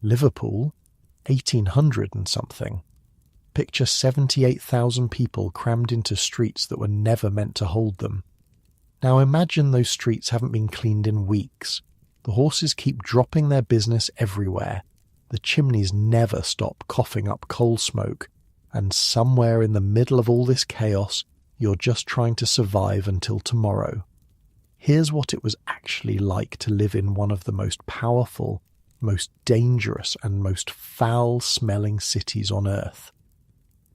Liverpool, 1800 and something. Picture 78,000 people crammed into streets that were never meant to hold them. Now imagine those streets haven't been cleaned in weeks. The horses keep dropping their business everywhere. The chimneys never stop coughing up coal smoke. And somewhere in the middle of all this chaos, you're just trying to survive until tomorrow. Here's what it was actually like to live in one of the most powerful, most dangerous, and most foul-smelling cities on Earth.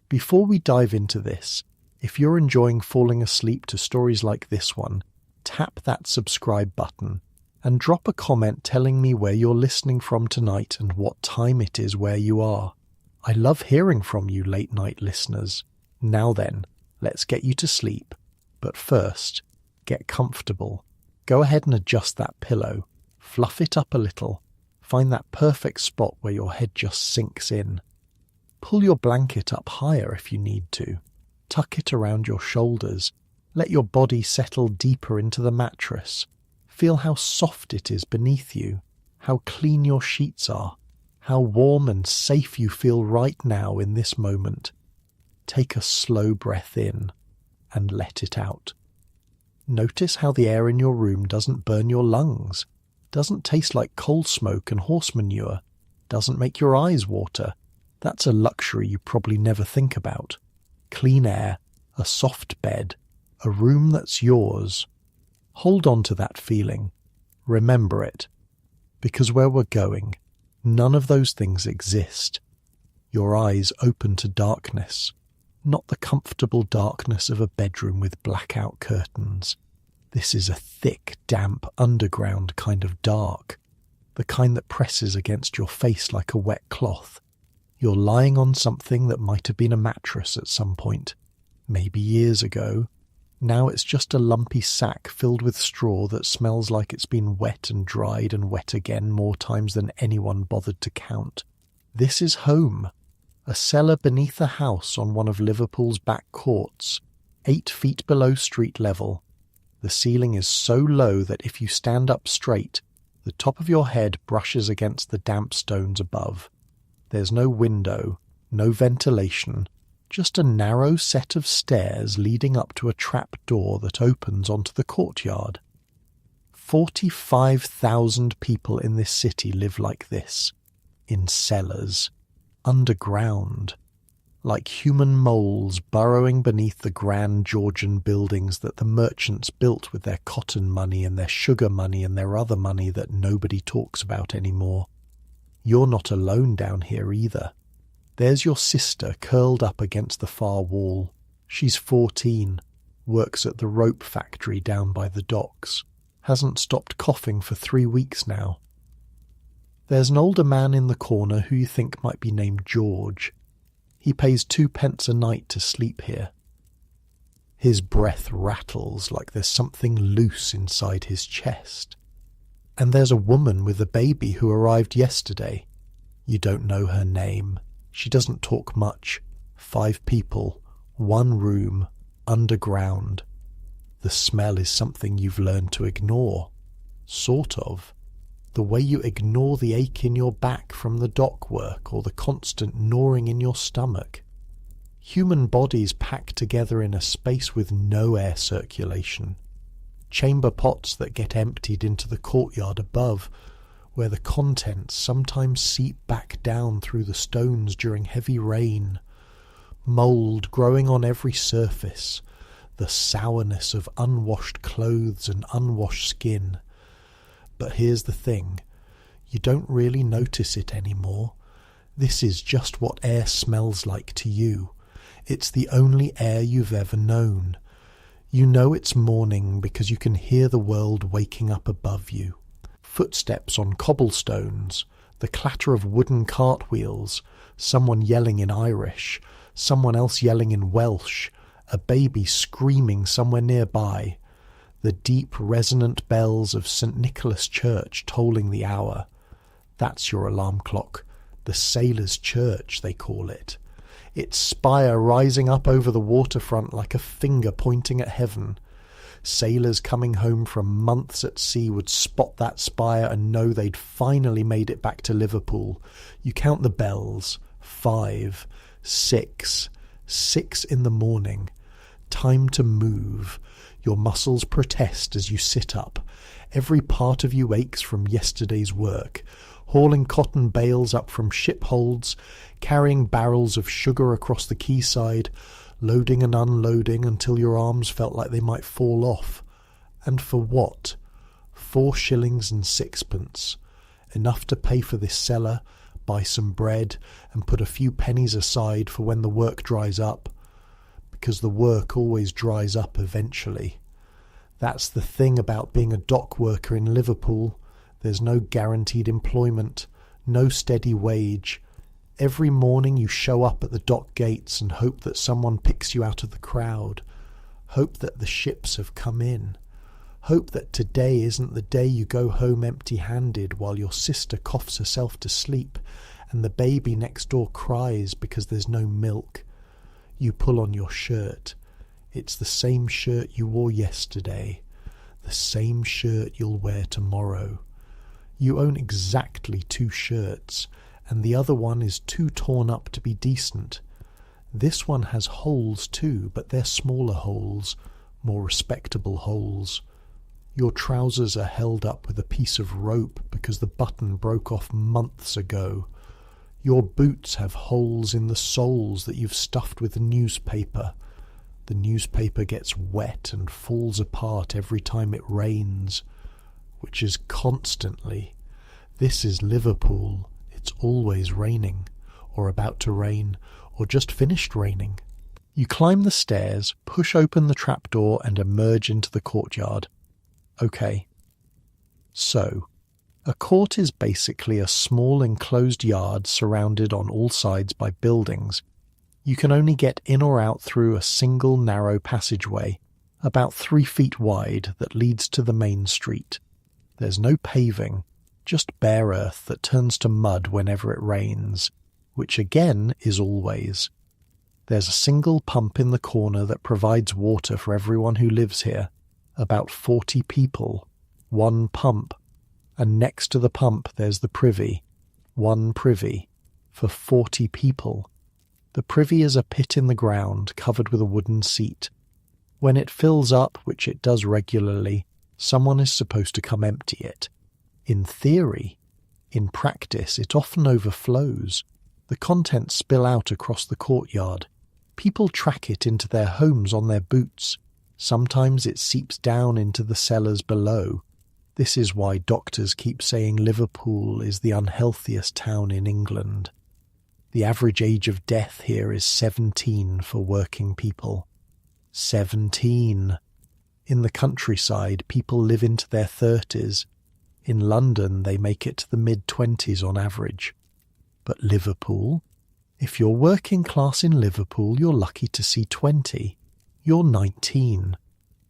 Before we dive into this, if you're enjoying falling asleep to stories like this one, tap that subscribe button and drop a comment telling me where you're listening from tonight and what time it is where you are. I love hearing from you late-night listeners. Now then, let's get you to sleep. But first, get comfortable. Go ahead and adjust that pillow. Fluff it up a little. Find that perfect spot where your head just sinks in. Pull your blanket up higher if you need to. Tuck it around your shoulders. Let your body settle deeper into the mattress. Feel how soft it is beneath you, how clean your sheets are, how warm and safe you feel right now in this moment. Take a slow breath in and let it out. Notice how the air in your room doesn't burn your lungs, doesn't taste like coal smoke and horse manure, doesn't make your eyes water. That's a luxury you probably never think about. Clean air, a soft bed, a room that's yours. Hold on to that feeling. Remember it. Because where we're going, none of those things exist. Your eyes open to darkness, not the comfortable darkness of a bedroom with blackout curtains. This is a thick, damp, underground kind of dark, the kind that presses against your face like a wet cloth. You're lying on something that might have been a mattress at some point, maybe years ago. Now it's just a lumpy sack filled with straw that smells like it's been wet and dried and wet again more times than anyone bothered to count. This is home. A cellar beneath a house on one of Liverpool's back courts, 8 feet below street level. The ceiling is so low that if you stand up straight, the top of your head brushes against the damp stones above. There's no window, no ventilation, just a narrow set of stairs leading up to a trap door that opens onto the courtyard. 45,000 people in this city live like this, in cellars, underground, like human moles burrowing beneath the grand Georgian buildings that the merchants built with their cotton money and their sugar money and their other money that nobody talks about anymore. You're not alone down here either. There's your sister curled up against the far wall. She's 14, works at the rope factory down by the docks, hasn't stopped coughing for 3 weeks now. There's an older man in the corner who you think might be named George. He pays 2 pence a night to sleep here. His breath rattles like there's something loose inside his chest. And there's a woman with a baby who arrived yesterday. You don't know her name. She doesn't talk much. 5 people, 1 room, underground. The smell is something you've learned to ignore. Sort of. The way you ignore the ache in your back from the dock work or the constant gnawing in your stomach. Human bodies packed together in a space with no air circulation. Chamber pots that get emptied into the courtyard above, where the contents sometimes seep back down through the stones during heavy rain. Mould growing on every surface, the sourness of unwashed clothes and unwashed skin. But here's the thing, you don't really notice it anymore. This is just what air smells like to you. It's the only air you've ever known. You know it's morning because you can hear the world waking up above you. Footsteps on cobblestones, the clatter of wooden cartwheels, someone yelling in Irish, someone else yelling in Welsh, a baby screaming somewhere nearby, the deep resonant bells of St. Nicholas Church tolling the hour. That's your alarm clock, the Sailors' Church they call it. Its spire rising up over the waterfront like a finger pointing at heaven. Sailors coming home from months at sea would spot that spire and know they'd finally made it back to Liverpool. You count the bells. 5, 6, 6 in the morning. Time to move. Your muscles protest as you sit up. Every part of you aches from yesterday's work. Hauling cotton bales up from ship holds, carrying barrels of sugar across the quayside, loading and unloading until your arms felt like they might fall off. And for what? 4 shillings and 6pence. Enough to pay for this cellar, buy some bread, and put a few pennies aside for when the work dries up. Because the work always dries up eventually. That's the thing about being a dock worker in Liverpool. There's no guaranteed employment, no steady wage. Every morning you show up at the dock gates and hope that someone picks you out of the crowd. Hope that the ships have come in. Hope that today isn't the day you go home empty-handed while your sister coughs herself to sleep and the baby next door cries because there's no milk. You pull on your shirt. It's the same shirt you wore yesterday, the same shirt you'll wear tomorrow. You own exactly 2 shirts, and the other one is too torn up to be decent. This one has holes too, but they're smaller holes, more respectable holes. Your trousers are held up with a piece of rope because the button broke off months ago. Your boots have holes in the soles that you've stuffed with newspaper. The newspaper gets wet and falls apart every time it rains, which is constantly. This is Liverpool. It's always raining, or about to rain, or just finished raining. You climb the stairs, push open the trapdoor, and emerge into the courtyard. Okay. So, a court is basically a small enclosed yard surrounded on all sides by buildings. You can only get in or out through a single narrow passageway, about 3 feet wide, that leads to the main street. There's no paving, just bare earth that turns to mud whenever it rains, which again is always. There's a single pump in the corner that provides water for everyone who lives here, about 40 people, 1 pump, and next to the pump there's the privy, 1 privy, for 40 people. The privy is a pit in the ground covered with a wooden seat. When it fills up, which it does regularly, someone is supposed to come empty it. In theory. In practice, it often overflows. The contents spill out across the courtyard. People track it into their homes on their boots. Sometimes it seeps down into the cellars below. This is why doctors keep saying Liverpool is the unhealthiest town in England. The average age of death here is 17 for working people. 17. In the countryside, people live into their 30s. In London, they make it to the mid-20s on average. But Liverpool? If you're working class in Liverpool, you're lucky to see 20. You're 19.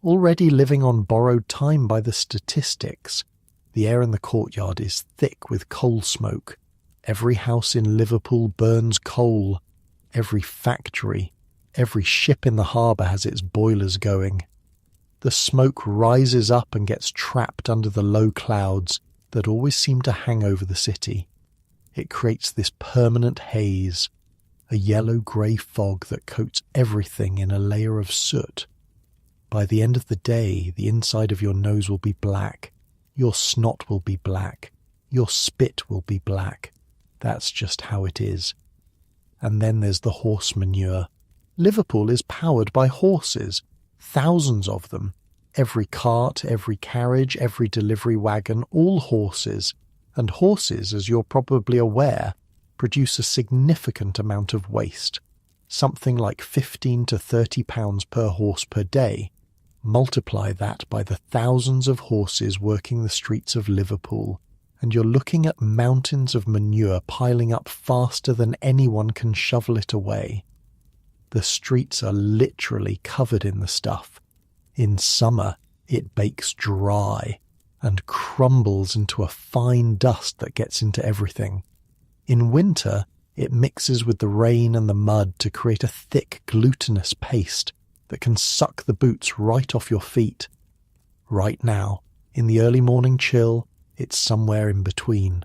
Already living on borrowed time by the statistics. The air in the courtyard is thick with coal smoke. Every house in Liverpool burns coal. Every factory, every ship in the harbour has its boilers going. The smoke rises up and gets trapped under the low clouds that always seem to hang over the city. It creates this permanent haze, a yellow-grey fog that coats everything in a layer of soot. By the end of the day, the inside of your nose will be black, your snot will be black, your spit will be black. That's just how it is. And then there's the horse manure. Liverpool is powered by horses, thousands of them. Every cart, every carriage, every delivery wagon, all horses. And horses, as you're probably aware, produce a significant amount of waste. Something like 15 to 30 pounds per horse per day. Multiply that by the thousands of horses working the streets of Liverpool, and you're looking at mountains of manure piling up faster than anyone can shovel it away. The streets are literally covered in the stuff. In summer, it bakes dry and crumbles into a fine dust that gets into everything. In winter, it mixes with the rain and the mud to create a thick, glutinous paste that can suck the boots right off your feet Right now, in the early morning chill, it's somewhere in between.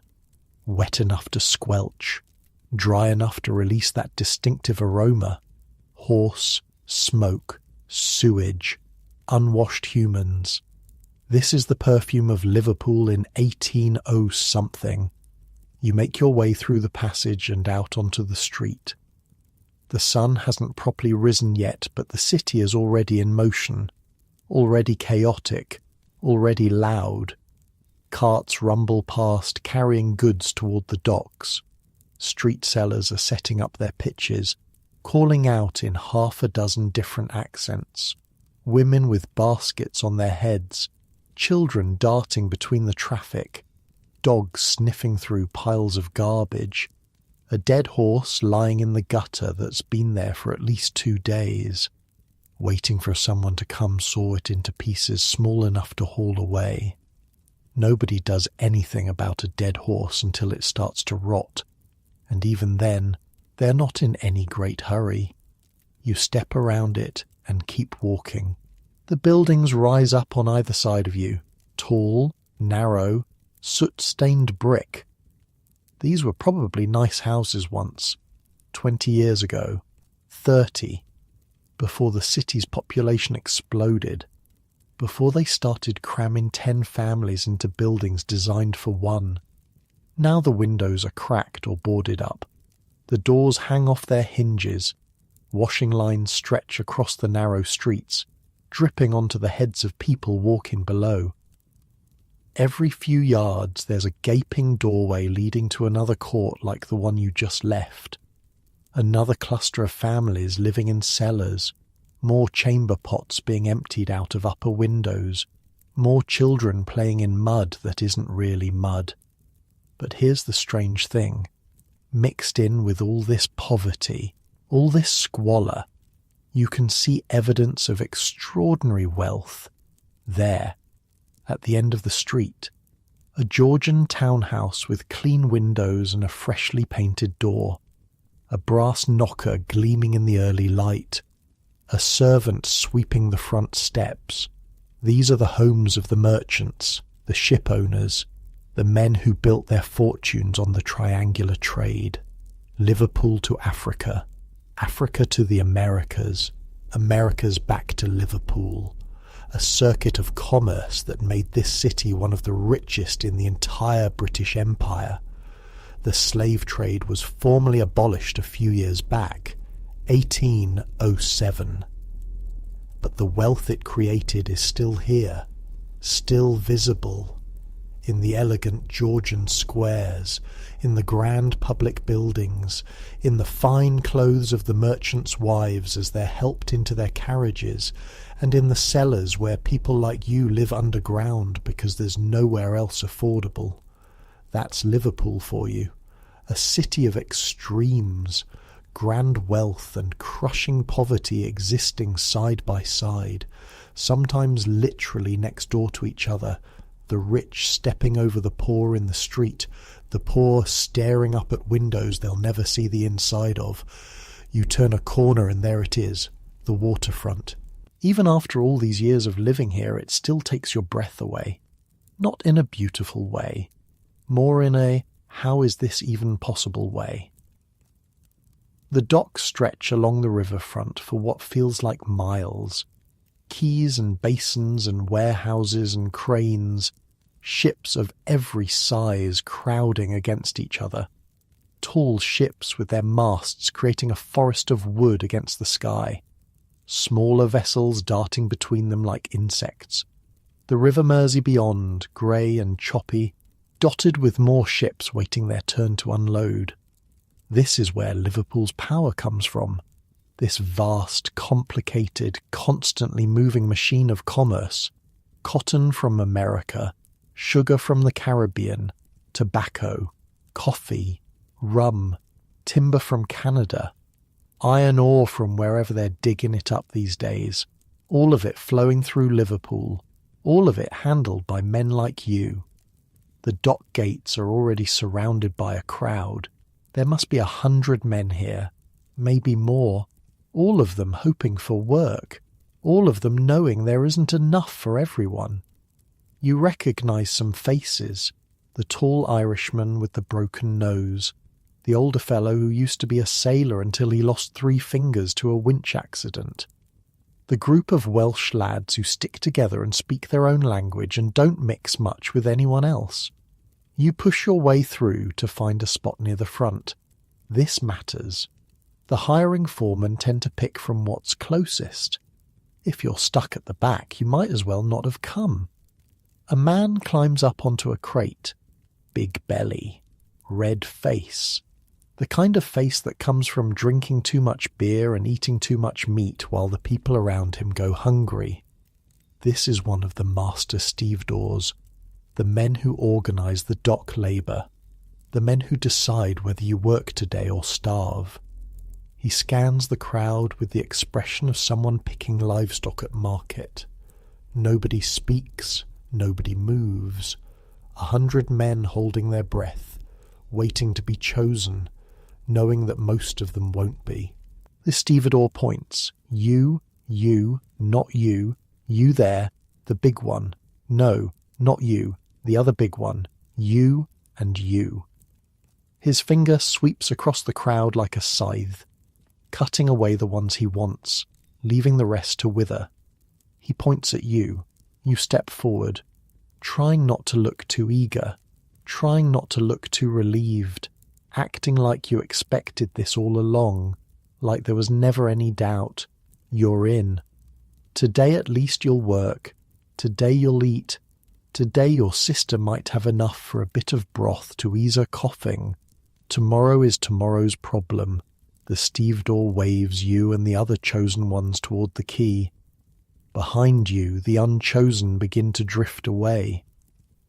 Wet enough to squelch, dry enough to release that distinctive aroma. Horse, smoke, sewage, unwashed humans. This is the perfume of Liverpool in 1800 something. You make your way through the passage and out onto the street. The sun hasn't properly risen yet, but the city is already in motion, already chaotic, already loud. Carts rumble past, carrying goods toward the docks. Street sellers are setting up their pitches, calling out in half a dozen different accents. Women with baskets on their heads, children darting between the traffic, dogs sniffing through piles of garbage, a dead horse lying in the gutter that's been there for at least 2 days, waiting for someone to come saw it into pieces small enough to haul away. Nobody does anything about a dead horse until it starts to rot, and even then, they're not in any great hurry. You step around it and keep walking. The buildings rise up on either side of you, tall, narrow, soot-stained brick. These were probably nice houses once, 20 years ago, 30, before the city's population exploded, before they started cramming 10 families into buildings designed for one. Now the windows are cracked or boarded up. The doors hang off their hinges. Washing lines stretch across the narrow streets, dripping onto the heads of people walking below. Every few yards there's a gaping doorway leading to another court like the one you just left. Another cluster of families living in cellars, more chamber pots being emptied out of upper windows, more children playing in mud that isn't really mud. But here's the strange thing. Mixed in with all this poverty, all this squalor, you can see evidence of extraordinary wealth. There, at the end of the street, a Georgian townhouse with clean windows and a freshly painted door, a brass knocker gleaming in the early light, a servant sweeping the front steps. These are the homes of the merchants, the ship owners, the men who built their fortunes on the triangular trade. Liverpool to Africa, Africa to the Americas, Americas back to Liverpool. A circuit of commerce that made this city one of the richest in the entire British Empire. The slave trade was formally abolished a few years back, 1807. But the wealth it created is still here, still visible, in the elegant Georgian squares, in the grand public buildings, in the fine clothes of the merchants' wives as they're helped into their carriages, and in the cellars where people like you live underground because there's nowhere else affordable. That's Liverpool for you, a city of extremes, grand wealth and crushing poverty existing side by side, sometimes literally next door to each other, the rich stepping over the poor in the street, the poor staring up at windows they'll never see the inside of. You turn a corner and there it is, the waterfront. Even after all these years of living here, it still takes your breath away. Not in a beautiful way, more in a how is this even possible way. The docks stretch along the riverfront for what feels like miles. Quays and basins and warehouses and cranes, ships of every size crowding against each other. Tall ships with their masts creating a forest of wood against the sky. Smaller vessels darting between them like insects. The River Mersey beyond, grey and choppy, dotted with more ships waiting their turn to unload. This is where Liverpool's power comes from. This vast, complicated, constantly moving machine of commerce. Cotton from America, sugar from the Caribbean, tobacco, coffee, rum, timber from Canada, iron ore from wherever they're digging it up these days, all of it flowing through Liverpool, all of it handled by men like you. The dock gates are already surrounded by a crowd. There must be 100 men here, maybe more, all of them hoping for work, all of them knowing there isn't enough for everyone. You recognise some faces: the tall Irishman with the broken nose, the older fellow who used to be a sailor until he lost 3 fingers to a winch accident, the group of Welsh lads who stick together and speak their own language and don't mix much with anyone else. You push your way through to find a spot near the front. This matters. The hiring foremen tend to pick from what's closest. If you're stuck at the back, you might as well not have come. A man climbs up onto a crate. Big belly. Red face. The kind of face that comes from drinking too much beer and eating too much meat while the people around him go hungry. This is one of the master stevedores, the men who organise the dock labour, the men who decide whether you work today or starve. He scans the crowd with the expression of someone picking livestock at market. Nobody speaks, nobody moves. 100 men holding their breath, waiting to be chosen, knowing that most of them won't be. The stevedore points. You, not you there, the big one. No, not you, the other big one. You and you. His finger sweeps across the crowd like a scythe, cutting away the ones he wants, leaving the rest to wither. He points at you. You step forward, trying not to look too eager, trying not to look too relieved, acting like you expected this all along, like there was never any doubt. You're in. Today at least you'll work. Today you'll eat. Today your sister might have enough for a bit of broth to ease her coughing. Tomorrow is tomorrow's problem. The stevedore waves you and the other chosen ones toward the quay. Behind you, the unchosen begin to drift away.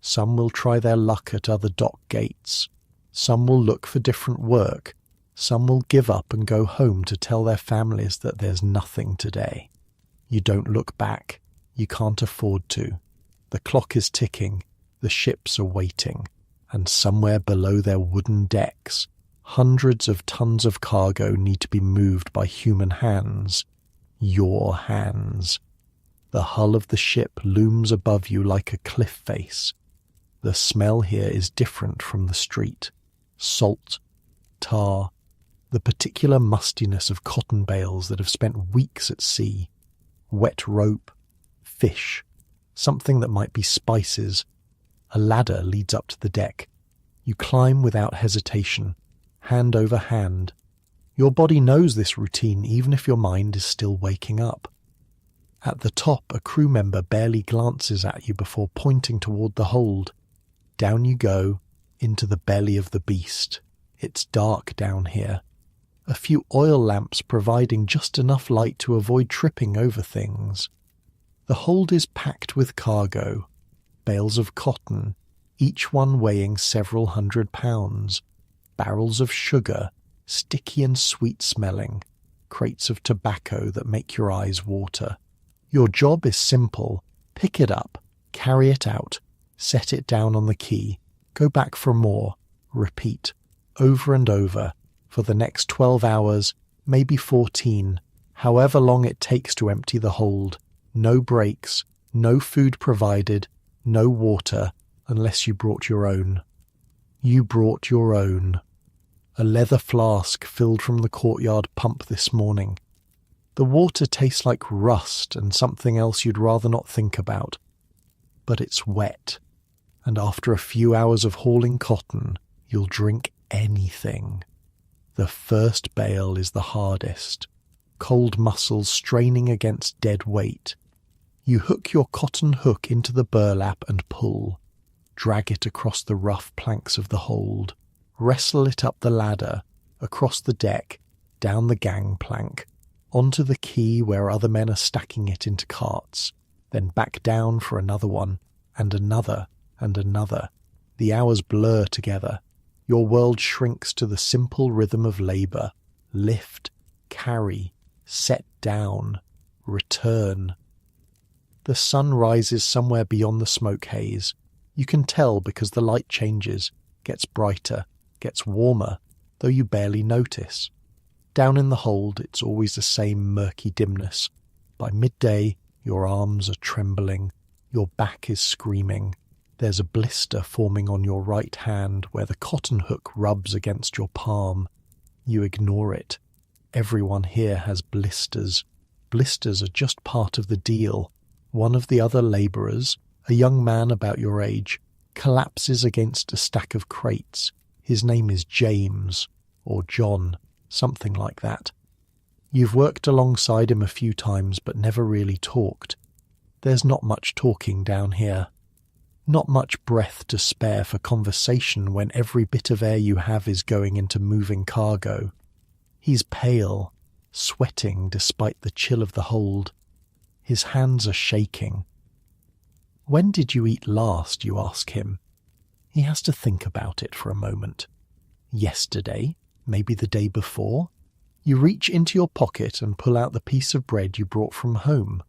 Some will try their luck at other dock gates. Some will look for different work. Some will give up and go home to tell their families that there's nothing today. You don't look back. You can't afford to. The clock is ticking. The ships are waiting. And somewhere below their wooden decks, hundreds of tons of cargo need to be moved by human hands. Your hands. The hull of the ship looms above you like a cliff face. The smell here is different from the street. Salt, tar, the particular mustiness of cotton bales that have spent weeks at sea, wet rope, fish, something that might be spices. A ladder leads up to the deck. You climb without hesitation, hand over hand. Your body knows this routine even if your mind is still waking up. At the top, a crew member barely glances at you before pointing toward the hold. Down you go, into the belly of the beast. It's dark down here. A few oil lamps providing just enough light to avoid tripping over things. The hold is packed with cargo, bales of cotton, each one weighing several 100 pounds, barrels of sugar, sticky and sweet-smelling, crates of tobacco that make your eyes water. Your job is simple. Pick it up, carry it out, set it down on the quay, go back for more, repeat, over and over, for the next 12 hours, maybe 14, however long it takes to empty the hold. No breaks, no food provided, no water, unless you brought your own. You brought your own. A leather flask filled from the courtyard pump this morning. The water tastes like rust and something else you'd rather not think about. But it's wet. And after a few hours of hauling cotton, you'll drink anything. The first bale is the hardest, cold muscles straining against dead weight. You hook your cotton hook into the burlap and pull. Drag it across the rough planks of the hold. Wrestle it up the ladder, across the deck, down the gangplank, onto the quay where other men are stacking it into carts, then back down for another one, and another, and another. The hours blur together. Your world shrinks to the simple rhythm of labour. Lift, carry, set down, return. The sun rises somewhere beyond the smoke haze. You can tell because the light changes, gets brighter, gets warmer, though you barely notice. Down in the hold, it's always the same murky dimness. By midday, your arms are trembling. Your back is screaming. There's a blister forming on your right hand where the cotton hook rubs against your palm. You ignore it. Everyone here has blisters. Blisters are just part of the deal. One of the other labourers, a young man about your age, collapses against a stack of crates. His name is James, or John, something like that. You've worked alongside him a few times but never really talked. There's not much talking down here. Not much breath to spare for conversation when every bit of air you have is going into moving cargo. He's pale, sweating despite the chill of the hold. His hands are shaking. When did you eat last, you ask him. He has to think about it for a moment. Yesterday, maybe the day before. You reach into your pocket and pull out the piece of bread you brought from home.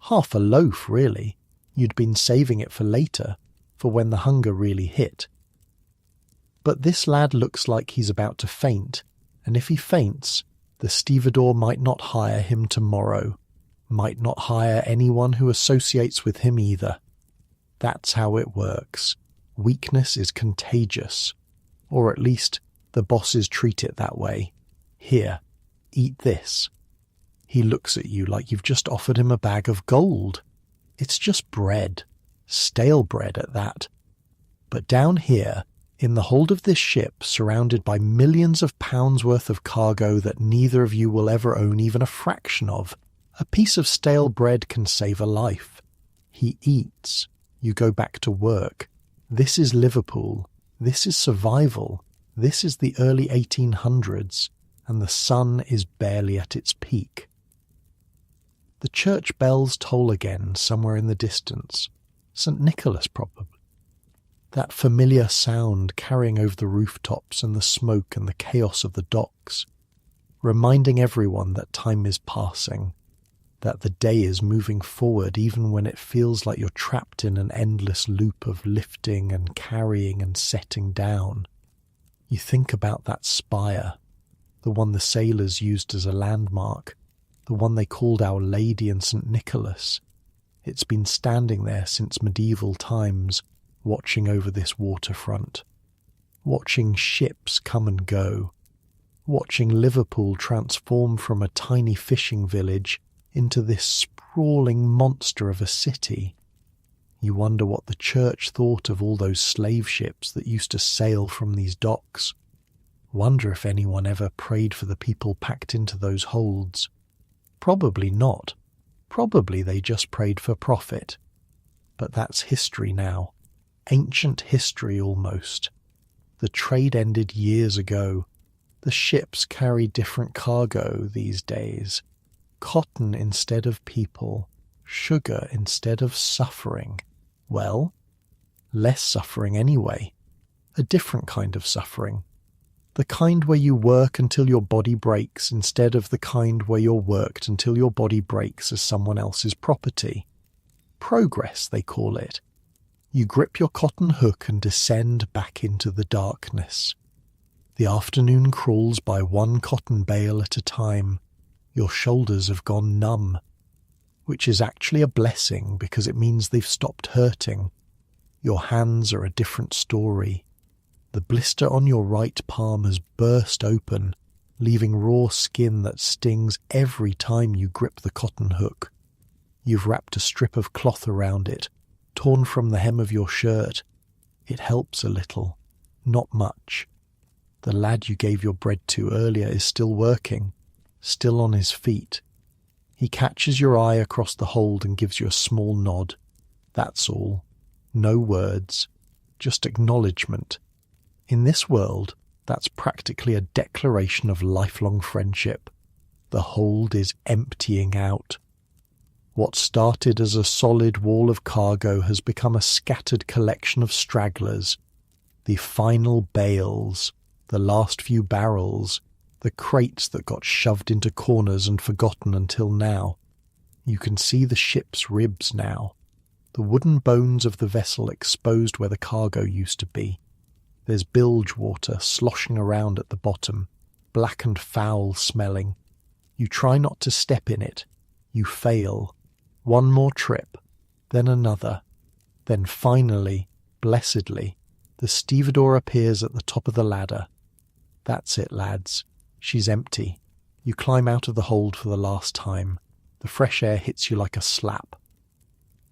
Half a loaf, really. You'd been saving it for later, for when the hunger really hit. But this lad looks like he's about to faint, and if he faints, the stevedore might not hire him tomorrow, might not hire anyone who associates with him either. That's how it works. Weakness is contagious, or at least the bosses treat it that way. Here, eat this. He looks at you like you've just offered him a bag of gold. It's just bread, stale bread at that. But down here, in the hold of this ship, surrounded by millions of pounds worth of cargo that neither of you will ever own even a fraction of, a piece of stale bread can save a life. He eats. You go back to work. This is Liverpool. This is survival. This is the early 1800s, and the sun is barely at its peak. The church bells toll again somewhere in the distance. St. Nicholas, probably. That familiar sound carrying over the rooftops and the smoke and the chaos of the docks, reminding everyone that time is passing, that the day is moving forward even when it feels like you're trapped in an endless loop of lifting and carrying and setting down. You think about that spire, the one the sailors used as a landmark, the one they called Our Lady and St. Nicholas. It's been standing there since medieval times, watching over this waterfront, watching ships come and go, watching Liverpool transform from a tiny fishing village into this sprawling monster of a city. You wonder what the church thought of all those slave ships that used to sail from these docks. Wonder if anyone ever prayed for the people packed into those holds. Probably not. Probably they just prayed for profit. But that's history now. Ancient history almost. The trade ended years ago. The ships carry different cargo these days. Cotton instead of people. Sugar instead of suffering. Well, less suffering anyway. A different kind of suffering. The kind where you work until your body breaks instead of the kind where you're worked until your body breaks as someone else's property. Progress, they call it. You grip your cotton hook and descend back into the darkness. The afternoon crawls by one cotton bale at a time. Your shoulders have gone numb, which is actually a blessing because it means they've stopped hurting. Your hands are a different story. The blister on your right palm has burst open, leaving raw skin that stings every time you grip the cotton hook. You've wrapped a strip of cloth around it, torn from the hem of your shirt. It helps a little, not much. The lad you gave your bread to earlier is still working, still on his feet. He catches your eye across the hold and gives you a small nod. That's all. No words, just acknowledgement. In this world, that's practically a declaration of lifelong friendship. The hold is emptying out. What started as a solid wall of cargo has become a scattered collection of stragglers. The final bales, the last few barrels, the crates that got shoved into corners and forgotten until now. You can see the ship's ribs now, the wooden bones of the vessel exposed where the cargo used to be. There's bilge water sloshing around at the bottom, black and foul smelling. You try not to step in it. You fail. One more trip, then another. Then finally, blessedly, the stevedore appears at the top of the ladder. That's it, lads. She's empty. You climb out of the hold for the last time. The fresh air hits you like a slap.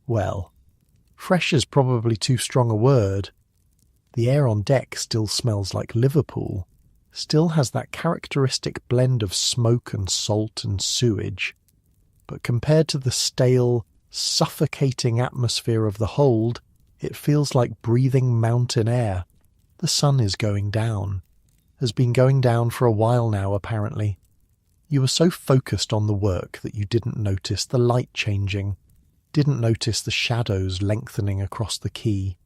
Well, fresh is probably too strong a word. The air on deck still smells like Liverpool, still has that characteristic blend of smoke and salt and sewage. But compared to the stale, suffocating atmosphere of the hold, it feels like breathing mountain air. The sun is going down. Has been going down for a while now, apparently. You were so focused on the work that you didn't notice the light changing, didn't notice the shadows lengthening across the quay,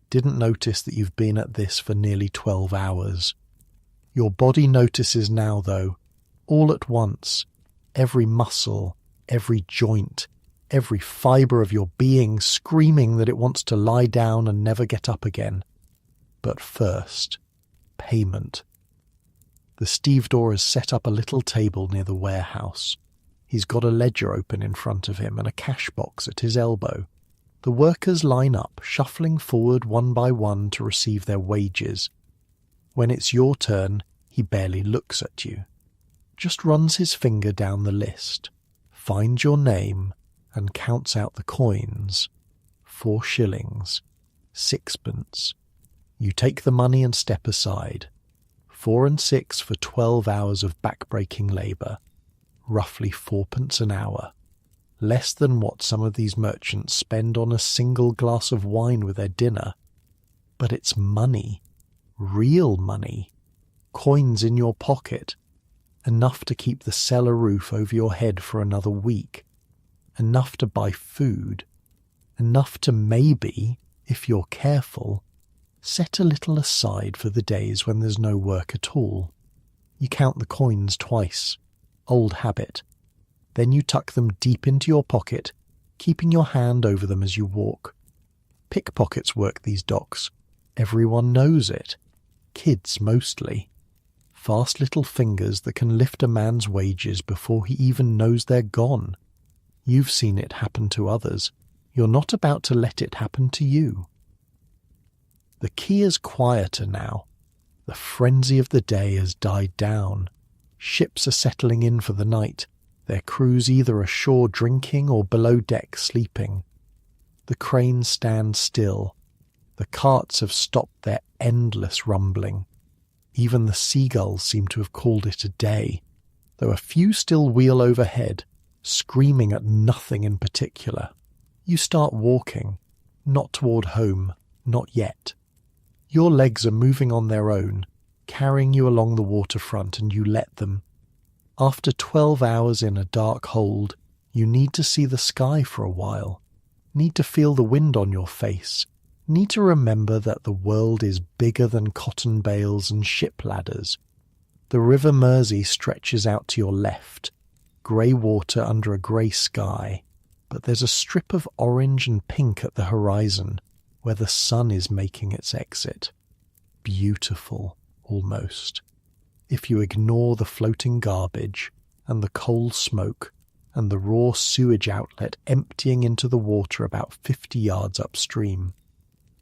didn't notice that you've been at this for nearly 12 hours. Your body notices now, though, all at once, every muscle, every joint, every fibre of your being screaming that it wants to lie down and never get up again. But first, payment. The stevedore has set up a little table near the warehouse. He's got a ledger open in front of him and a cash box at his elbow. The workers line up, shuffling forward one by one to receive their wages. When it's your turn, he barely looks at you. Just runs his finger down the list, finds your name, and counts out the coins. 4 shillings, 6pence. You take the money and step aside. 4 and 6 for 12 hours of back-breaking labour. Roughly 4pence an hour. Less than what some of these merchants spend on a single glass of wine with their dinner. But it's money. Real money. Coins in your pocket. Enough to keep the cellar roof over your head for another week. Enough to buy food. Enough to maybe, if you're careful, set a little aside for the days when there's no work at all. You count the coins twice. Old habit. Then you tuck them deep into your pocket, keeping your hand over them as you walk. Pickpockets work these docks. Everyone knows it. Kids mostly. Fast little fingers that can lift a man's wages before he even knows they're gone. You've seen it happen to others. You're not about to let it happen to you. The quay is quieter now. The frenzy of the day has died down. Ships are settling in for the night, their crews either ashore drinking or below deck sleeping. The cranes stand still. The carts have stopped their endless rumbling. Even the seagulls seem to have called it a day, though a few still wheel overhead, screaming at nothing in particular. You start walking, not toward home, not yet. Your legs are moving on their own, carrying you along the waterfront, and you let them. After 12 hours in a dark hold, you need to see the sky for a while, need to feel the wind on your face, need to remember that the world is bigger than cotton bales and ship ladders. The River Mersey stretches out to your left, grey water under a grey sky, but there's a strip of orange and pink at the horizon where the sun is making its exit. Beautiful, almost. If you ignore the floating garbage and the coal smoke and the raw sewage outlet emptying into the water about 50 yards upstream.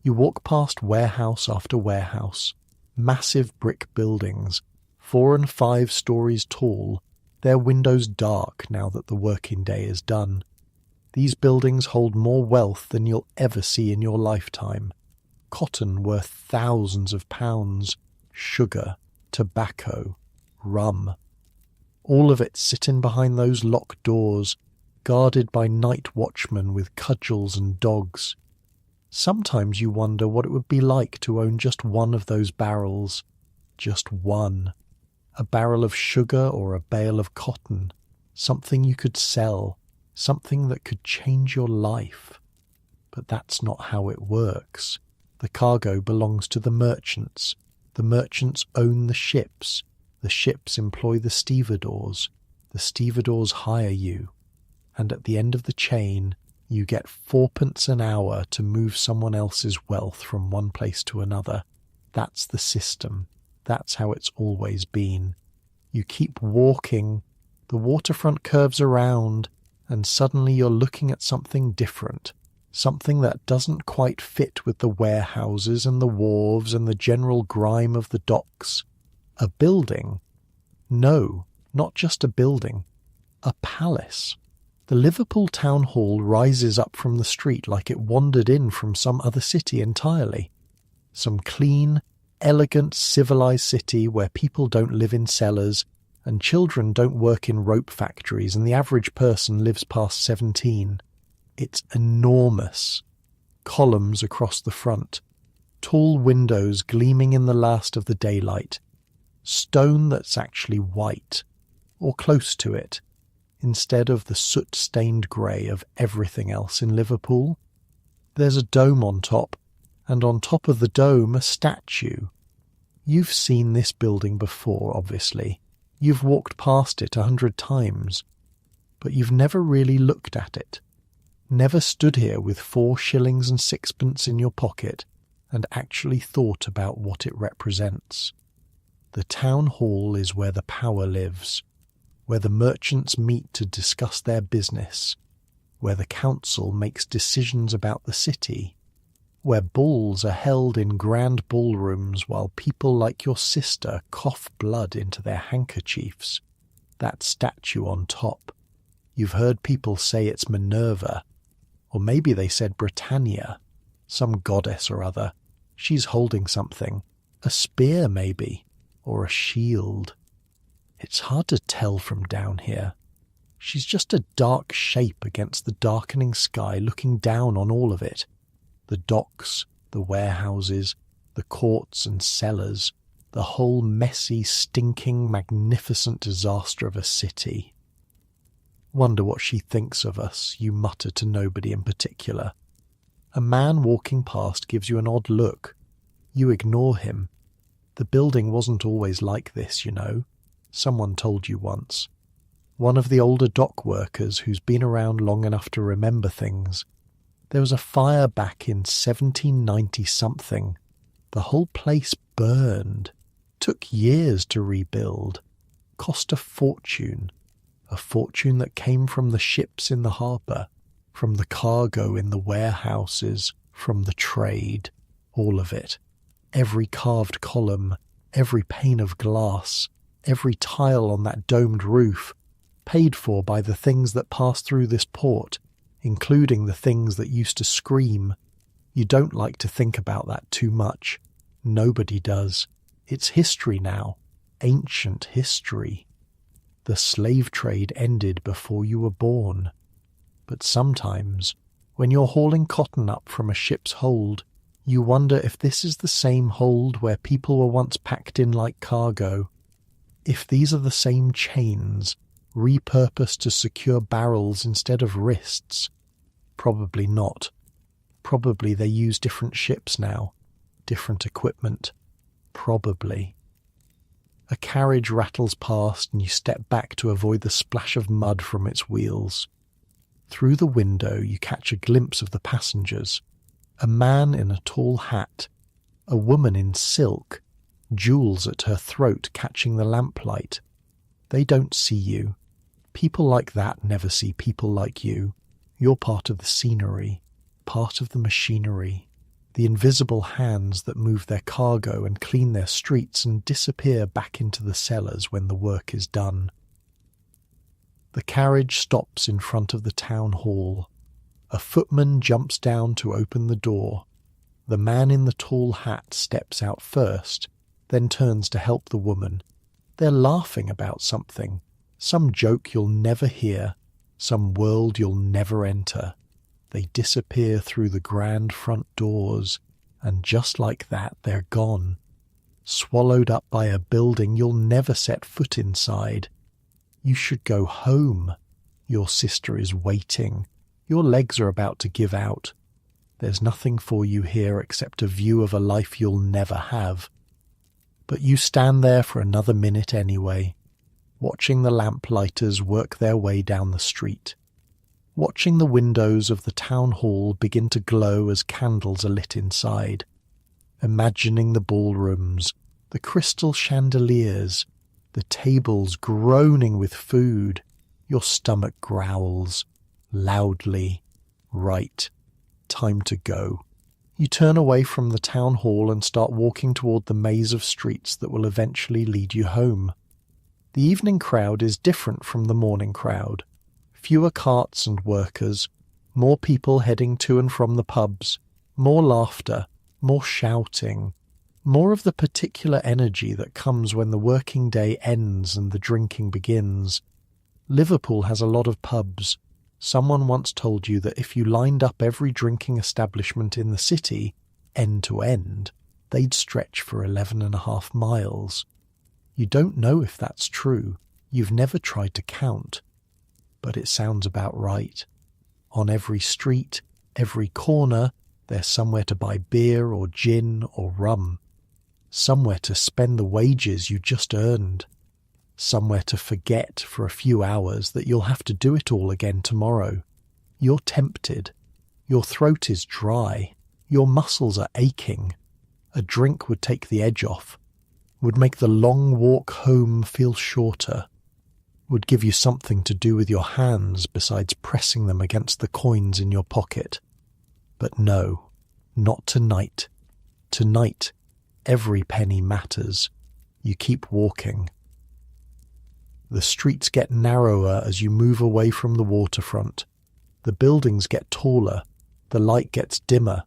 You walk past warehouse after warehouse, massive brick buildings, 4 and 5 stories tall, their windows dark now that the working day is done. These buildings hold more wealth than you'll ever see in your lifetime. Cotton worth thousands of pounds, sugar, tobacco, rum. All of it sitting behind those locked doors, guarded by night watchmen with cudgels and dogs. Sometimes you wonder what it would be like to own just one of those barrels. Just one. A barrel of sugar or a bale of cotton. Something you could sell. Something that could change your life. But that's not how it works. The cargo belongs to the merchants. The merchants own the ships. The ships employ the stevedores. The stevedores hire you. And at the end of the chain, you get 4pence an hour to move someone else's wealth from one place to another. That's the system. That's how it's always been. You keep walking. The waterfront curves around, and suddenly you're looking at something different. something that doesn't quite fit with the warehouses and the wharves and the general grime of the docks. A building? No, not just a building. A palace. The Liverpool Town Hall rises up from the street like it wandered in from some other city entirely. Some clean, elegant, civilized city where people don't live in cellars and children don't work in rope factories and the average person lives past 17. It's enormous. Columns across the front, tall windows gleaming in the last of the daylight, stone that's actually white, or close to it, instead of the soot-stained grey of everything else in Liverpool. There's a dome on top, and on top of the dome a statue. You've seen this building before, obviously. You've walked past it 100 times, but you've never really looked at it. Never stood here with 4 shillings and 6pence in your pocket and actually thought about what it represents. The town hall is where the power lives, where the merchants meet to discuss their business, where the council makes decisions about the city, where balls are held in grand ballrooms while people like your sister cough blood into their handkerchiefs. That statue on top. You've heard people say it's Minerva, or maybe they said Britannia, some goddess or other. She's holding something, a spear maybe, or a shield. It's hard to tell from down here. She's just a dark shape against the darkening sky looking down on all of it. The docks, the warehouses, the courts and cellars, the whole messy, stinking, magnificent disaster of a city. Wonder what she thinks of us, you mutter to nobody in particular. A man walking past gives you an odd look. You ignore him. The building wasn't always like this, you know. Someone told you once. One of the older dock workers who's been around long enough to remember things. There was a fire back in 1790-something. The whole place burned. Took years to rebuild. Cost a fortune that came from the ships in the harbour, from the cargo in the warehouses, from the trade, all of it. Every carved column, every pane of glass, every tile on that domed roof, paid for by the things that pass through this port, including the things that used to scream. You don't like to think about that too much. Nobody does. It's history now. Ancient history. The slave trade ended before you were born. But sometimes, when you're hauling cotton up from a ship's hold, you wonder if this is the same hold where people were once packed in like cargo. If these are the same chains, repurposed to secure barrels instead of wrists. Probably not. Probably they use different ships now, different equipment. Probably. A carriage rattles past and you step back to avoid the splash of mud from its wheels. Through the window you catch a glimpse of the passengers. A man in a tall hat, a woman in silk, jewels at her throat catching the lamplight. They don't see you. People like that never see people like you. You're part of the scenery, part of the machinery. The invisible hands that move their cargo and clean their streets and disappear back into the cellars when the work is done. The carriage stops in front of the town hall. A footman jumps down to open the door. The man in the tall hat steps out first, then turns to help the woman. They're laughing about something, some joke you'll never hear, some world you'll never enter. They disappear through the grand front doors, and just like that they're gone, swallowed up by a building you'll never set foot inside. You should go home. Your sister is waiting. Your legs are about to give out. There's nothing for you here except a view of a life you'll never have. But you stand there for another minute anyway, watching the lamplighters work their way down the street. Watching the windows of the town hall begin to glow as candles are lit inside, imagining the ballrooms, the crystal chandeliers, the tables groaning with food. Your stomach growls, loudly, right. Time to go. You turn away from the town hall and start walking toward the maze of streets that will eventually lead you home. The evening crowd is different from the morning crowd. Fewer carts and workers, more people heading to and from the pubs, more laughter, more shouting, more of the particular energy that comes when the working day ends and the drinking begins. Liverpool has a lot of pubs. Someone once told you that if you lined up every drinking establishment in the city, end to end, they'd stretch for 11.5 miles. You don't know if that's true. You've never tried to count. But it sounds about right. On every street, every corner, there's somewhere to buy beer or gin or rum. Somewhere to spend the wages you just earned. Somewhere to forget for a few hours that you'll have to do it all again tomorrow. You're tempted. Your throat is dry. Your muscles are aching. A drink would take the edge off, would make the long walk home feel shorter, would give you something to do with your hands besides pressing them against the coins in your pocket. But no, not tonight. Tonight, every penny matters. You keep walking. The streets get narrower as you move away from the waterfront. The buildings get taller. The light gets dimmer.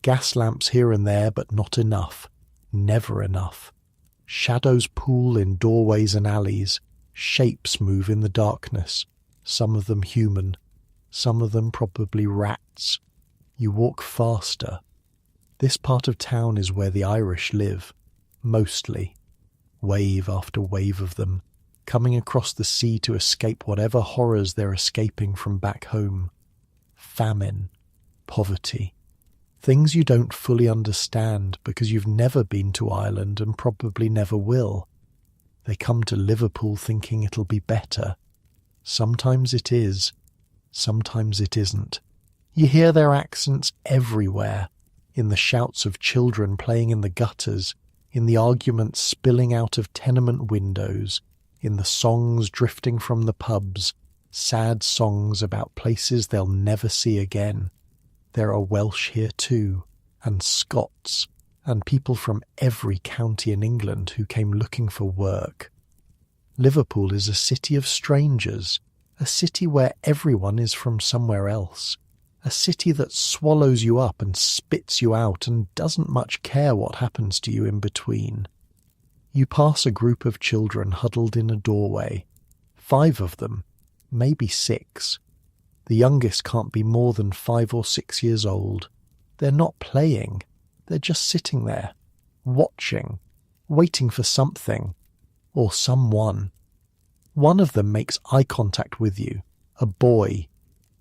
Gas lamps here and there, but not enough. Never enough. Shadows pool in doorways and alleys. Shapes move in the darkness. Some of them human. Some of them probably rats. You walk faster. This part of town is where the Irish live. Mostly. Wave after wave of them, coming across the sea to escape whatever horrors they're escaping from back home. Famine. Poverty. Things you don't fully understand because you've never been to Ireland and probably never will. They come to Liverpool thinking it'll be better. Sometimes it is. Sometimes it isn't. You hear their accents everywhere, in the shouts of children playing in the gutters, in the arguments spilling out of tenement windows, in the songs drifting from the pubs, sad songs about places they'll never see again. There are Welsh here too, and Scots, and people from every county in England who came looking for work. Liverpool is a city of strangers, a city where everyone is from somewhere else, a city that swallows you up and spits you out and doesn't much care what happens to you in between. You pass a group of children huddled in a doorway, 5 of them, maybe 6. The youngest can't be more than 5 or 6 years old. They're not playing. They're just sitting there, watching, waiting for something, or someone. One of them makes eye contact with you, a boy,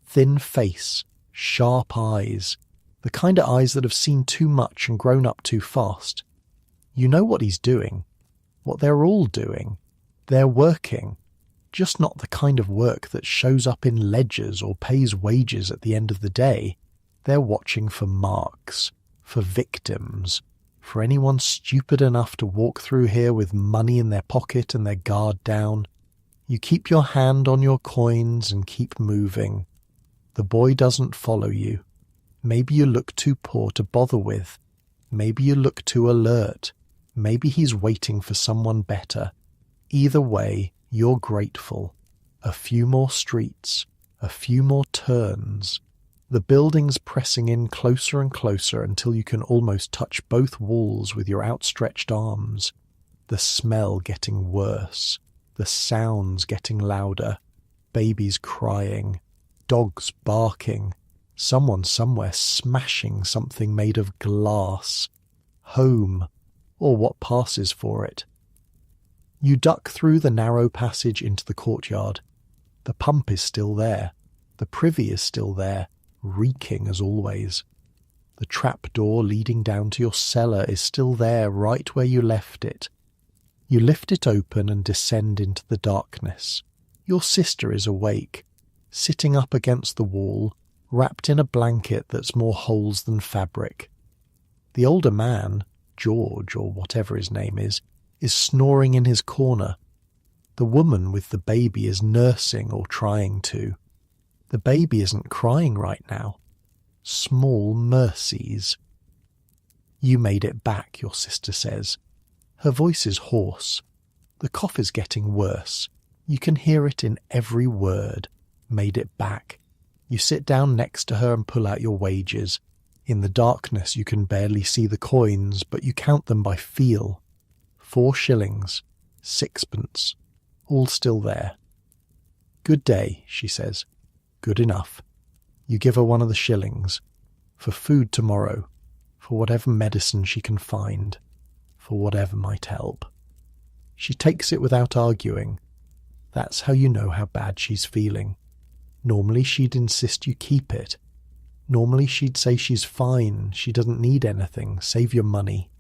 thin face, sharp eyes, the kind of eyes that have seen too much and grown up too fast. You know what he's doing, what they're all doing. They're working. Just not the kind of work that shows up in ledgers or pays wages at the end of the day. They're watching for marks, for victims, for anyone stupid enough to walk through here with money in their pocket and their guard down. You keep your hand on your coins and keep moving. The boy doesn't follow you. Maybe you look too poor to bother with. Maybe you look too alert. Maybe he's waiting for someone better. Either way, you're grateful. A few more streets, a few more turns. The buildings pressing in closer and closer until you can almost touch both walls with your outstretched arms. The smell getting worse. The sounds getting louder. Babies crying. Dogs barking. Someone somewhere smashing something made of glass. Home, or what passes for it. You duck through the narrow passage into the courtyard. The pump is still there. The privy is still there, reeking as always. The trapdoor leading down to your cellar is still there right where you left it. You lift it open and descend into the darkness. Your sister is awake, sitting up against the wall, wrapped in a blanket that's more holes than fabric. The older man, George or whatever his name is snoring in his corner. The woman with the baby is nursing or trying to. The baby isn't crying right now. small mercies. You made it back, your sister says. Her voice is hoarse. The cough is getting worse. You can hear it in every word. Made it back. You sit down next to her and pull out your wages. In the darkness you can barely see the coins, but you count them by feel. 4 shillings, 6pence, all still there. Good day, she says. Good enough. You give her one of the shillings. For food tomorrow. For whatever medicine she can find. For whatever might help. She takes it without arguing. That's how you know how bad she's feeling. Normally she'd insist you keep it. Normally she'd say she's fine, she doesn't need anything, save your money.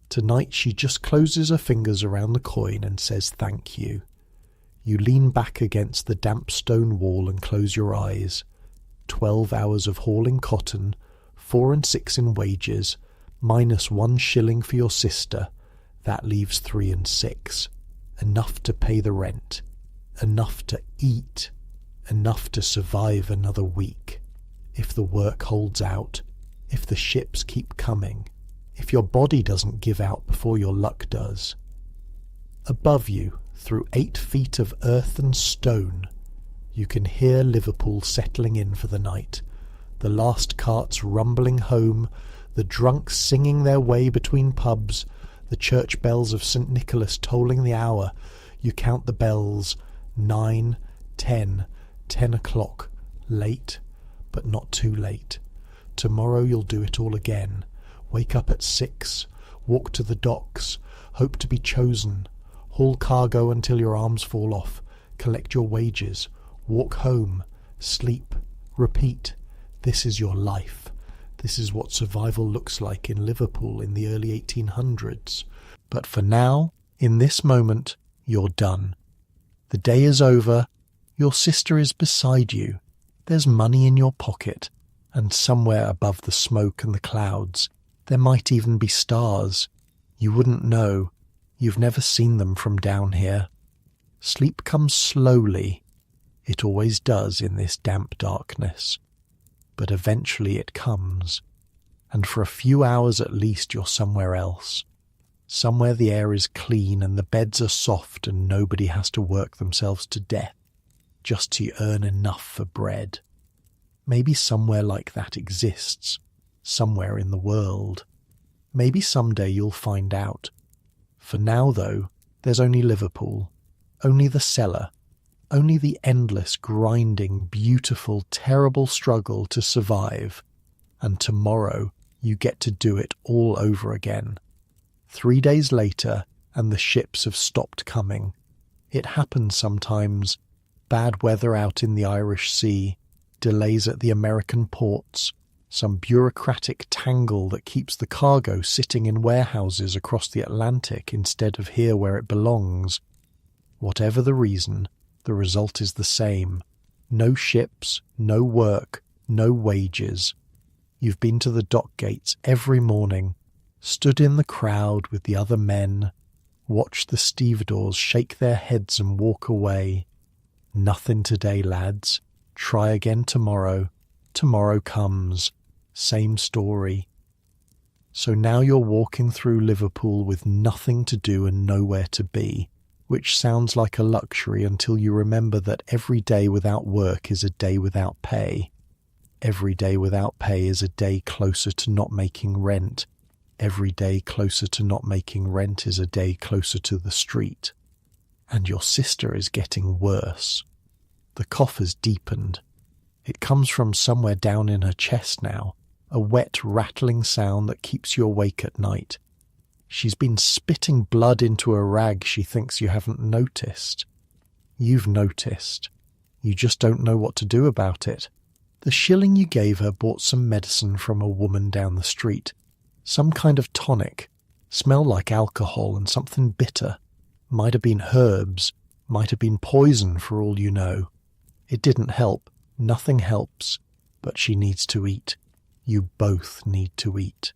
Tonight she just closes her fingers around the coin and says thank you. You lean back against the damp stone wall and close your eyes. 12 hours of hauling cotton, 4 and 6 in wages, minus 1 shilling for your sister. That leaves 3 and 6. Enough to pay the rent. Enough to eat. Enough to survive another week. If the work holds out. If the ships keep coming. If your body doesn't give out before your luck does. Above you, through 8 feet of earth and stone, you can hear Liverpool settling in for the night, the last carts rumbling home, the drunks singing their way between pubs, the church bells of St. Nicholas tolling the hour. You count the bells, 9, 10, 10 o'clock, late, but not too late. Tomorrow you'll do it all again. Wake up at 6, walk to the docks, hope to be chosen, haul cargo until your arms fall off, collect your wages, walk home, sleep, repeat. This is your life. This is what survival looks like in Liverpool in the early 1800s. But for now, in this moment, you're done. The day is over. Your sister is beside you. There's money in your pocket, and somewhere above the smoke and the clouds, there might even be stars. You wouldn't know. You've never seen them from down here. Sleep comes slowly. It always does in this damp darkness. But eventually it comes, and for a few hours at least you're somewhere else. Somewhere the air is clean and the beds are soft and nobody has to work themselves to death, just to earn enough for bread. Maybe somewhere like that exists, somewhere in the world. Maybe someday you'll find out. For now, though, there's only Liverpool, only the cellar, only the endless, grinding, beautiful, terrible struggle to survive. And tomorrow you get to do it all over again. 3 days later, and the ships have stopped coming. It happens sometimes. Bad weather out in the Irish Sea, delays at the American ports, some bureaucratic tangle that keeps the cargo sitting in warehouses across the Atlantic instead of here where it belongs. Whatever the reason, the result is the same. No ships, no work, no wages. You've been to the dock gates every morning, stood in the crowd with the other men, watched the stevedores shake their heads and walk away. Nothing today, lads. Try again tomorrow. Tomorrow comes. Same story. So now you're walking through Liverpool with nothing to do and nowhere to be, which sounds like a luxury until you remember that every day without work is a day without pay. Every day without pay is a day closer to not making rent. Every day closer to not making rent is a day closer to the street. And your sister is getting worse. The cough has deepened. It comes from somewhere down in her chest now, a wet, rattling sound that keeps you awake at night. She's been spitting blood into a rag she thinks you haven't noticed. You've noticed. You just don't know what to do about it. The shilling you gave her bought some medicine from a woman down the street. Some kind of tonic. Smelled like alcohol and something bitter. Might have been herbs. Might have been poison for all you know. It didn't help. Nothing helps. But she needs to eat. You both need to eat.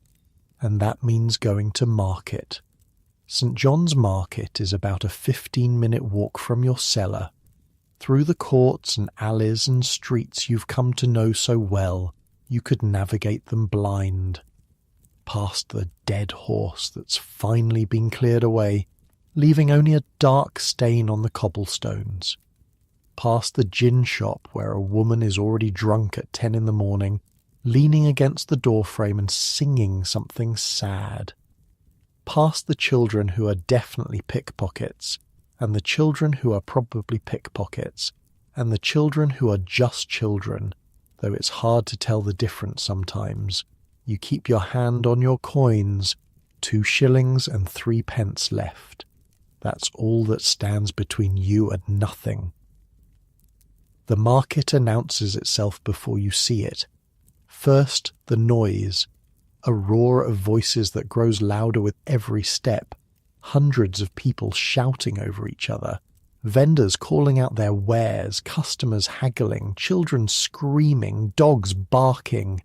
And that means going to market. St. John's Market is about a 15-minute walk from your cellar, through the courts and alleys and streets you've come to know so well. you could navigate them blind. Past the dead horse that's finally been cleared away, leaving only a dark stain on the cobblestones. Past the gin shop where a woman is already drunk at 10 in the morning, leaning against the doorframe and singing something sad. Past the children who are definitely pickpockets, and the children who are probably pickpockets, and the children who are just children, though it's hard to tell the difference sometimes. You keep your hand on your coins, 2 shillings and 3 pence left. That's all that stands between you and nothing. The market announces itself before you see it. First, the noise, a roar of voices that grows louder with every step, hundreds of people shouting over each other, vendors calling out their wares, customers haggling, children screaming, dogs barking.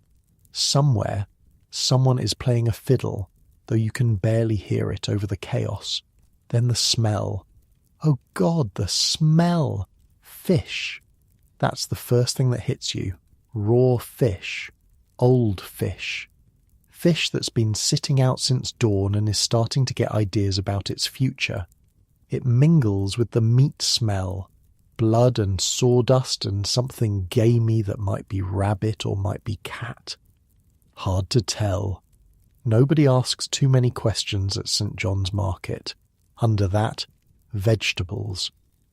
Somewhere, someone is playing a fiddle, though you can barely hear it over the chaos. Then the smell. Oh God, the smell! Fish. That's the first thing that hits you. Raw fish. Old fish. Fish that's been sitting out since dawn and is starting to get ideas about its future. It mingles with the meat smell, blood and sawdust and something gamey that might be rabbit or might be cat. Hard to tell. Nobody asks too many questions at St. John's Market. Under that, vegetables.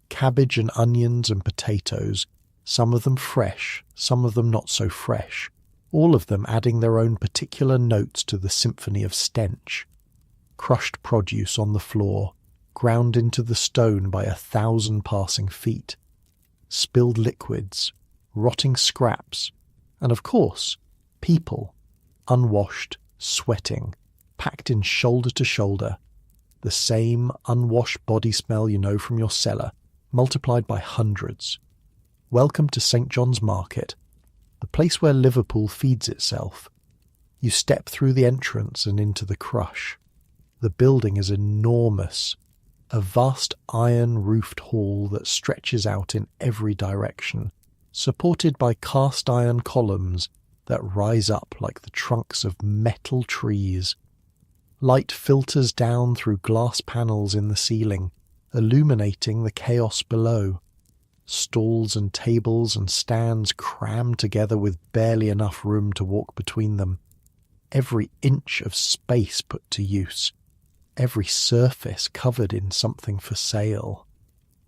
Cabbage and onions and potatoes, some of them fresh, some of them not so fresh. All of them adding their own particular notes to the symphony of stench. Crushed produce on the floor, ground into the stone by 1,000 passing feet. Spilled liquids, rotting scraps, and of course, people, unwashed, sweating, packed in shoulder to shoulder. The same unwashed body smell you know from your cellar, multiplied by hundreds. Welcome to St. John's Market, the place where Liverpool feeds itself. You step through the entrance and into the crush. The building is enormous, a vast iron-roofed hall that stretches out in every direction, supported by cast-iron columns that rise up like the trunks of metal trees. Light filters down through glass panels in the ceiling, illuminating the chaos below. Stalls and tables and stands crammed together with barely enough room to walk between them. Every inch of space put to use. Every surface covered in something for sale.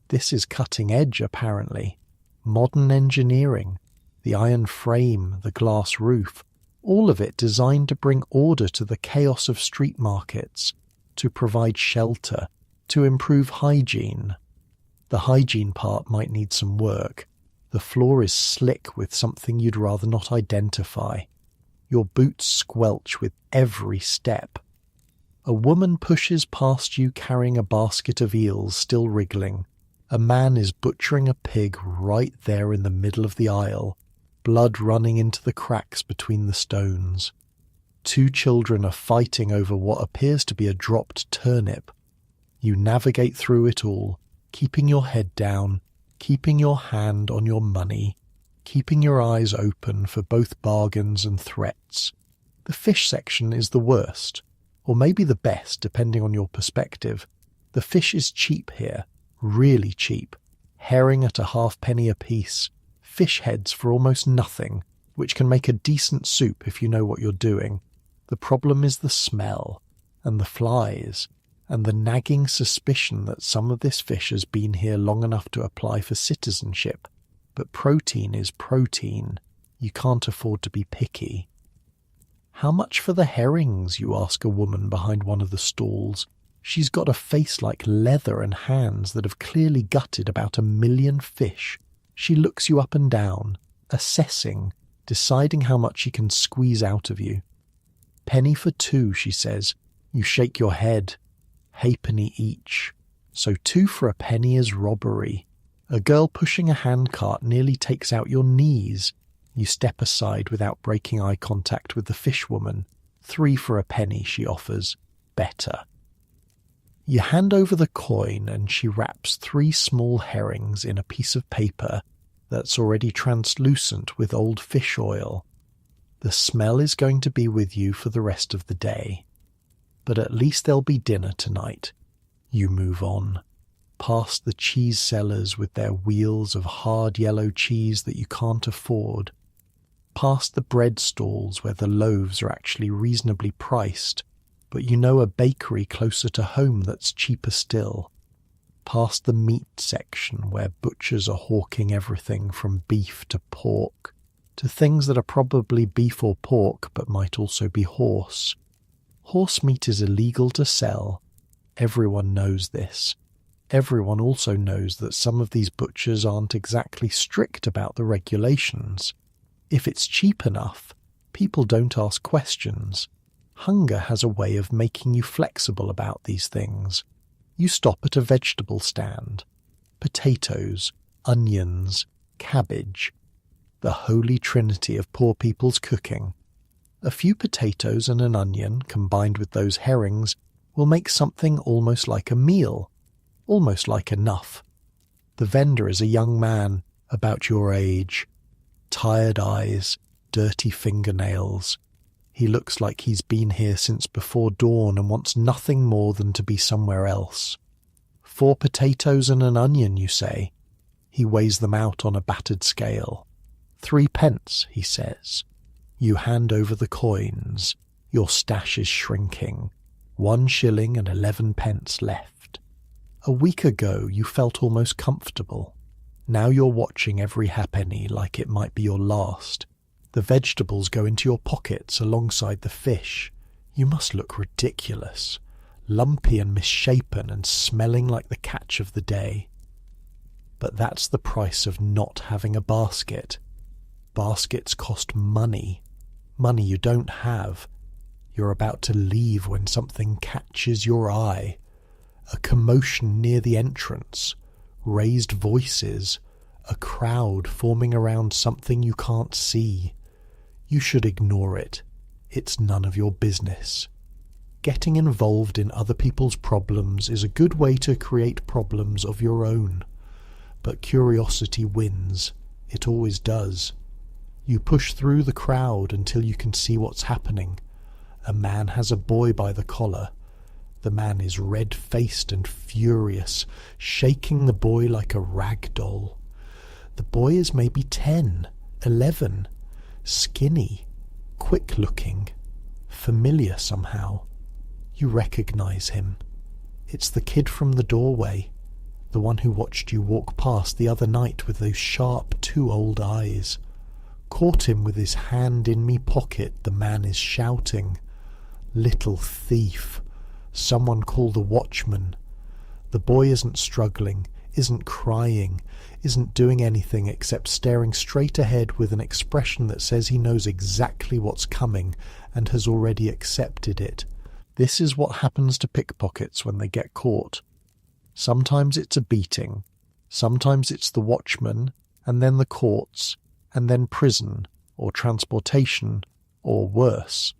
This is cutting edge, apparently. Modern engineering. The iron frame, the glass roof. All of it designed to bring order to the chaos of street markets. To provide shelter. To improve hygiene. The hygiene part might need some work. The floor is slick with something you'd rather not identify. Your boots squelch with every step. A woman pushes past you carrying a basket of eels still wriggling. A man is butchering a pig right there in the middle of the aisle, blood running into the cracks between the stones. 2 children are fighting over what appears to be a dropped turnip. You navigate through it all, keeping your head down, keeping your hand on your money, keeping your eyes open for both bargains and threats. The fish section is the worst, or maybe the best, depending on your perspective. The fish is cheap here, really cheap. Herring at a halfpenny apiece, fish heads for almost nothing, which can make a decent soup if you know what you're doing. The problem is the smell, and the flies, and the nagging suspicion that some of this fish has been here long enough to apply for citizenship. But protein is protein. You can't afford to be picky. "How much for the herrings?" you ask a woman behind one of the stalls. She's got a face like leather and hands that have clearly gutted about 1 million fish. She looks you up and down, assessing, deciding how much she can squeeze out of you. "Penny for 2, she says. You shake your head. "Halfpenny each. So 2 for a penny is robbery. A girl pushing a handcart nearly takes out your knees. You step aside without breaking eye contact with the fishwoman. 3 for a penny, she offers. Better. You hand over the coin and she wraps 3 small herrings in a piece of paper that's already translucent with old fish oil. The smell is going to be with you for the rest of the day. But at least there'll be dinner tonight. You move on, past the cheese sellers with their wheels of hard yellow cheese that you can't afford, past the bread stalls where the loaves are actually reasonably priced, but you know a bakery closer to home that's cheaper still, past the meat section where butchers are hawking everything from beef to pork, to things that are probably beef or pork but might also be horse. Horse meat is illegal to sell. Everyone knows this. Everyone also knows that some of these butchers aren't exactly strict about the regulations. If it's cheap enough, people don't ask questions. Hunger has a way of making you flexible about these things. You stop at a vegetable stand. Potatoes, onions, cabbage. The holy trinity of poor people's cooking. A few potatoes and an onion, combined with those herrings, will make something almost like a meal, almost like enough. The vendor is a young man, about your age. Tired eyes, dirty fingernails. He looks like he's been here since before dawn and wants nothing more than to be somewhere else. 4 potatoes and an onion, you say. He weighs them out on a battered scale. 3 pence, he says. You hand over the coins. Your stash is shrinking. 1 shilling and 11 pence left. A week ago you felt almost comfortable. Now you're watching every halfpenny like it might be your last. The vegetables go into your pockets alongside the fish. You must look ridiculous, lumpy and misshapen and smelling like the catch of the day. But that's the price of not having a basket. Baskets cost money. Money you don't have. You're about to leave when something catches your eye. A commotion near the entrance. Raised voices, a crowd forming around something you can't see. You should ignore it. It's none of your business. Getting involved in other people's problems is a good way to create problems of your own. But curiosity wins. It always does. You push through the crowd until you can see what's happening. A man has a boy by the collar. The man is red-faced and furious, shaking the boy like a rag doll. The boy is maybe 10, 11, skinny, quick-looking, familiar somehow. You recognize him. It's the kid from the doorway, the one who watched you walk past the other night with those sharp, too old eyes. Caught him with his hand in me pocket, the man is shouting. Little thief. Someone call the watchman. The boy isn't struggling, isn't crying, isn't doing anything except staring straight ahead with an expression that says he knows exactly what's coming and has already accepted it. This is what happens to pickpockets when they get caught. Sometimes it's a beating, sometimes it's the watchman, and then the courts, and then prison, or transportation, or worse.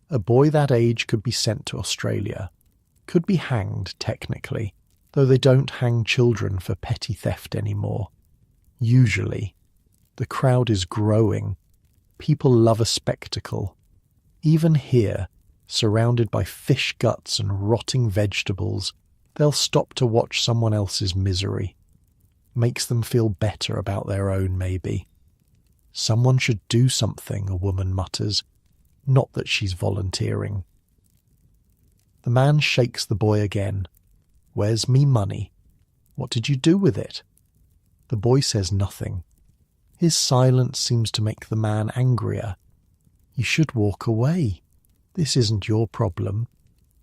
A boy that age could be sent to Australia, could be hanged technically, though they don't hang children for petty theft anymore. Usually. The crowd is growing. People love a spectacle. Even here, surrounded by fish guts and rotting vegetables, they'll stop to watch someone else's misery. Makes them feel better about their own, maybe. Someone should do something, a woman mutters. Not that she's volunteering. The man shakes the boy again. Where's me money? What did you do with it? The boy says nothing. His silence seems to make the man angrier. You should walk away. This isn't your problem.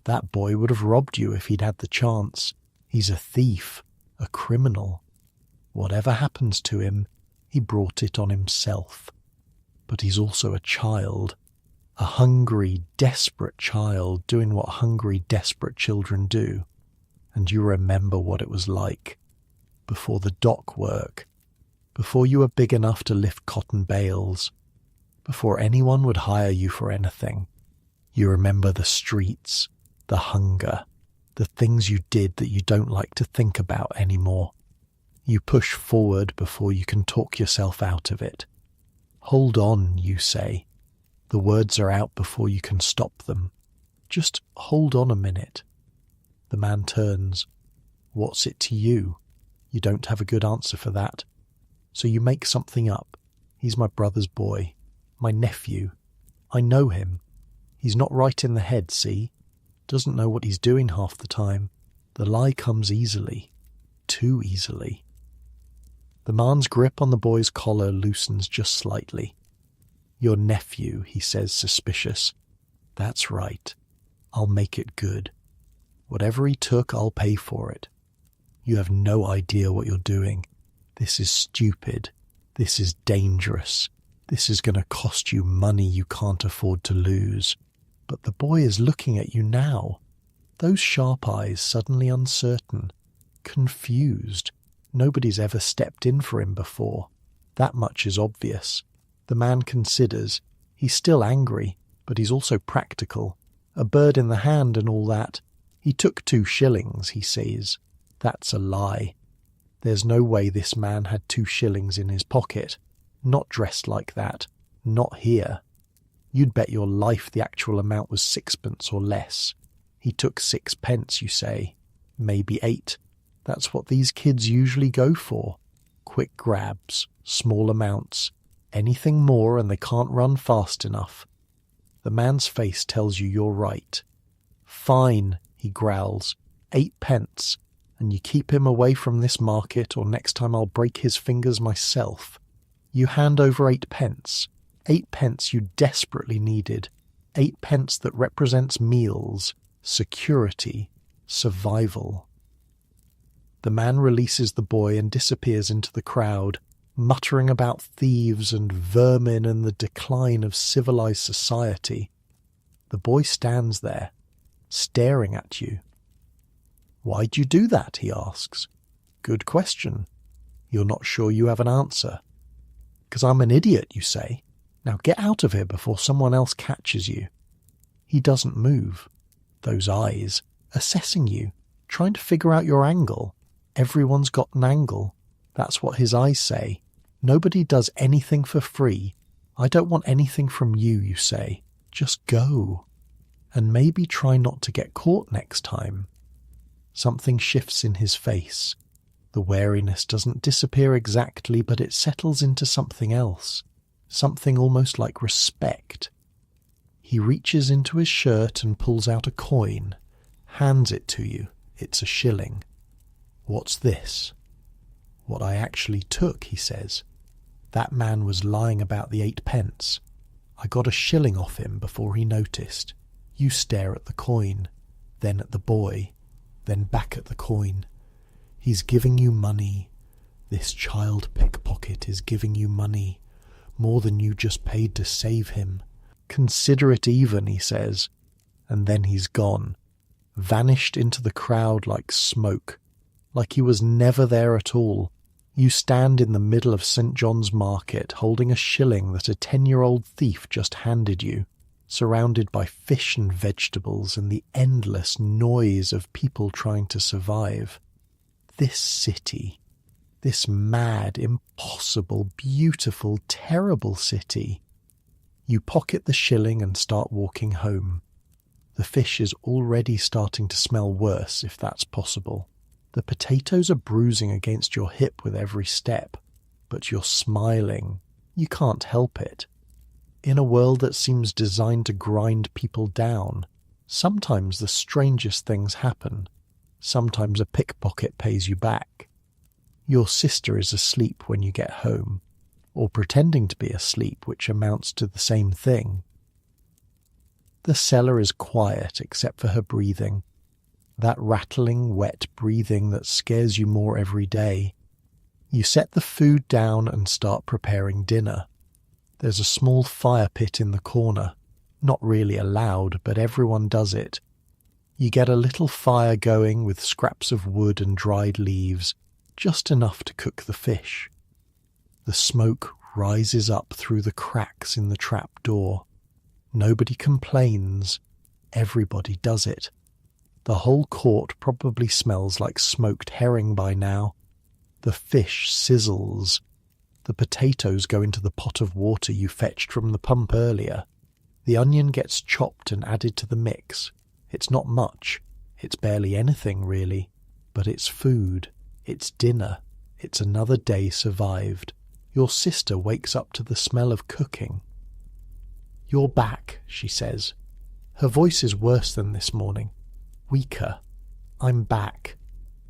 That boy would have robbed you if he'd had the chance. He's a thief, a criminal. Whatever happens to him, he brought it on himself. But he's also a child. A hungry, desperate child doing what hungry, desperate children do. And you remember what it was like. Before the dock work. Before you were big enough to lift cotton bales. Before anyone would hire you for anything. You remember the streets, the hunger, the things you did that you don't like to think about anymore. You push forward before you can talk yourself out of it. Hold on, you say. The words are out before you can stop them. Just hold on a minute. The man turns. What's it to you? You don't have a good answer for that. So you make something up. He's my brother's boy. My nephew. I know him. He's not right in the head, see? Doesn't know what he's doing half the time. The lie comes easily. Too easily. The man's grip on the boy's collar loosens just slightly. Your nephew, he says, suspicious. That's right. I'll make it good. Whatever he took, I'll pay for it. You have no idea what you're doing. This is stupid. This is dangerous. This is going to cost you money you can't afford to lose. But the boy is looking at you now. Those sharp eyes suddenly uncertain. Confused. Nobody's ever stepped in for him before. That much is obvious. The man considers. He's still angry, but he's also practical. A bird in the hand and all that. He took 2 shillings, he says. That's a lie. There's no way this man had 2 shillings in his pocket. Not dressed like that. Not here. You'd bet your life the actual amount was 6pence or less. He took 6pence, you say. Maybe 8. That's what these kids usually go for. Quick grabs, small amounts. Anything more and they can't run fast enough. The man's face tells you you're right. Fine, he growls. 8pence. And you keep him away from this market or next time I'll break his fingers myself. You hand over 8pence. 8pence you desperately needed. 8pence that represents meals, security, survival. The man releases the boy and disappears into the crowd, muttering about thieves and vermin and the decline of civilized society. The boy stands there, staring at you. Why'd you do that? He asks. Good question. You're not sure you have an answer. 'Cause I'm an idiot, you say. Now get out of here before someone else catches you. He doesn't move. Those eyes, assessing you, trying to figure out your angle. Everyone's got an angle. That's what his eyes say. Nobody does anything for free. I don't want anything from you, you say. Just go. And maybe try not to get caught next time. Something shifts in his face. The wariness doesn't disappear exactly, but it settles into something else. Something almost like respect. He reaches into his shirt and pulls out a coin, hands it to you. It's a shilling. What's this? What I actually took, he says. That man was lying about the 8pence. I got a shilling off him before he noticed. You stare at the coin, then at the boy, then back at the coin. He's giving you money. This child pickpocket is giving you money. More than you just paid to save him. Consider it even, he says. And then he's gone. Vanished into the crowd like smoke. Like he was never there at all. You stand in the middle of St. John's Market holding a shilling that a 10-year-old thief just handed you, surrounded by fish and vegetables and the endless noise of people trying to survive. This city, this mad, impossible, beautiful, terrible city. You pocket the shilling and start walking home. The fish is already starting to smell worse, if that's possible. The potatoes are bruising against your hip with every step, but you're smiling. You can't help it. In a world that seems designed to grind people down, sometimes the strangest things happen. Sometimes a pickpocket pays you back. Your sister is asleep when you get home, or pretending to be asleep, which amounts to the same thing. The cellar is quiet except for her breathing. That rattling, wet breathing that scares you more every day. You set the food down and start preparing dinner. There's a small fire pit in the corner. Not really allowed, but everyone does it. You get a little fire going with scraps of wood and dried leaves, just enough to cook the fish. The smoke rises up through the cracks in the trap door. Nobody complains. Everybody does it. The whole court probably smells like smoked herring by now. The fish sizzles. The potatoes go into the pot of water you fetched from the pump earlier. The onion gets chopped and added to the mix. It's not much. It's barely anything, really. But it's food. It's dinner. It's another day survived. Your sister wakes up to the smell of cooking. "You're back," she says. Her voice is worse than this morning. Weaker. "I'm back.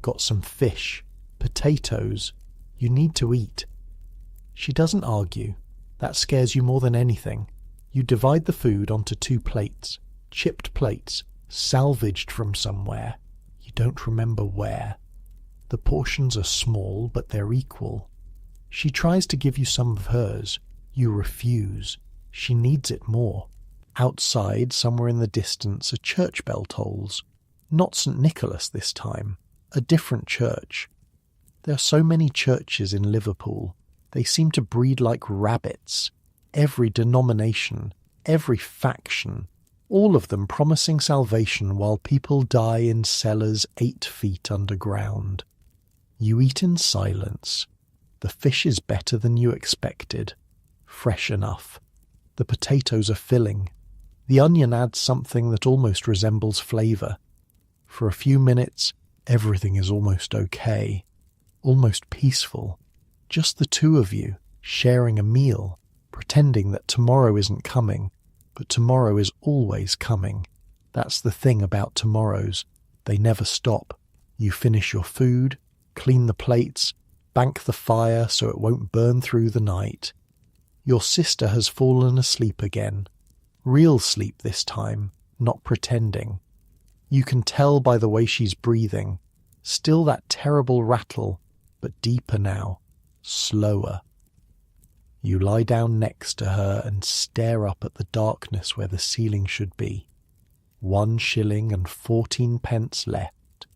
Got some fish. Potatoes. You need to eat." She doesn't argue. That scares you more than anything. You divide the food onto 2 plates. Chipped plates. Salvaged from somewhere. You don't remember where. The portions are small, but they're equal. She tries to give you some of hers. You refuse. She needs it more. Outside, somewhere in the distance, a church bell tolls. Not St. Nicholas this time. A different church. There are so many churches in Liverpool. They seem to breed like rabbits. Every denomination, every faction, all of them promising salvation while people die in cellars 8 feet underground. You eat in silence. The fish is better than you expected. Fresh enough. The potatoes are filling. The onion adds something that almost resembles flavour. For a few minutes, everything is almost okay. Almost peaceful. Just the 2 of you, sharing a meal, pretending that tomorrow isn't coming, but tomorrow is always coming. That's the thing about tomorrows. They never stop. You finish your food, clean the plates, bank the fire so it won't burn through the night. Your sister has fallen asleep again. Real sleep this time, not pretending. You can tell by the way she's breathing. Still that terrible rattle, but deeper now. Slower. You lie down next to her and stare up at the darkness where the ceiling should be. 1 shilling and 14 pence left,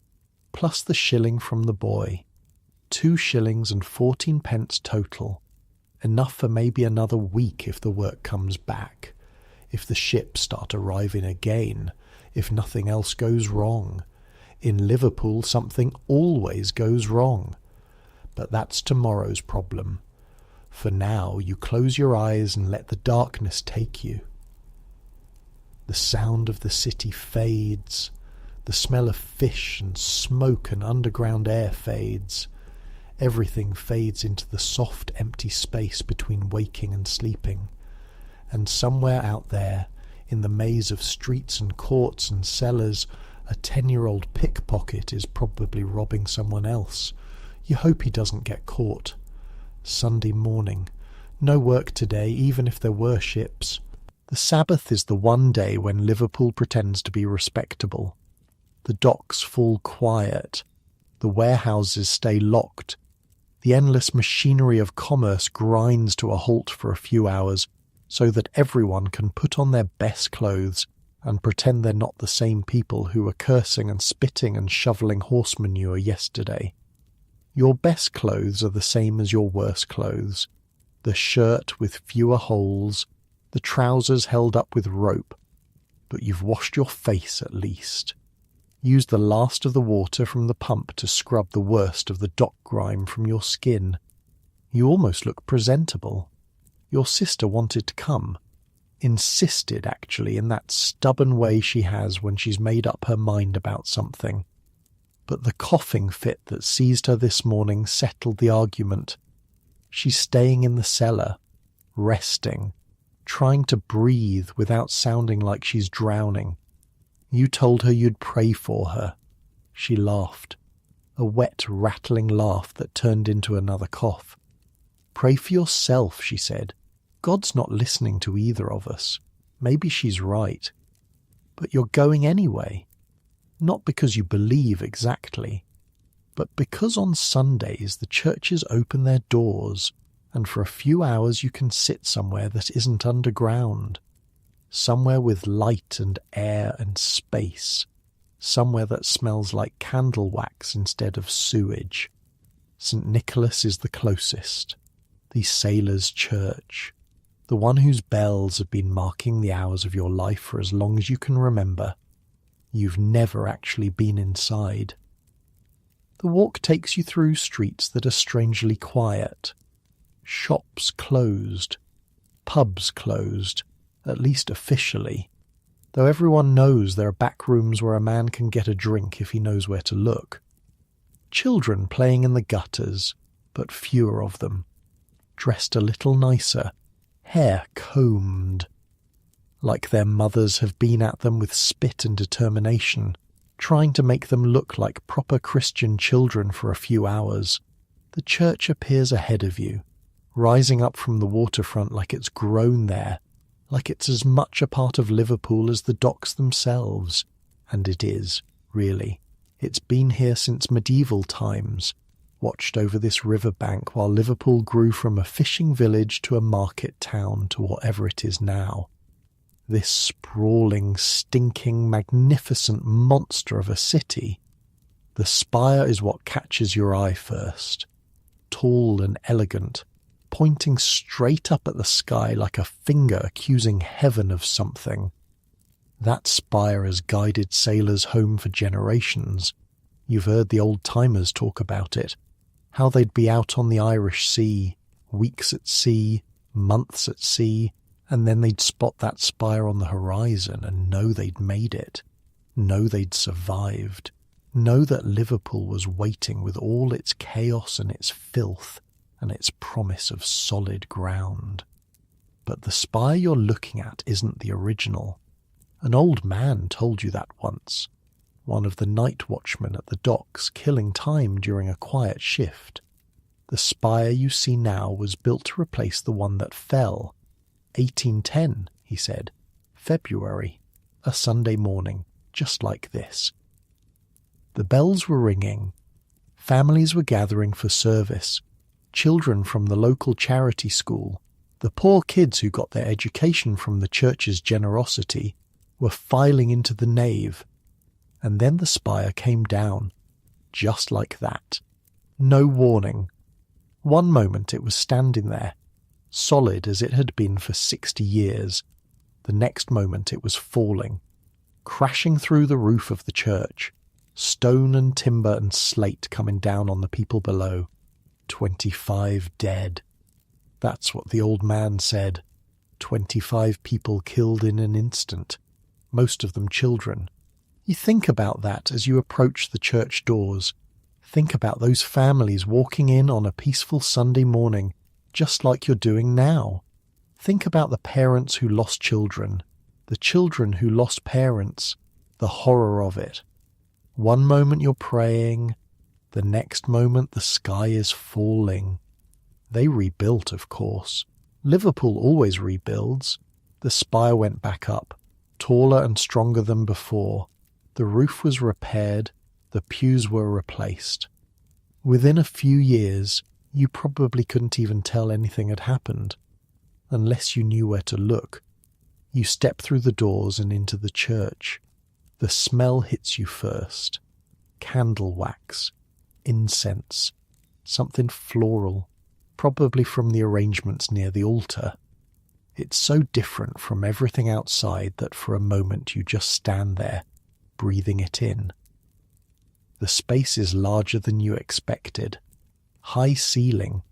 plus the shilling from the boy. 2 shillings and 14 pence total. Enough for maybe another week if the work comes back. If the ships start arriving again. If nothing else goes wrong. In Liverpool, something always goes wrong. But that's tomorrow's problem. For now, you close your eyes and let the darkness take you. The sound of the city fades. The smell of fish and smoke and underground air fades. Everything fades into the soft, empty space between waking and sleeping. And somewhere out there, in the maze of streets and courts and cellars, a 10-year-old pickpocket is probably robbing someone else. You hope he doesn't get caught. Sunday morning. No work today, even if there were ships. The Sabbath is the one day when Liverpool pretends to be respectable. The docks fall quiet. The warehouses stay locked. The endless machinery of commerce grinds to a halt for a few hours so that everyone can put on their best clothes and pretend they're not the same people who were cursing and spitting and shoveling horse manure yesterday. Your best clothes are the same as your worst clothes. The shirt with fewer holes, the trousers held up with rope. But you've washed your face at least. Use the last of the water from the pump to scrub the worst of the dock grime from your skin. You almost look presentable. Your sister wanted to come. Insisted, actually, in that stubborn way she has when she's made up her mind about something. But the coughing fit that seized her this morning settled the argument. She's staying in the cellar, resting, trying to breathe without sounding like she's drowning. You told her you'd pray for her. She laughed, a wet, rattling laugh that turned into another cough. Pray for yourself, she said. God's not listening to either of us. Maybe she's right. But you're going anyway. Not because you believe exactly, but because on Sundays the churches open their doors, and for a few hours you can sit somewhere that isn't underground, somewhere with light and air and space, somewhere that smells like candle wax instead of sewage. St. Nicholas is the closest, the sailors' church, the one whose bells have been marking the hours of your life for as long as you can remember. You've never actually been inside. The walk takes you through streets that are strangely quiet. Shops closed, pubs closed, at least officially, though everyone knows there are back rooms where a man can get a drink if he knows where to look. Children playing in the gutters, but fewer of them. Dressed a little nicer, hair combed. Like their mothers have been at them with spit and determination, trying to make them look like proper Christian children for a few hours. The church appears ahead of you, rising up from the waterfront like it's grown there, like it's as much a part of Liverpool as the docks themselves. And it is, really. It's been here since medieval times, watched over this riverbank while Liverpool grew from a fishing village to a market town to whatever it is now. This sprawling, stinking, magnificent monster of a city. The spire is what catches your eye first. Tall and elegant, pointing straight up at the sky like a finger accusing heaven of something. That spire has guided sailors home for generations. You've heard the old-timers talk about it, how they'd be out on the Irish Sea, weeks at sea, months at sea, and then they'd spot that spire on the horizon and know they'd made it, know they'd survived, know that Liverpool was waiting with all its chaos and its filth and its promise of solid ground. But the spire you're looking at isn't the original. An old man told you that once, one of the night watchmen at the docks killing time during a quiet shift. The spire you see now was built to replace the one that fell. 1810, he said. February. A Sunday morning, just like this. The bells were ringing. Families were gathering for service. Children from the local charity school, the poor kids who got their education from the church's generosity, were filing into the nave. And then the spire came down, just like that. No warning. One moment it was standing there, solid as it had been for 60 years. The next moment it was falling, crashing through the roof of the church, stone and timber and slate coming down on the people below. 25 dead. That's what the old man said. 25 people killed in an instant, most of them children. You think about that as you approach the church doors. Think about those families walking in on a peaceful Sunday morning, just like you're doing now. Think about the parents who lost children, the children who lost parents, the horror of it. One moment you're praying, the next moment the sky is falling. They rebuilt, of course. Liverpool always rebuilds. The spire went back up, taller and stronger than before. The roof was repaired, the pews were replaced. Within a few years, you probably couldn't even tell anything had happened, unless you knew where to look. You step through the doors and into the church. The smell hits you first. Candle wax, incense, something floral, probably from the arrangements near the altar. It's so different from everything outside that for a moment you just stand there, breathing it in. The space is larger than you expected. High ceiling,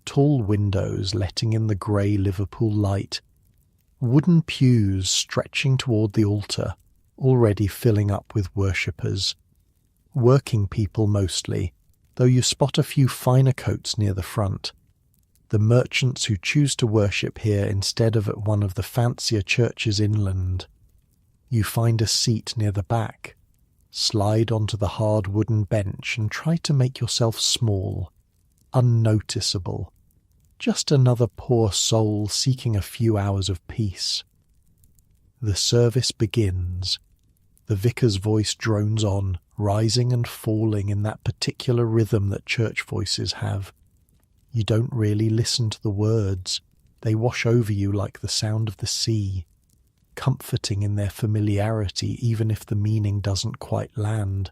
tall windows letting in the grey Liverpool light, wooden pews stretching toward the altar, already filling up with worshippers. Working people mostly, though you spot a few finer coats near the front. The merchants who choose to worship here instead of at one of the fancier churches inland. You find a seat near the back, slide onto the hard wooden bench and try to make yourself small, unnoticeable, just another poor soul seeking a few hours of peace. The service begins. The vicar's voice drones on, rising and falling in that particular rhythm that church voices have. You don't really listen to the words. They wash over you like the sound of the sea, comforting in their familiarity even if the meaning doesn't quite land.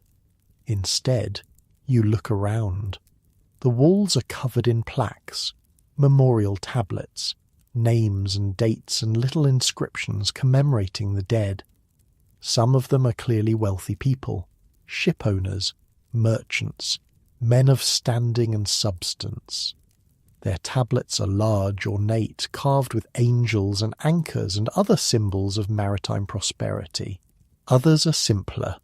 Instead, you look around. The walls are covered in plaques, memorial tablets, names and dates and little inscriptions commemorating the dead. Some of them are clearly wealthy people, ship owners, merchants, men of standing and substance. Their tablets are large, ornate, carved with angels and anchors and other symbols of maritime prosperity. Others are simpler.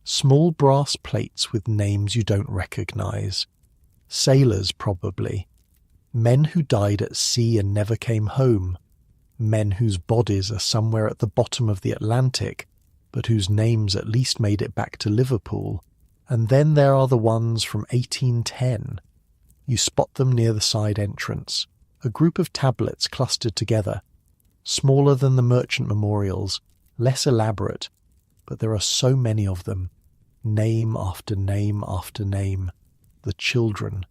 Small brass plates with names you don't recognize. Sailors, probably. Men who died at sea and never came home. Men whose bodies are somewhere at the bottom of the Atlantic, but whose names at least made it back to Liverpool. And then there are the ones from 1810. You spot them near the side entrance, a group of tablets clustered together, smaller than the merchant memorials, less elaborate, but there are so many of them, name after name after name. The children: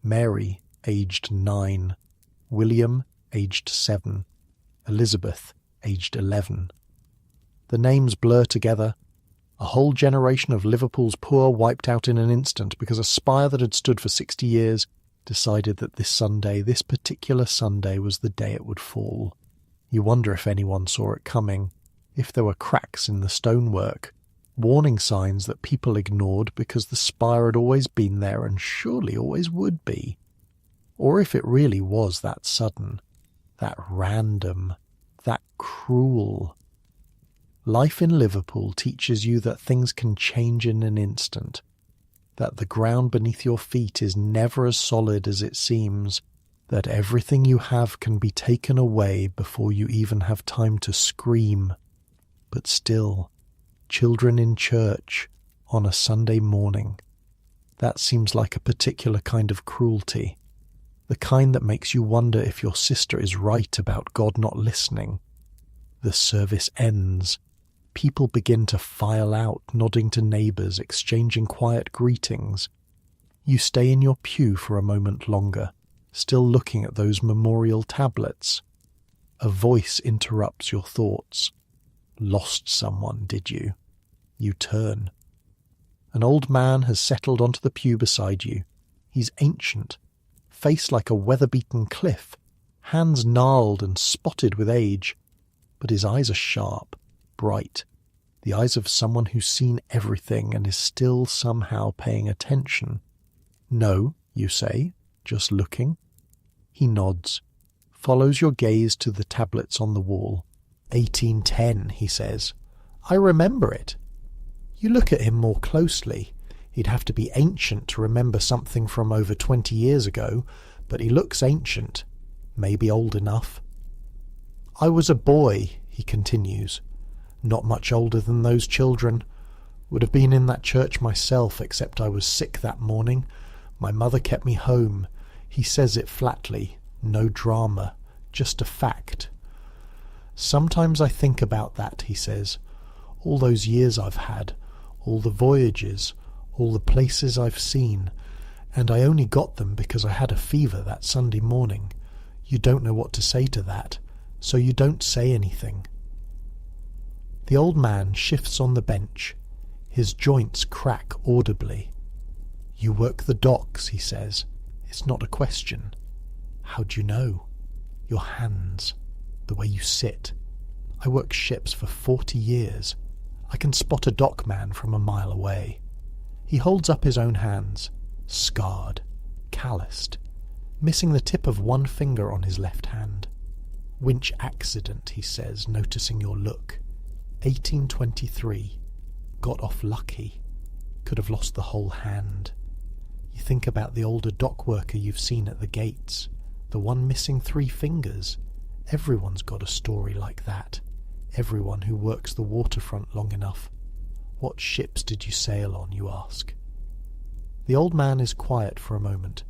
Mary, aged 9, William, aged 7, Elizabeth, aged 11. The names blur together. A whole generation of Liverpool's poor wiped out in an instant because a spire that had stood for 60 years decided that this Sunday, this particular Sunday, was the day it would fall. You wonder if anyone saw it coming, if there were cracks in the stonework, warning signs that people ignored because the spire had always been there and surely always would be. Or if it really was that sudden, that random, that cruel. Life in Liverpool teaches you that things can change in an instant, that the ground beneath your feet is never as solid as it seems, that everything you have can be taken away before you even have time to scream. But still, children in church on a Sunday morning, that seems like a particular kind of cruelty, the kind that makes you wonder if your sister is right about God not listening. The service ends. People begin to file out, nodding to neighbours, exchanging quiet greetings. You stay in your pew for a moment longer, still looking at those memorial tablets. A voice interrupts your thoughts. Lost someone, did you? You turn. An old man has settled onto the pew beside you. He's ancient, face like a weather-beaten cliff, hands gnarled and spotted with age, but his eyes are sharp, bright, the eyes of someone who's seen everything and is still somehow paying attention. No, you say, just looking. He nods, follows your gaze to the tablets on the wall. 1810, he says. I remember it. You look at him more closely. He'd have to be ancient to remember something from over 20 years ago, but he looks ancient, maybe old enough. I was a boy, he continues, not much older than those children. Would have been in that church myself, except I was sick that morning. My mother kept me home. He says it flatly, no drama, just a fact. Sometimes I think about that, he says, all those years I've had, all the voyages, all the places I've seen, and I only got them because I had a fever that Sunday morning. You don't know what to say to that, so you don't say anything. The old man shifts on the bench. His joints crack audibly. You work the docks, he says. It's not a question. How do you know? Your hands, the way you sit. I work ships for 40 years. I can spot a dockman from a mile away. He holds up his own hands, scarred, calloused, missing the tip of one finger on his left hand. Winch accident, he says, noticing your look. 1823. Got off lucky. Could have lost the whole hand. You think about the older dock worker you've seen at the gates, the one missing 3 fingers. Everyone's got a story like that. Everyone who works the waterfront long enough. What ships did you sail on, you ask? The old man is quiet for a moment.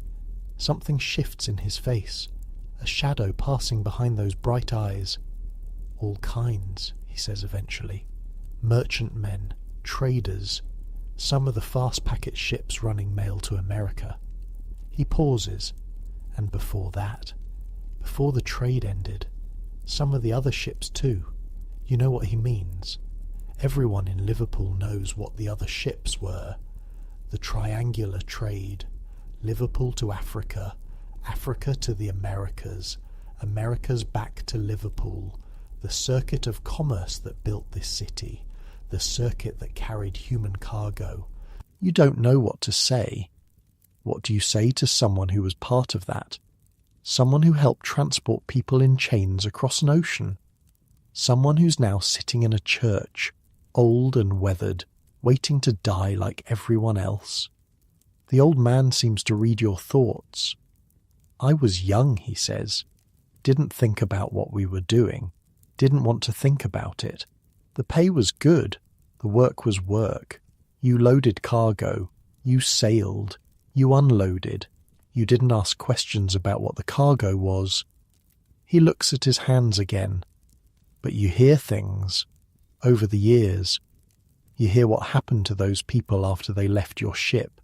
Something shifts in his face, a shadow passing behind those bright eyes. All kinds, he says eventually. Merchantmen, traders, some of the fast-packet ships running mail to America. He pauses, and before that, before the trade ended, some of the other ships too. You know what he means. Everyone in Liverpool knows what the other ships were. The triangular trade. Liverpool to Africa, Africa to the Americas, Americas back to Liverpool. The circuit of commerce that built this city. The circuit that carried human cargo. You don't know what to say. What do you say to someone who was part of that? Someone who helped transport people in chains across an ocean. Someone who's now sitting in a church, old and weathered, waiting to die like everyone else. The old man seems to read your thoughts. I was young, he says. Didn't think about what we were doing. Didn't want to think about it. The pay was good. The work was work. You loaded cargo. You sailed. You unloaded. You didn't ask questions about what the cargo was. He looks at his hands again. But you hear things. Over the years. You hear what happened to those people after they left your ship.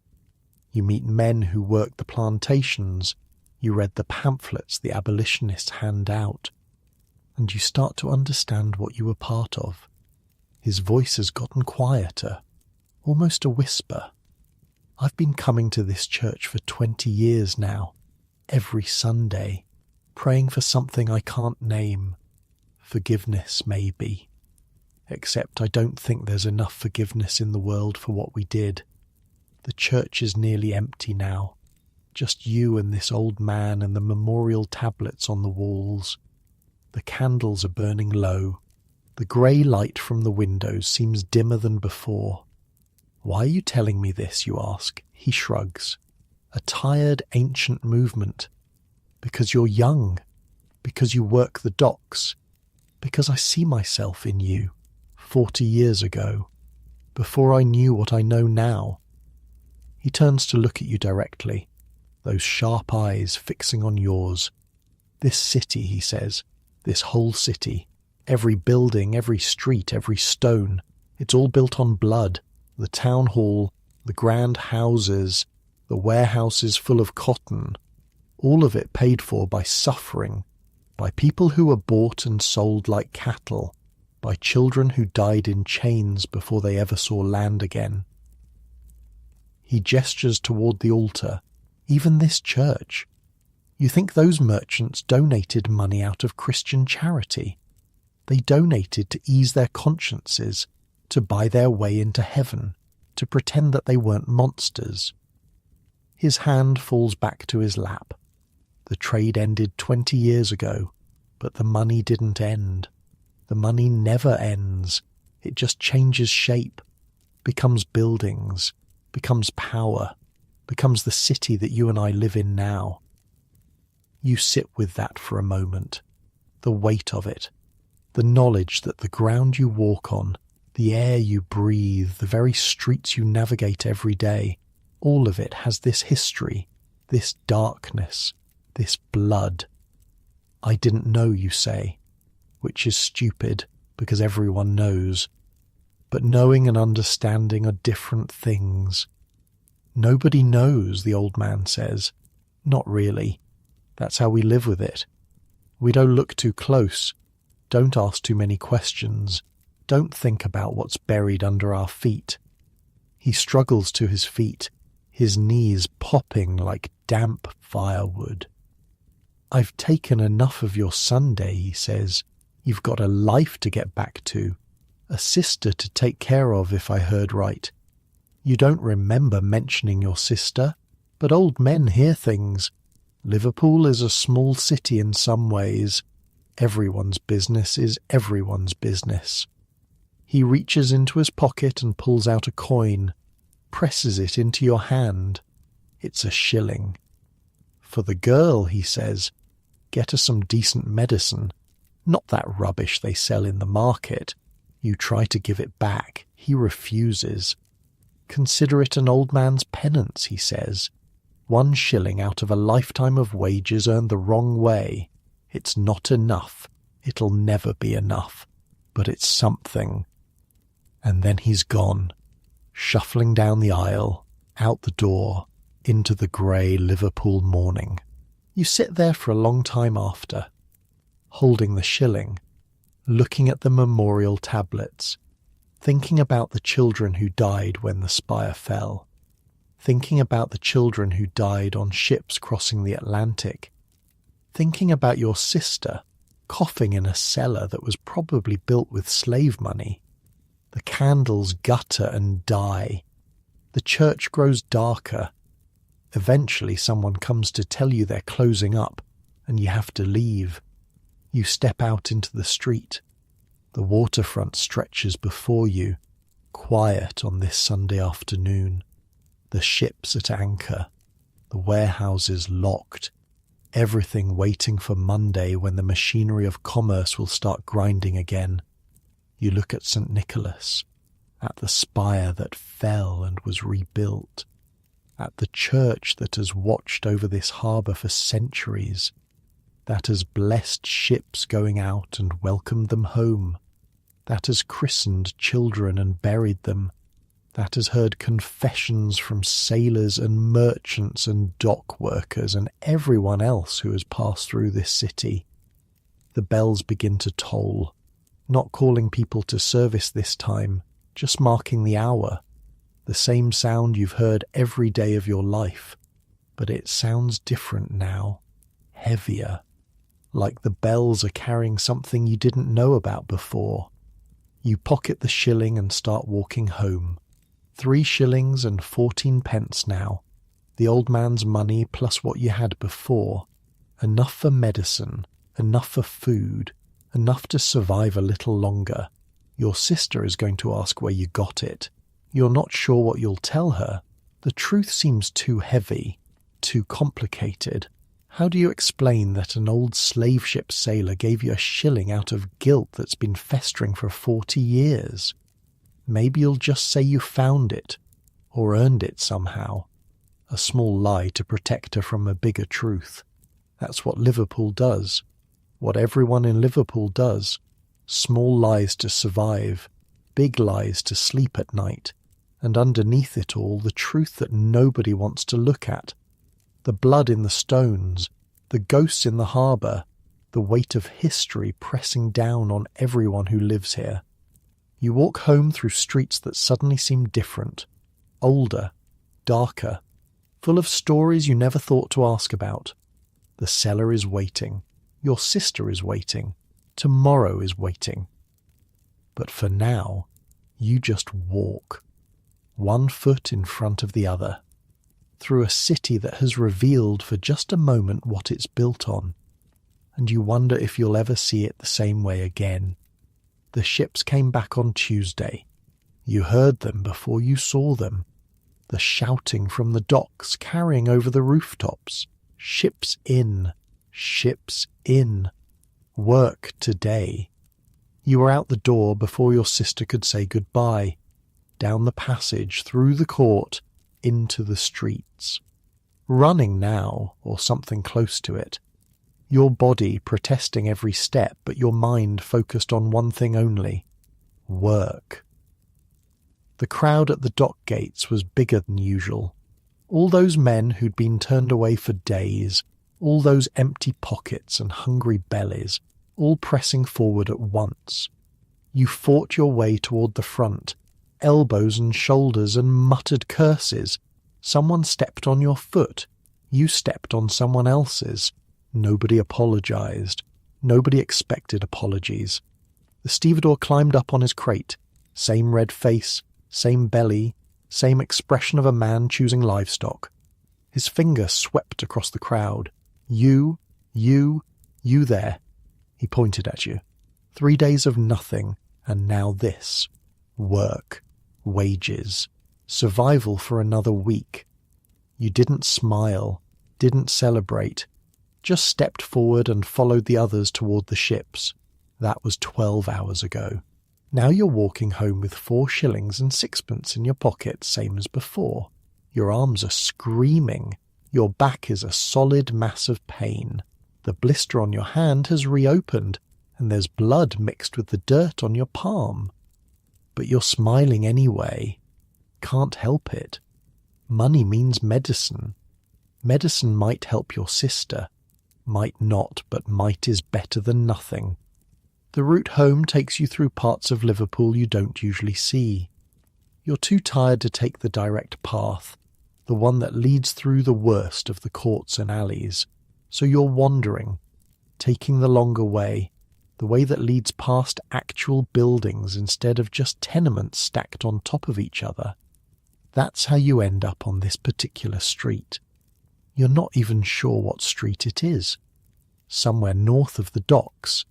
You meet men who worked the plantations. You read the pamphlets the abolitionists hand out. And you start to understand what you were part of. His voice has gotten quieter, almost a whisper. I've been coming to this church for 20 years now, every Sunday, praying for something I can't name. Forgiveness, maybe. Except I don't think there's enough forgiveness in the world for what we did. The church is nearly empty now. Just you and this old man and the memorial tablets on the walls. The candles are burning low. The grey light from the windows seems dimmer than before. Why are you telling me this, you ask? He shrugs. A tired, ancient movement. Because you're young. Because you work the docks. Because I see myself in you, 40 years ago, before I knew what I know now. He turns to look at you directly, those sharp eyes fixing on yours. This city, he says, this whole city, every building, every street, every stone, it's all built on blood. The town hall, the grand houses, the warehouses full of cotton, all of it paid for by suffering, by people who were bought and sold like cattle, by children who died in chains before they ever saw land again. He gestures toward the altar, even this church. You think those merchants donated money out of Christian charity? They donated to ease their consciences, to buy their way into heaven, to pretend that they weren't monsters. His hand falls back to his lap. The trade ended 20 years ago, but the money didn't end. The money never ends. It just changes shape, becomes buildings, becomes power, becomes the city that you and I live in now. You sit with that for a moment, the weight of it, the knowledge that the ground you walk on, the air you breathe, the very streets you navigate every day, all of it has this history, this darkness, this blood. I didn't know, you say, which is stupid because everyone knows. But knowing and understanding are different things. Nobody knows, the old man says. Not really. That's how we live with it. We don't look too close. Don't ask too many questions. Don't think about what's buried under our feet. He struggles to his feet, his knees popping like damp firewood. I've taken enough of your Sunday, he says. You've got a life to get back to, a sister to take care of if I heard right. You don't remember mentioning your sister, but old men hear things. Liverpool is a small city in some ways. Everyone's business is everyone's business. He reaches into his pocket and pulls out a coin, presses it into your hand. It's a shilling. For the girl, he says, get her some decent medicine, not that rubbish they sell in the market. You try to give it back. He refuses. Consider it an old man's penance, he says. 1 shilling out of a lifetime of wages earned the wrong way. It's not enough. It'll never be enough. But it's something. And then he's gone, shuffling down the aisle, out the door, into the grey Liverpool morning. You sit there for a long time after, holding the shilling, looking at the memorial tablets, thinking about the children who died when the spire fell, thinking about the children who died on ships crossing the Atlantic, thinking about your sister coughing in a cellar that was probably built with slave money. The candles gutter and die. The church grows darker. Eventually someone comes to tell you they're closing up, and you have to leave. You step out into the street. The waterfront stretches before you, quiet on this Sunday afternoon. The ships at anchor, the warehouses locked, everything waiting for Monday when the machinery of commerce will start grinding again. You look at St. Nicholas, at the spire that fell and was rebuilt, at the church that has watched over this harbour for centuries, that has blessed ships going out and welcomed them home, that has christened children and buried them, that has heard confessions from sailors and merchants and dock workers and everyone else who has passed through this city. The bells begin to toll, not calling people to service this time, just marking the hour. The same sound you've heard every day of your life, but it sounds different now, heavier, like the bells are carrying something you didn't know about before. You pocket the shilling and start walking home. 3 shillings and 14 pence now, the old man's money plus what you had before, enough for medicine, enough for food, enough to survive a little longer. Your sister is going to ask where you got it. You're not sure what you'll tell her. The truth seems too heavy, too complicated. How do you explain that an old slave ship sailor gave you a shilling out of guilt that's been festering for 40 years? Maybe you'll just say you found it, or earned it somehow. A small lie to protect her from a bigger truth. That's what Liverpool does. What everyone in Liverpool does. Small lies to survive, big lies to sleep at night, and underneath it all the truth that nobody wants to look at. The blood in the stones, the ghosts in the harbour, the weight of history pressing down on everyone who lives here. You walk home through streets that suddenly seem different, older, darker, full of stories you never thought to ask about. The cellar is waiting. Your sister is waiting. Tomorrow is waiting. But for now, you just walk, one foot in front of the other, through a city that has revealed for just a moment what it's built on, and you wonder if you'll ever see it the same way again. The ships came back on Tuesday. You heard them before you saw them. The shouting from the docks carrying over the rooftops. Ships in, ships in. Work today. You were out the door before your sister could say goodbye. Down the passage, through the court, into the streets. Running now, or something close to it. Your body protesting every step, but your mind focused on one thing only: work. The crowd at the dock gates was bigger than usual. All those men who'd been turned away for days, all those empty pockets and hungry bellies, all pressing forward at once. You fought your way toward the front, elbows and shoulders and muttered curses. Someone stepped on your foot. You stepped on someone else's. Nobody apologized. Nobody expected apologies. The stevedore climbed up on his crate. Same red face, same belly, same expression of a man choosing livestock. His finger swept across the crowd. You there. He pointed at you. 3 days of nothing, and now this. Work. Wages. Survival for another week. You didn't smile, didn't celebrate, just stepped forward and followed the others toward the ships. That was 12 hours ago. Now you're walking home with 4 shillings and 6pence in your pocket, same as before. Your arms are screaming. Your back is a solid mass of pain. The blister on your hand has reopened, and there's blood mixed with the dirt on your palm. But you're smiling anyway. Can't help it. Money means medicine. Medicine might help your sister. Might not, but might is better than nothing. The route home takes you through parts of Liverpool you don't usually see. You're too tired to take the direct path, the one that leads through the worst of the courts and alleys. So you're wandering, taking the longer way, the way that leads past actual buildings instead of just tenements stacked on top of each other. That's how you end up on this particular street. You're not even sure what street it is. somewhere north of the docks,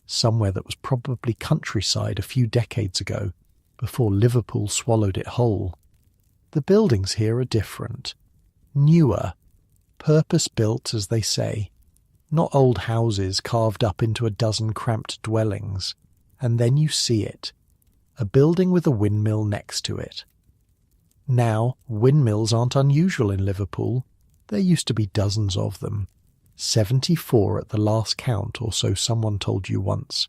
somewhere that was probably countryside a few decades ago, before Liverpool swallowed it whole. The buildings here are different, newer, purpose-built, as they say, not old houses carved up into a dozen cramped dwellings. And then you see it, a building with a windmill next to it. Now, windmills aren't unusual in Liverpool. There used to be dozens of them. 74 at the last count, or so someone told you once.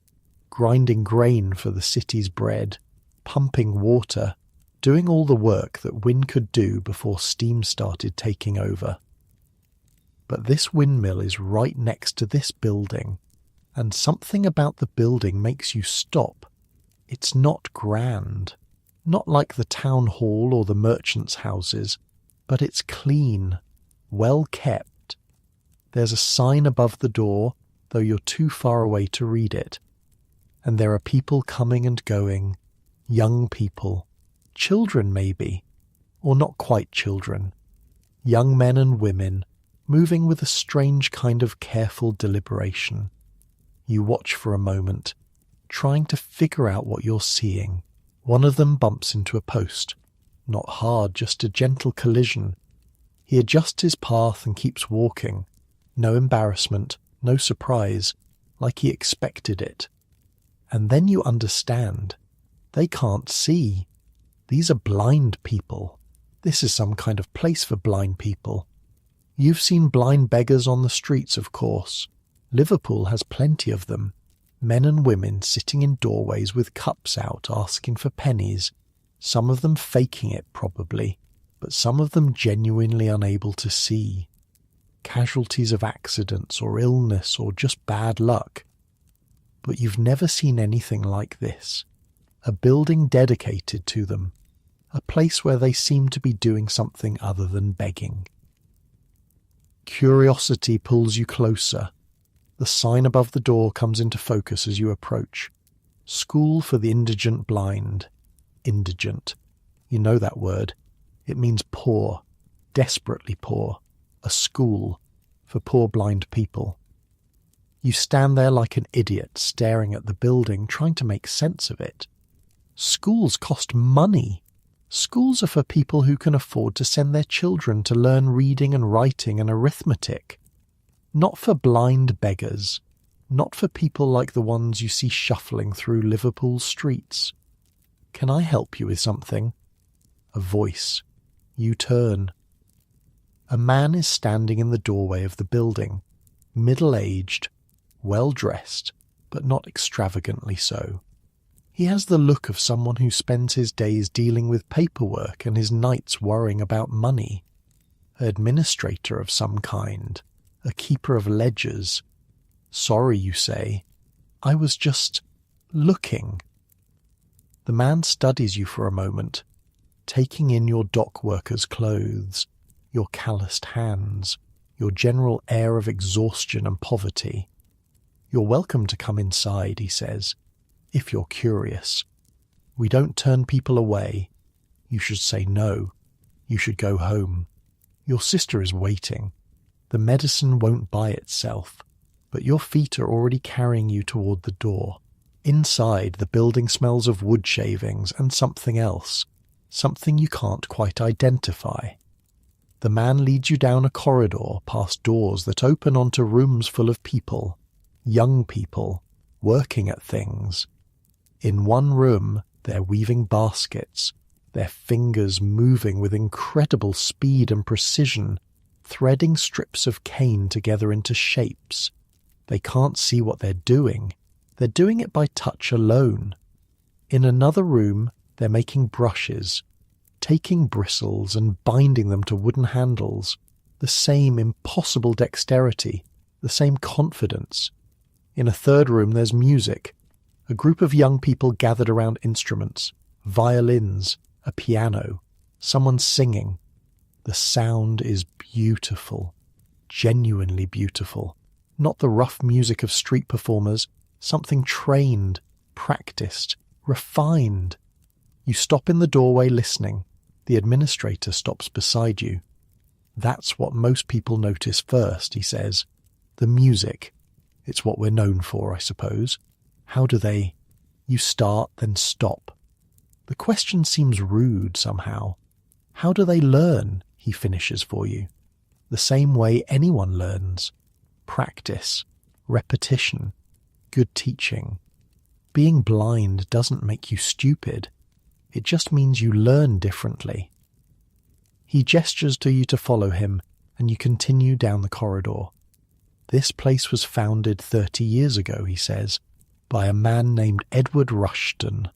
Grinding grain for the city's bread, pumping water, doing all the work that wind could do before steam started taking over. But this windmill is right next to this building, and something about the building makes you stop. It's not grand, not like the town hall or the merchants' houses, but it's clean, well kept. There's a sign above the door, though you're too far away to read it. And there are people coming and going, young people, children maybe, or not quite children, young men and women, moving with a strange kind of careful deliberation. You watch for a moment, trying to figure out what you're seeing. One of them bumps into a post. Not hard, just a gentle collision. He adjusts his path and keeps walking. No embarrassment, no surprise, like he expected it. And then you understand. They can't see. These are blind people. This is some kind of place for blind people. You've seen blind beggars on the streets, of course. Liverpool has plenty of them. Men and women sitting in doorways with cups out asking for pennies. Some of them faking it, probably, but some of them genuinely unable to see. Casualties of accidents or illness or just bad luck. But you've never seen anything like this. A building dedicated to them. A place where they seem to be doing something other than begging. Curiosity pulls you closer. The sign above the door comes into focus as you approach. School for the Indigent Blind. Indigent. You know that word. It means poor, desperately poor. A school for poor blind people. You stand there like an idiot, staring at the building, trying to make sense of it. Schools cost money. Schools are for people who can afford to send their children to learn reading and writing and arithmetic. Not for blind beggars. Not for people like the ones you see shuffling through Liverpool streets. Can I help you with something? A voice. You turn. A man is standing in the doorway of the building, middle-aged, well-dressed, but not extravagantly so. He has the look of someone who spends his days dealing with paperwork and his nights worrying about money. An administrator of some kind, a keeper of ledgers. Sorry, you say. I was just looking. The man studies you for a moment, taking in your dock worker's clothes, your calloused hands, your general air of exhaustion and poverty. You're welcome to come inside, he says. If you're curious. We don't turn people away. You should say no. You should go home. Your sister is waiting. The medicine won't buy itself, but your feet are already carrying you toward the door. Inside, the building smells of wood shavings and something else, something you can't quite identify. The man leads you down a corridor past doors that open onto rooms full of people, young people, working at things. In one room, they're weaving baskets, their fingers moving with incredible speed and precision, threading strips of cane together into shapes. They can't see what they're doing. They're doing it by touch alone. In another room, they're making brushes, taking bristles and binding them to wooden handles. The same impossible dexterity, the same confidence. In a third room, there's music. A group of young people gathered around instruments, violins, a piano, someone singing. The sound is beautiful, genuinely beautiful. Not the rough music of street performers, something trained, practiced, refined. You stop in the doorway listening. The administrator stops beside you. That's what most people notice first, he says. The music. It's what we're known for, I suppose. How do they... You start, then stop. The question seems rude somehow. How do they learn? He finishes for you. The same way anyone learns. Practice, repetition, good teaching. Being blind doesn't make you stupid. It just means you learn differently. He gestures to you to follow him, and you continue down the corridor. This place was founded 30 years ago, he says, by a man named Edward Rushton.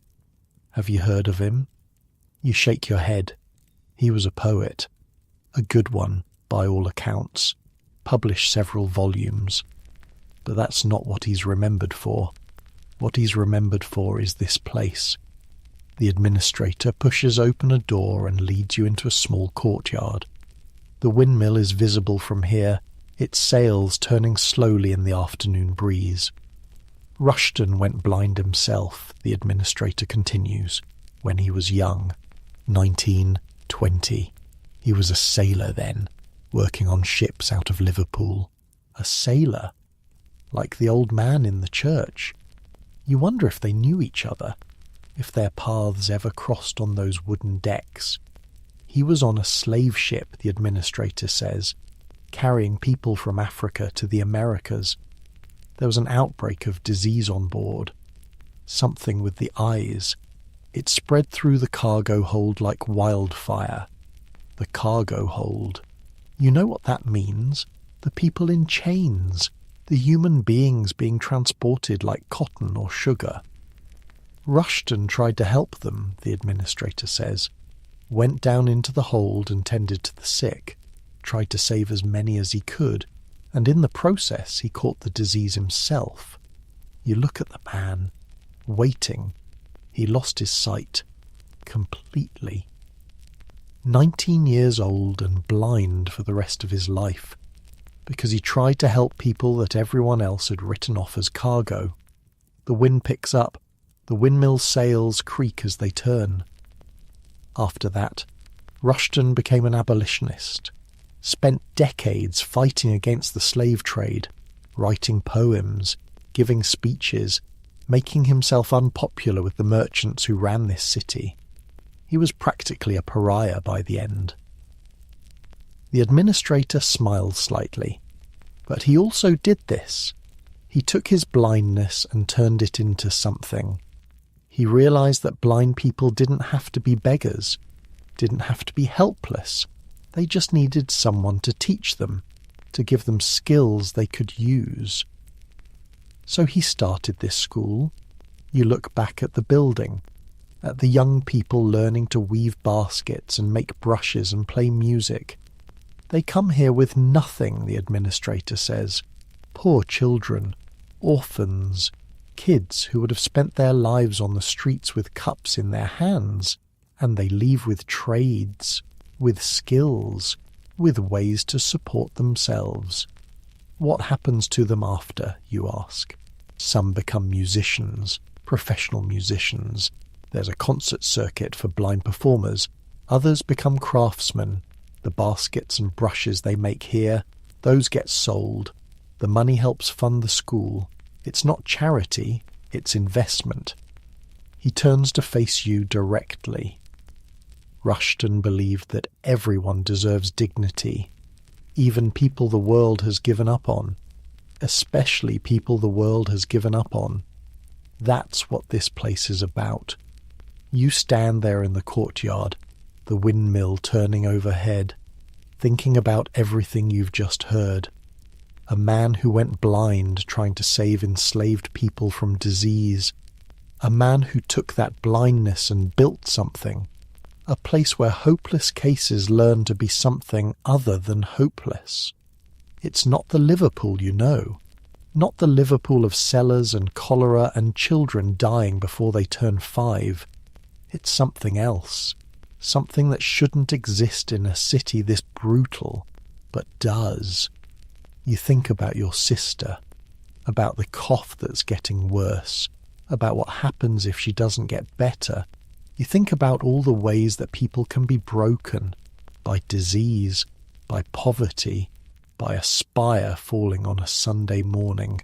Have you heard of him? You shake your head. He was a poet. A good one, by all accounts. Published several volumes. But that's not what he's remembered for. What he's remembered for is this place. The administrator pushes open a door and leads you into a small courtyard. The windmill is visible from here, its sails turning slowly in the afternoon breeze. Rushton went blind himself, the administrator continues, when he was young, 19, 20. He was a sailor then, working on ships out of Liverpool. A sailor? Like the old man in the church. You wonder if they knew each other, if their paths ever crossed on those wooden decks. He was on a slave ship, the administrator says, carrying people from Africa to the Americas. There was an outbreak of disease on board. Something with the eyes. It spread through the cargo hold like wildfire. The cargo hold. You know what that means? The people in chains. The human beings being transported like cotton or sugar. Rushton tried to help them, the administrator says. Went down into the hold and tended to the sick. Tried to save as many as he could. And in the process he caught the disease himself. You look at the man, waiting. He lost his sight. Completely. 19 years old and blind for the rest of his life. Because he tried to help people that everyone else had written off as cargo. The wind picks up. The windmill's sails creak as they turn. After that, Rushton became an abolitionist. Spent decades fighting against the slave trade, writing poems, giving speeches, making himself unpopular with the merchants who ran this city. He was practically a pariah by the end. The administrator smiled slightly, but he also did this. He took his blindness and turned it into something. He realized that blind people didn't have to be beggars, didn't have to be helpless. They just needed someone to teach them, to give them skills they could use. So he started this school. You look back at the building, at the young people learning to weave baskets and make brushes and play music. They come here with nothing, the administrator says. Poor children, orphans, kids who would have spent their lives on the streets with cups in their hands, and they leave with trades, with skills, with ways to support themselves. What happens to them after, you ask? Some become musicians, professional musicians. There's a concert circuit for blind performers. Others become craftsmen. The baskets and brushes they make here, those get sold. The money helps fund the school. It's not charity, it's investment. He turns to face you directly. Rushton believed that everyone deserves dignity, even people the world has given up on, especially people the world has given up on. That's what this place is about. You stand there in the courtyard, the windmill turning overhead, thinking about everything you've just heard. A man who went blind trying to save enslaved people from disease. A man who took that blindness and built something. A place where hopeless cases learn to be something other than hopeless. It's not the Liverpool you know. Not the Liverpool of cellars and cholera and children dying before they turn 5. It's something else. Something that shouldn't exist in a city this brutal, but does. You think about your sister, about the cough that's getting worse, about what happens if she doesn't get better. You think about all the ways that people can be broken by disease, by poverty, by a spire falling on a Sunday morning.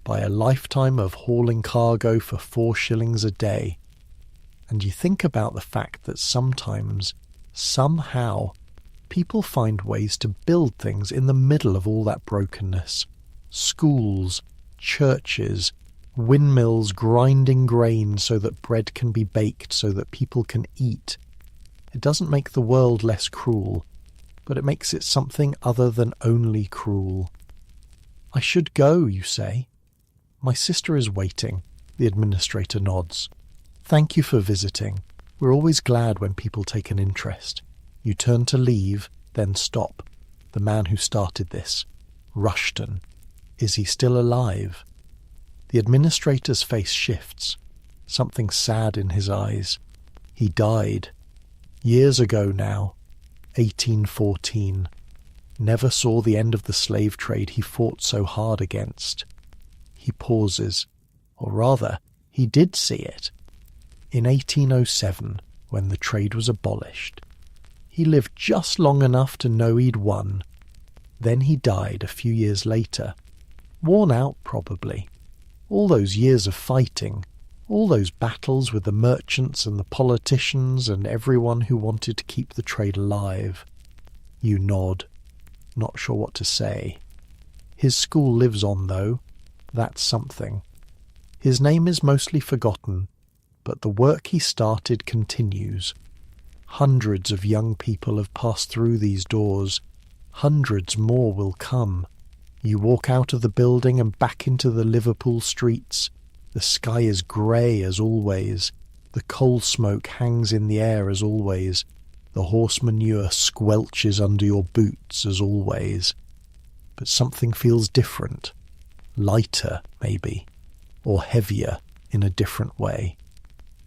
by a lifetime of hauling cargo for 4 shillings a day. And you think about the fact that sometimes, somehow, people find ways to build things in the middle of all that brokenness. Schools, churches, windmills grinding grain so that bread can be baked so that people can eat. It doesn't make the world less cruel, but it makes it something other than only cruel. I should go, you say. My sister is waiting, the administrator nods. Thank you for visiting. We're always glad when people take an interest. You turn to leave, then stop. The man who started this. Rushton. Is he still alive? The administrator's face shifts. Something sad in his eyes. He died. Years ago now. 1814. Never saw the end of the slave trade he fought so hard against. He pauses. Or rather, he did see it. In 1807, when the trade was abolished. He lived just long enough to know he'd won. Then he died a few years later. Worn out, probably. All those years of fighting, all those battles with the merchants and the politicians and everyone who wanted to keep the trade alive. You nod, not sure what to say. His school lives on, though. That's something. His name is mostly forgotten, but the work he started continues. Hundreds of young people have passed through these doors. Hundreds more will come. You walk out of the building and back into the Liverpool streets. The sky is grey as always. The coal smoke hangs in the air as always. The horse manure squelches under your boots as always. But something feels different. Lighter, maybe. Or heavier in a different way.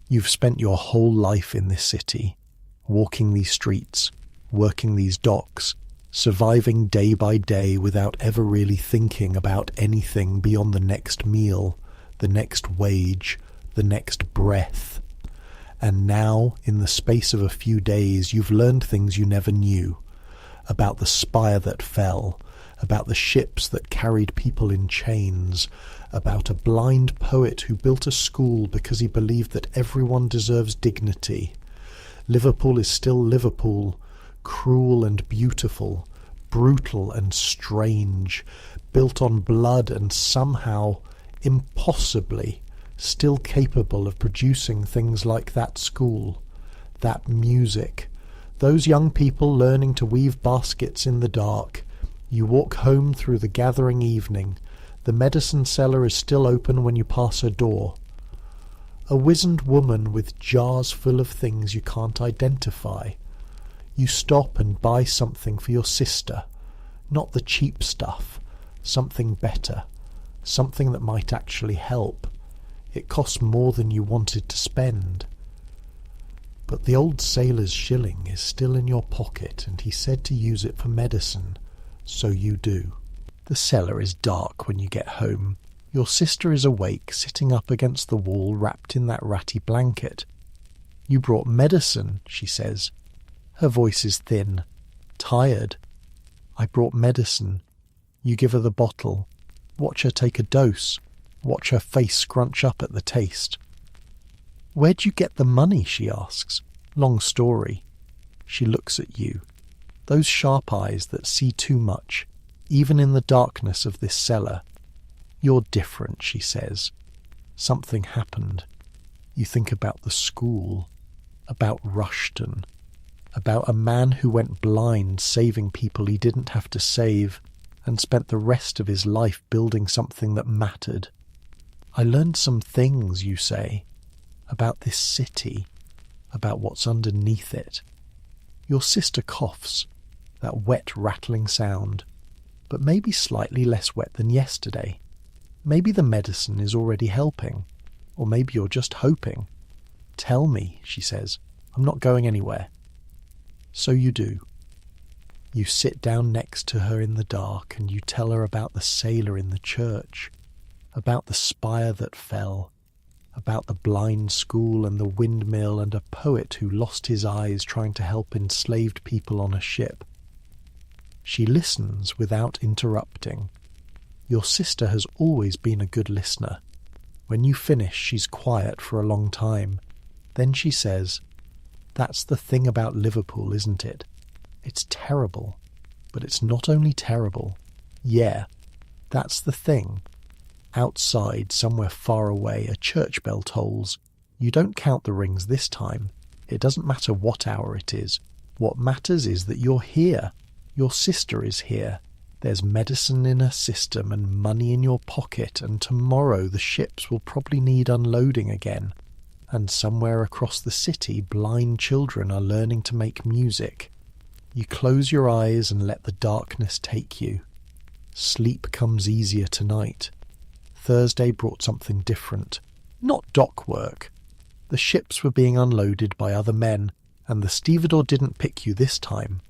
You've spent your whole life in this city, walking these streets, working these docks, surviving day by day without ever really thinking about anything beyond the next meal, the next wage, the next breath. And now, in the space of a few days, you've learned things you never knew. About the spire that fell, about the ships that carried people in chains, about a blind poet who built a school because he believed that everyone deserves dignity. Liverpool is still Liverpool, cruel and beautiful, brutal and strange, built on blood and somehow, impossibly, still capable of producing things like that school, that music, those young people learning to weave baskets in the dark. You walk home through the gathering evening. The medicine cellar is still open when you pass her door. A wizened woman with jars full of things you can't identify. You stop and buy something for your sister. Not the cheap stuff. Something better. Something that might actually help. It costs more than you wanted to spend. But the old sailor's shilling is still in your pocket, and he said to use it for medicine. So you do. The cellar is dark when you get home. Your sister is awake, sitting up against the wall, wrapped in that ratty blanket. You brought medicine, she says. Her voice is thin, tired. I brought medicine. You give her the bottle. Watch her take a dose. Watch her face scrunch up at the taste. Where'd you get the money, she asks. Long story. She looks at you. Those sharp eyes that see too much, even in the darkness of this cellar. You're different, she says. Something happened. You think about the school, about Rushton, about a man who went blind saving people he didn't have to save and spent the rest of his life building something that mattered. I learned some things, you say, about this city, about what's underneath it. Your sister coughs, that wet rattling sound, but maybe slightly less wet than yesterday. Maybe the medicine is already helping, or maybe you're just hoping. Tell me, she says. I'm not going anywhere. So you do. You sit down next to her in the dark and you tell her about the sailor in the church, about the spire that fell, about the blind school and the windmill and a poet who lost his eyes trying to help enslaved people on a ship. She listens without interrupting. Your sister has always been a good listener. When you finish, she's quiet for a long time. Then she says, "That's the thing about Liverpool, isn't it? It's terrible. But it's not only terrible. Yeah, that's the thing. Outside, somewhere far away, a church bell tolls. You don't count the rings this time. It doesn't matter what hour it is. What matters is that you're here. Your sister is here. There's medicine in her system and money in your pocket, and tomorrow the ships will probably need unloading again. And somewhere across the city, blind children are learning to make music. You close your eyes and let the darkness take you. Sleep comes easier tonight. Thursday brought something different. Not dock work. The ships were being unloaded by other men, and the stevedore didn't pick you this time.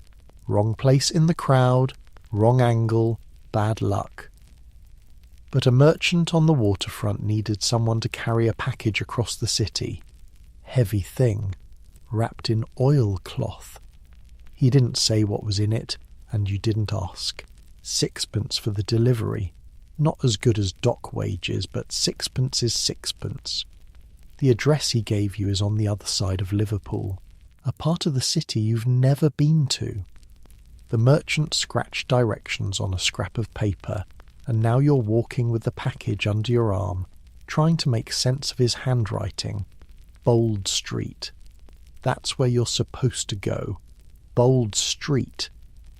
Wrong place in the crowd, wrong angle, bad luck. But a merchant on the waterfront needed someone to carry a package across the city. Heavy thing, wrapped in oilcloth. He didn't say what was in it, and you didn't ask. 6pence for the delivery. Not as good as dock wages, but 6pence is 6pence. The address he gave you is on the other side of Liverpool, a part of the city you've never been to. The merchant scratched directions on a scrap of paper, and now you're walking with the package under your arm, trying to make sense of his handwriting. Bold Street. That's where you're supposed to go. Bold Street.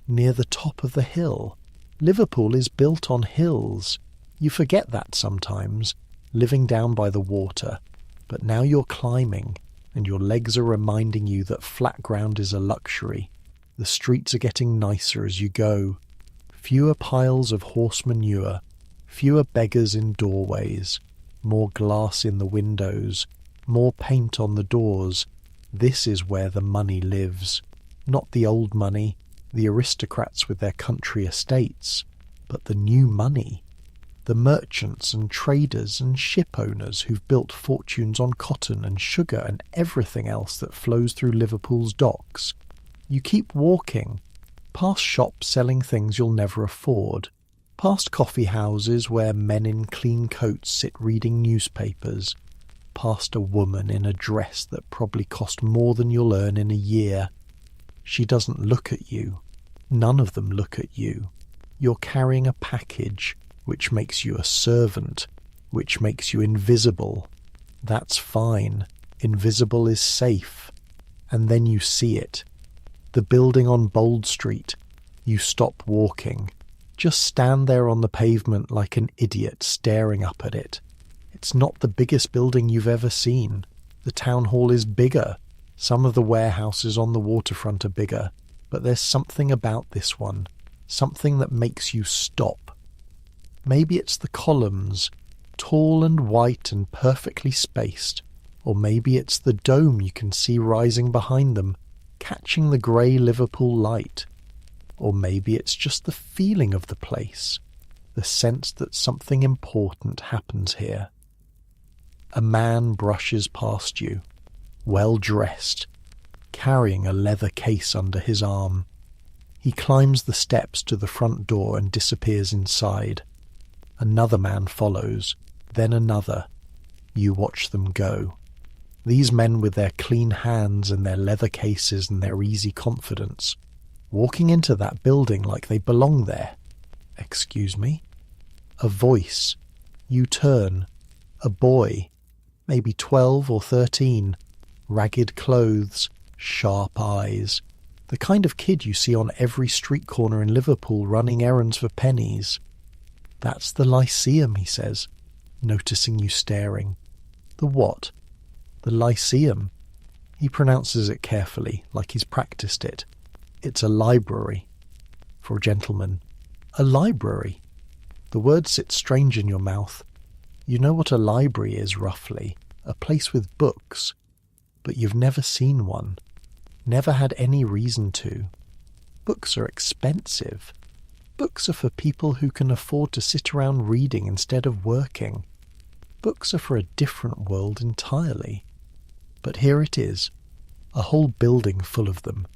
Near the top of the hill. Liverpool is built on hills. You forget that sometimes, living down by the water. But now you're climbing, and your legs are reminding you that flat ground is a luxury. The streets are getting nicer as you go. Fewer piles of horse manure, fewer beggars in doorways, more glass in the windows, more paint on the doors. This is where the money lives. Not the old money, the aristocrats with their country estates, but the new money. The merchants and traders and ship owners who've built fortunes on cotton and sugar and everything else that flows through Liverpool's docks. You keep walking, past shops selling things you'll never afford, past coffee houses where men in clean coats sit reading newspapers, past a woman in a dress that probably cost more than you'll earn in a year. She doesn't look at you. None of them look at you. You're carrying a package, which makes you a servant, which makes you invisible. That's fine. Invisible is safe. And then you see it. The building on Bold Street. You stop walking. Just stand there on the pavement like an idiot staring up at it. It's not the biggest building you've ever seen. The town hall is bigger. Some of the warehouses on the waterfront are bigger. But there's something about this one. Something that makes you stop. Maybe it's the columns, tall and white and perfectly spaced. Or maybe it's the dome you can see rising behind them, catching the grey Liverpool light. Or maybe it's just the feeling of the place, the sense that something important happens here. A man brushes past you, well-dressed, carrying a leather case under his arm. He climbs the steps to the front door and disappears inside. Another man follows, then another. You watch them go. These men with their clean hands and their leather cases and their easy confidence, walking into that building like they belong there. Excuse me? A voice. You turn. A boy, maybe 12 or 13, ragged clothes, sharp eyes. The kind of kid you see on every street corner in Liverpool running errands for pennies. That's the Lyceum, he says, noticing you staring. The what? The Lyceum. He pronounces it carefully, like he's practiced it. It's a library. For a gentleman. A library. The word sits strange in your mouth. You know what a library is, roughly. A place with books. But you've never seen one. Never had any reason to. Books are expensive. Books are for people who can afford to sit around reading instead of working. Books are for a different world entirely. But here it is, a whole building full of them.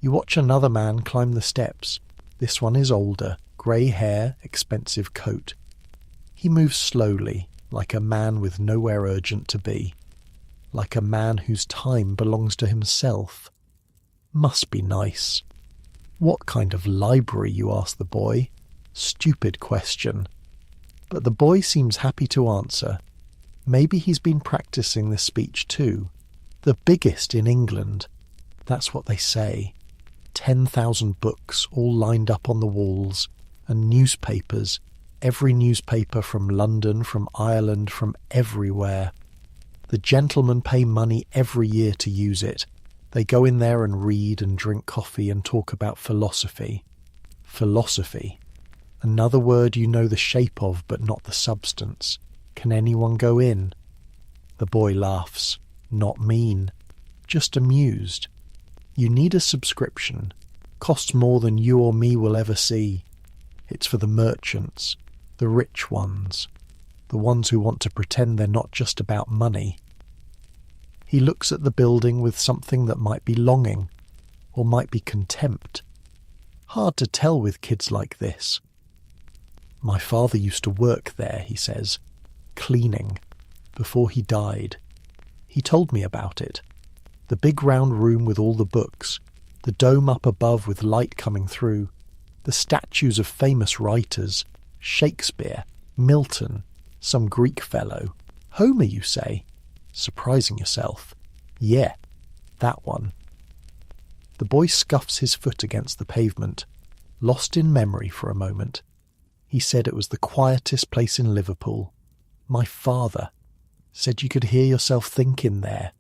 You watch another man climb the steps. This one is older. Grey hair, expensive coat. He moves slowly, like a man with nowhere urgent to be. Like a man whose time belongs to himself. Must be nice. What kind of library, you ask the boy? Stupid question. But the boy seems happy to answer. Maybe he's been practicing this speech too. The biggest in England. That's what they say. 10,000 books all lined up on the walls, and newspapers, every newspaper from London, from Ireland, from everywhere. The gentlemen pay money every year to use it. They go in there and read and drink coffee and talk about philosophy. Philosophy. Another word you know the shape of but not the substance. Can anyone go in? The boy laughs. Not mean. Just amused. You need a subscription. Costs more than you or me will ever see. It's for the merchants, the rich ones, the ones who want to pretend they're not just about money. He looks at the building with something that might be longing, or might be contempt. Hard to tell with kids like this. My father used to work there, he says, cleaning, before he died. He told me about it. The big round room with all the books, the dome up above with light coming through, the statues of famous writers, Shakespeare, Milton, some Greek fellow. Homer, you say? Surprising yourself. Yeah, that one. The boy scuffs his foot against the pavement, lost in memory for a moment. He said it was the quietest place in Liverpool. My father said you could hear yourself think in there.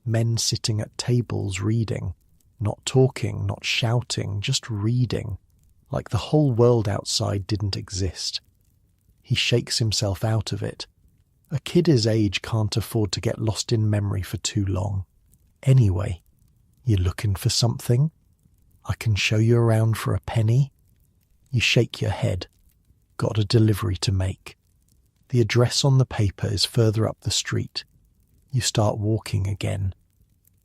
Men sitting at tables reading, not talking, not shouting, just reading, like the whole world outside didn't exist. He shakes himself out of it. A kid his age can't afford to get lost in memory for too long. Anyway, you looking for something? I can show you around for a penny. You shake your head. Got a delivery to make. The address on the paper is further up the street. You start walking again.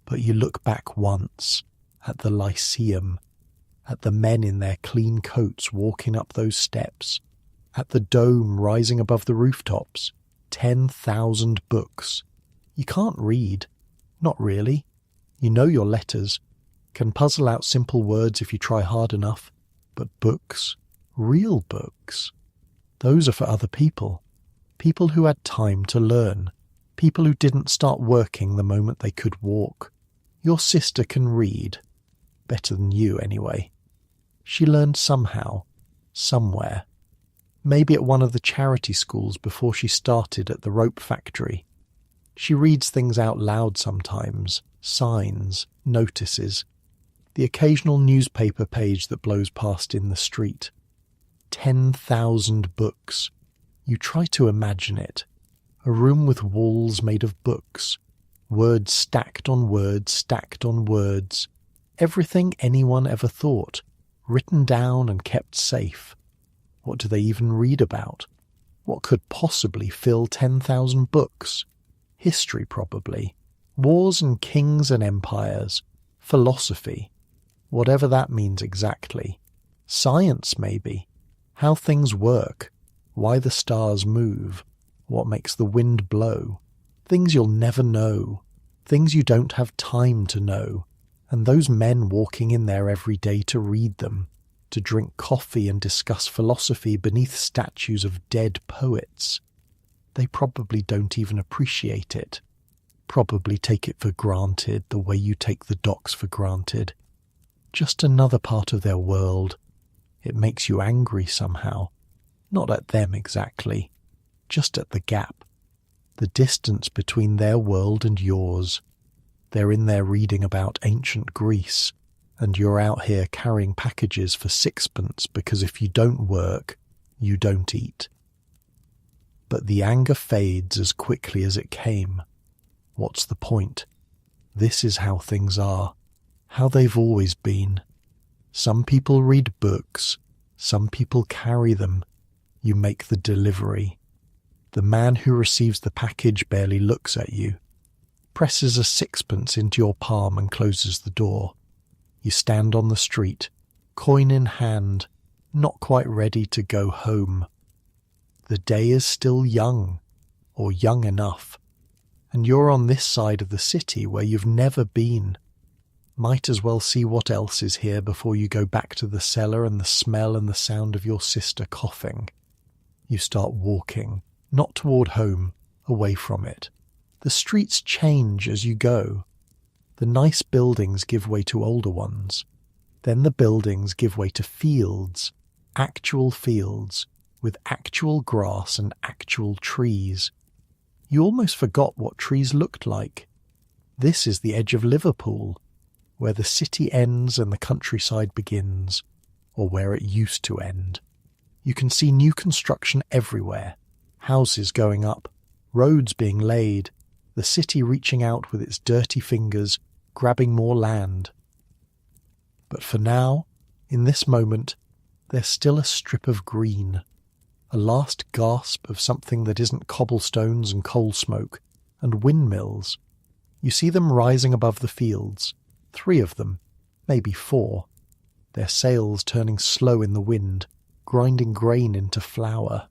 But you look back once, at the Lyceum, at the men in their clean coats walking up those steps, at the dome rising above the rooftops. 10,000 books. You can't read. Not really. You know your letters. Can puzzle out simple words if you try hard enough. But books, real books, those are for other people. People who had time to learn. People who didn't start working the moment they could walk. Your sister can read. Better than you, anyway. She learned somehow. Somewhere. Maybe at one of the charity schools before she started at the rope factory. She reads things out loud sometimes. Signs, notices. The occasional newspaper page that blows past in the street. 10,000 books. You try to imagine it. A room with walls made of books. Words stacked on words, stacked on words. Everything anyone ever thought. Written down and kept safe. What do they even read about? What could possibly fill 10,000 books? History, probably. Wars and kings and empires. Philosophy. Whatever that means exactly. Science, maybe. How things work. Why the stars move. What makes the wind blow. Things you'll never know. Things you don't have time to know. And those men walking in there every day to read them. To drink coffee and discuss philosophy beneath statues of dead poets. They probably don't even appreciate it. Probably take it for granted the way you take the docks for granted. Just another part of their world. It makes you angry somehow. Not at them exactly. Just at the gap. The distance between their world and yours. They're in there reading about ancient Greece. And you're out here carrying packages for sixpence because if you don't work, you don't eat. But the anger fades as quickly as it came. What's the point? This is how things are, how they've always been. Some people read books, some people carry them. You make the delivery. The man who receives the package barely looks at you, presses a sixpence into your palm and closes the door. You stand on the street, coin in hand, not quite ready to go home. The day is still young, or young enough, and you're on this side of the city where you've never been. Might as well see what else is here before you go back to the cellar and the smell and the sound of your sister coughing. You start walking, not toward home, away from it. The streets change as you go. The nice buildings give way to older ones. Then the buildings give way to fields, actual fields, with actual grass and actual trees. You almost forgot what trees looked like. This is the edge of Liverpool, where the city ends and the countryside begins, or where it used to end. You can see new construction everywhere, houses going up, roads being laid, the city reaching out with its dirty fingers, grabbing more land. But for now, in this moment, there's still a strip of green, a last gasp of something that isn't cobblestones and coal smoke, and windmills. You see them rising above the fields, 3 of them, maybe 4, their sails turning slow in the wind, grinding grain into flour.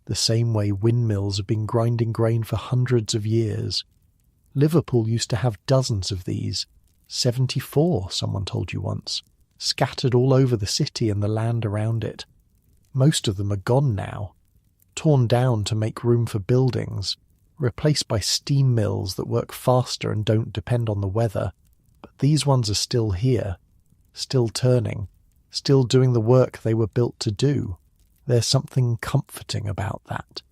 The same way windmills have been grinding grain for hundreds of years. Liverpool used to have dozens of these, 74, someone told you once, scattered all over the city and the land around it. Most of them are gone now, torn down to make room for buildings, replaced by steam mills that work faster and don't depend on the weather. But these ones are still here, still turning, still doing the work they were built to do. There's something comforting about that.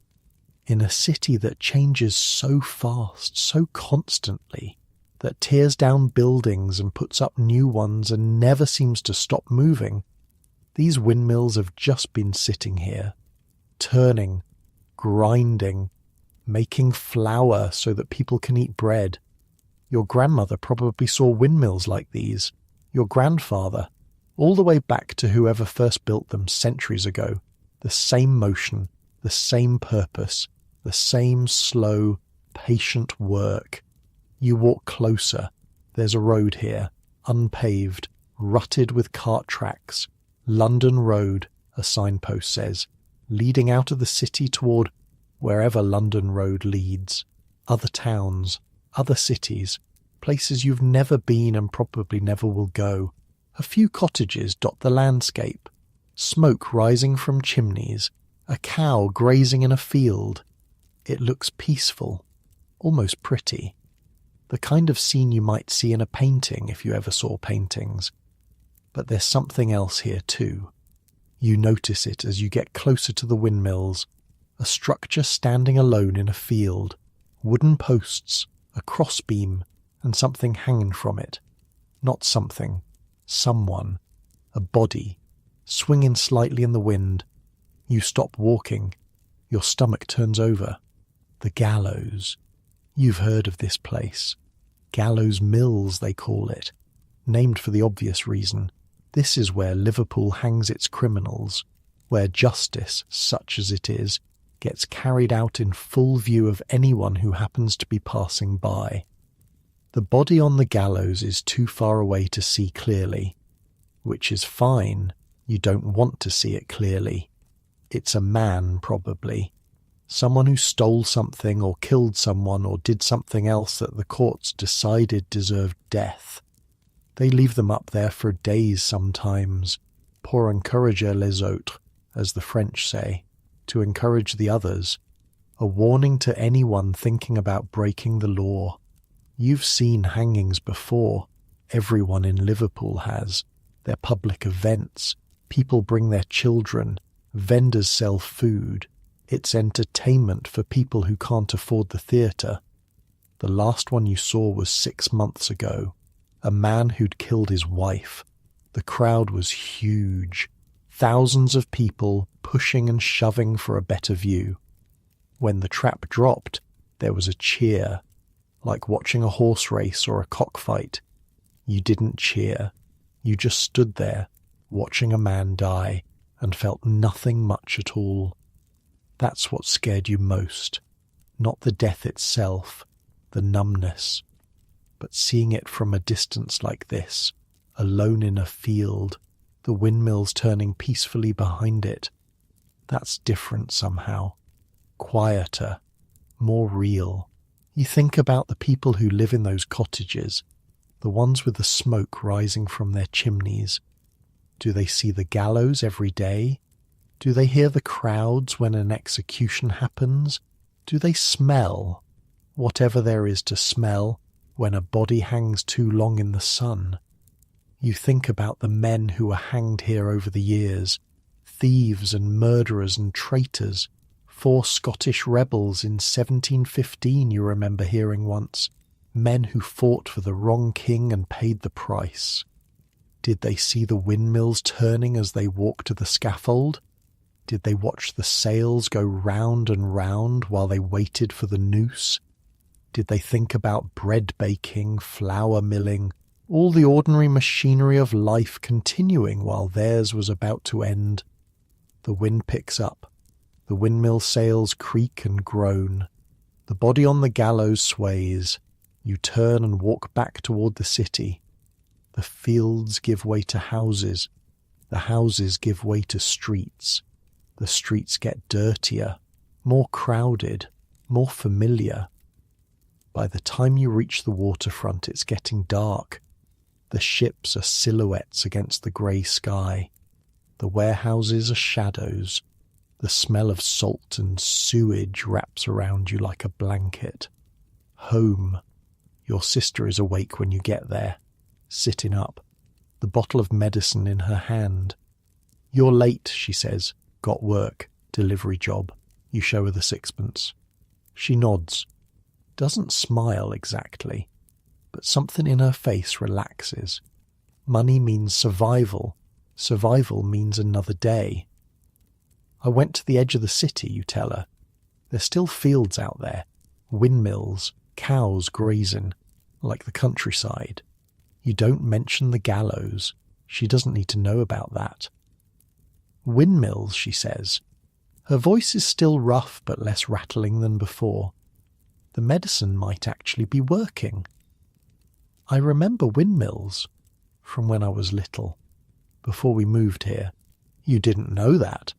In a city that changes so fast, so constantly, that tears down buildings and puts up new ones and never seems to stop moving, these windmills have just been sitting here, turning, grinding, making flour so that people can eat bread. Your grandmother probably saw windmills like these, your grandfather, all the way back to whoever first built them centuries ago. The same motion, the same purpose, the same slow, patient work. You walk closer. There's a road here, unpaved, rutted with cart tracks. London Road, a signpost says, leading out of the city toward wherever London Road leads. Other towns, other cities, places you've never been and probably never will go. A few cottages dot the landscape. Smoke rising from chimneys. A cow grazing in a field. It looks peaceful, almost pretty. The kind of scene you might see in a painting if you ever saw paintings. But there's something else here too. You notice it as you get closer to the windmills. A structure standing alone in a field. Wooden posts, a crossbeam, and something hanging from it. Not something. Someone. A body. Swinging slightly in the wind. You stop walking. Your stomach turns over. The gallows. You've heard of this place. Gallows Mills, they call it. Named for the obvious reason. This is where Liverpool hangs its criminals, where justice, such as it is, gets carried out in full view of anyone who happens to be passing by. The body on the gallows is too far away to see clearly, which is fine. You don't want to see it clearly. It's a man, probably. Someone who stole something or killed someone or did something else that the courts decided deserved death. They leave them up there for days sometimes, pour encourager les autres, as the French say, to encourage the others, a warning to anyone thinking about breaking the law. You've seen hangings before. Everyone in Liverpool has. They're public events. People bring their children. Vendors sell food. It's entertainment for people who can't afford the theatre. The last one you saw was 6 months ago. A man who'd killed his wife. The crowd was huge. Thousands of people pushing and shoving for a better view. When the trap dropped, there was a cheer, like watching a horse race or a cockfight. You didn't cheer. You just stood there, watching a man die, and felt nothing much at all. That's what scared you most. Not the death itself, the numbness, but seeing it from a distance like this, alone in a field, the windmills turning peacefully behind it. That's different somehow. Quieter, more real. You think about the people who live in those cottages, the ones with the smoke rising from their chimneys. Do they see the gallows every day? Do they hear the crowds when an execution happens? Do they smell whatever there is to smell when a body hangs too long in the sun? You think about the men who were hanged here over the years, thieves and murderers and traitors, 4 Scottish rebels in 1715 you remember hearing once, men who fought for the wrong king and paid the price. Did they see the windmills turning as they walked to the scaffold? Did they watch the sails go round and round while they waited for the noose? Did they think about bread baking, flour milling, all the ordinary machinery of life continuing while theirs was about to end? The wind picks up. The windmill sails creak and groan. The body on the gallows sways. You turn and walk back toward the city. The fields give way to houses. The houses give way to streets. The streets get dirtier, more crowded, more familiar. By the time you reach the waterfront, it's getting dark. The ships are silhouettes against the grey sky. The warehouses are shadows. The smell of salt and sewage wraps around you like a blanket. Home. Your sister is awake when you get there, sitting up, the bottle of medicine in her hand. "You're late," she says. "Got work, delivery job." You show her the 6pence. She nods. Doesn't smile exactly, but something in her face relaxes. Money means survival. Survival means another day. "I went to the edge of the city," you tell her. "There's still fields out there, windmills, cows grazing, like the countryside." You don't mention the gallows. She doesn't need to know about that. "Windmills," she says. Her voice is still rough but less rattling than before. The medicine might actually be working. "I remember windmills from when I was little, before we moved here." You didn't know that.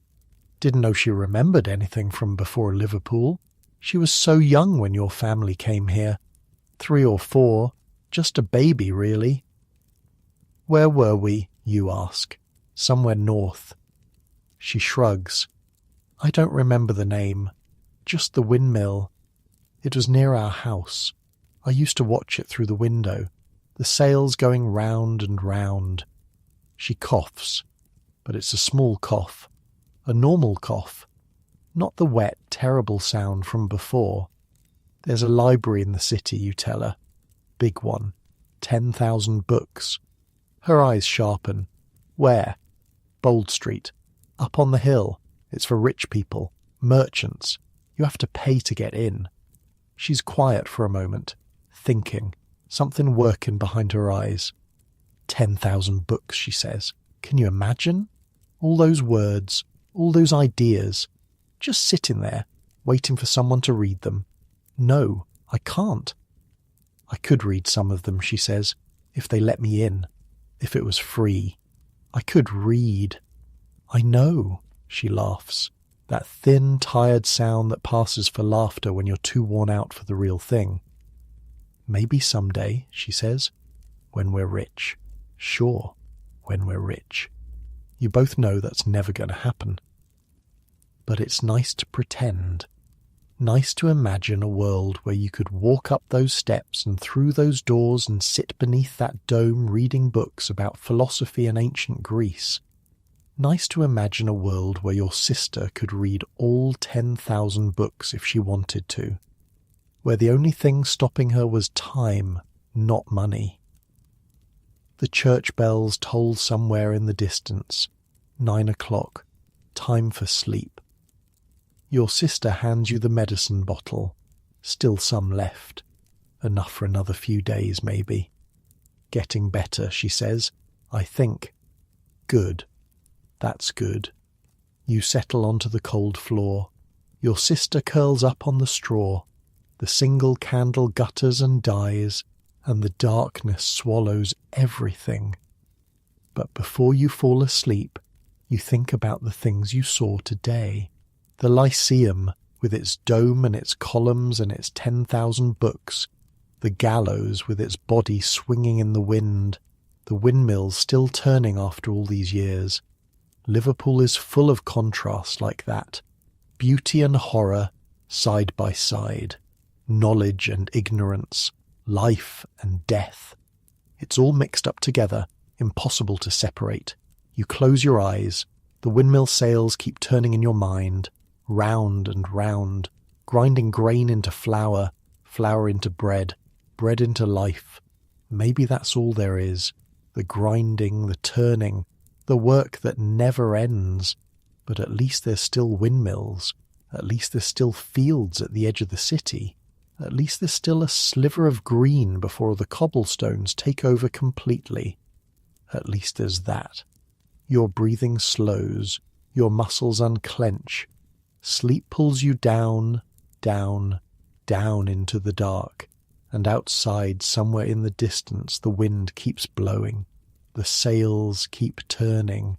Didn't know she remembered anything from before Liverpool. She was so young when your family came here. 3 or 4, just a baby really. "Where were we?" you ask. "Somewhere north." She shrugs. "I don't remember the name. Just the windmill. It was near our house. I used to watch it through the window, the sails going round and round." She coughs, but it's a small cough, a normal cough, not the wet, terrible sound from before. "There's a library in the city," you tell her. "Big one. 10,000 books." Her eyes sharpen. "Where?" "Bold Street. Up on the hill. It's for rich people, merchants. You have to pay to get in." She's quiet for a moment, thinking, something working behind her eyes. 10,000 books, she says. Can you imagine? All those words, all those ideas, just sitting there, waiting for someone to read them. "No, I can't." "I could read some of them," she says, "if they let me in, if it was free. I could read." "I know," she laughs, that thin, tired sound that passes for laughter when you're too worn out for the real thing. "Maybe someday," she says, "when we're rich. Sure, when we're rich." You both know that's never going to happen. But it's nice to pretend. Nice to imagine a world where you could walk up those steps and through those doors and sit beneath that dome reading books about philosophy and ancient Greece. Nice to imagine a world where your sister could read all 10,000 books if she wanted to, where the only thing stopping her was time, not money. The church bells toll somewhere in the distance. 9 o'clock. Time for sleep. Your sister hands you the medicine bottle. Still some left. Enough for another few days, maybe. "Getting better," she says. "I think." "Good. That's good." You settle onto the cold floor. Your sister curls up on the straw. The single candle gutters and dies, and the darkness swallows everything. But before you fall asleep, you think about the things you saw today. The Lyceum, with its dome and its columns and its 10,000 books. The gallows with its body swinging in the wind. The windmills still turning after all these years. Liverpool is full of contrasts like that. Beauty and horror, side by side. Knowledge and ignorance. Life and death. It's all mixed up together, impossible to separate. You close your eyes. The windmill sails keep turning in your mind. Round and round, grinding grain into flour, flour into bread, bread into life. Maybe that's all there is. The grinding, the turning, the work that never ends. But at least there's still windmills. At least there's still fields at the edge of the city. At least there's still a sliver of green before the cobblestones take over completely. At least there's that. Your breathing slows. Your muscles unclench. Sleep pulls you down, down, down into the dark, and outside, somewhere in the distance, the wind keeps blowing, the sails keep turning,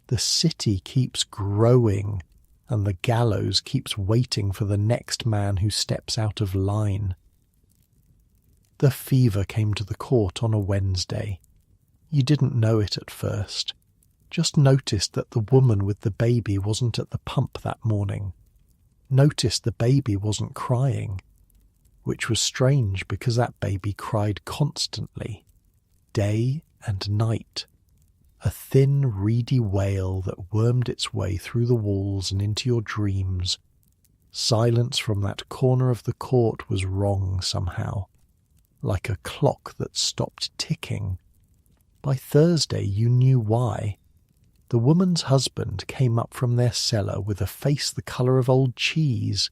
the city keeps growing, and the gallows keeps waiting for the next man who steps out of line. The fever came to the court on a Wednesday. You didn't know it at first. Just noticed that the woman with the baby wasn't at the pump that morning. Noticed the baby wasn't crying, which was strange because that baby cried constantly, day and night. A thin, reedy wail that wormed its way through the walls and into your dreams. Silence from that corner of the court was wrong somehow, like a clock that stopped ticking. By Thursday you knew why. The woman's husband came up from their cellar with a face the colour of old cheese,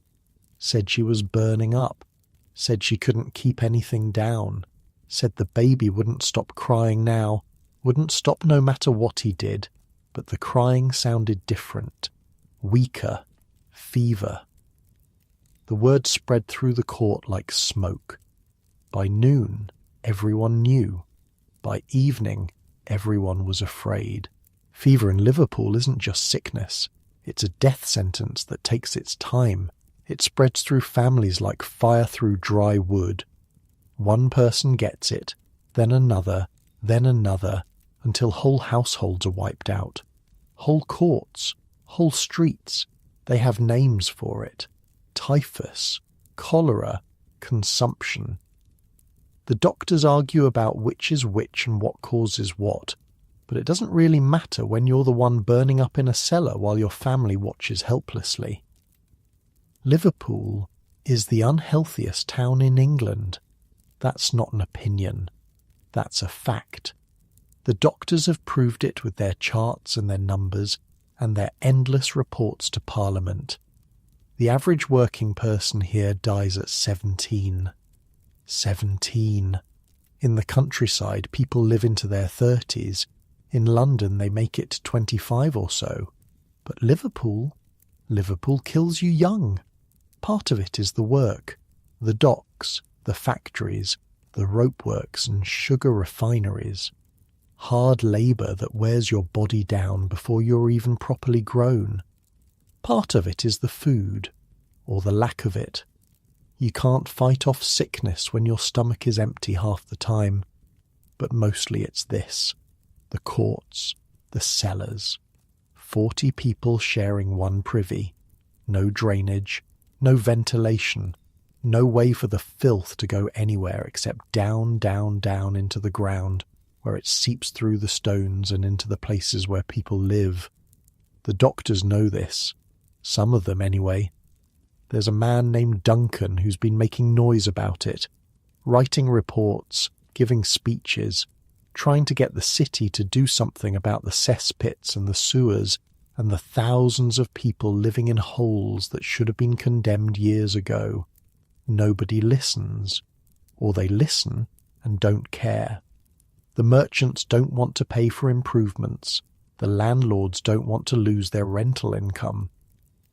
said she was burning up, said she couldn't keep anything down, said the baby wouldn't stop crying now, wouldn't stop no matter what he did, but the crying sounded different, weaker, fever. The word spread through the court like smoke. By noon, everyone knew. By evening, everyone was afraid. Fever in Liverpool isn't just sickness. It's a death sentence that takes its time. It spreads through families like fire through dry wood. One person gets it, then another, until whole households are wiped out. Whole courts, whole streets. They have names for it. Typhus, cholera, consumption. The doctors argue about which is which and what causes what. But it doesn't really matter when you're the one burning up in a cellar while your family watches helplessly. Liverpool is the unhealthiest town in England. That's not an opinion. That's a fact. The doctors have proved it with their charts and their numbers and their endless reports to Parliament. The average working person here dies at 17. 17. In the countryside, people live into their 30s. In London they make it to 25 or so. But Liverpool kills you young. Part of it is the work, the docks, the factories, the rope works and sugar refineries. Hard labour that wears your body down before you're even properly grown. Part of it is the food, or the lack of it. You can't fight off sickness when your stomach is empty half the time. But mostly it's this. The courts, the cellars. 40 people sharing one privy. No drainage, no ventilation, no way for the filth to go anywhere except down, down, down into the ground, where it seeps through the stones and into the places where people live. The doctors know this. Some of them anyway. There's a man named Duncan who's been making noise about it, writing reports, giving speeches, trying to get the city to do something about the cesspits and the sewers and the thousands of people living in holes that should have been condemned years ago. Nobody listens, or they listen and don't care. The merchants don't want to pay for improvements, the landlords don't want to lose their rental income,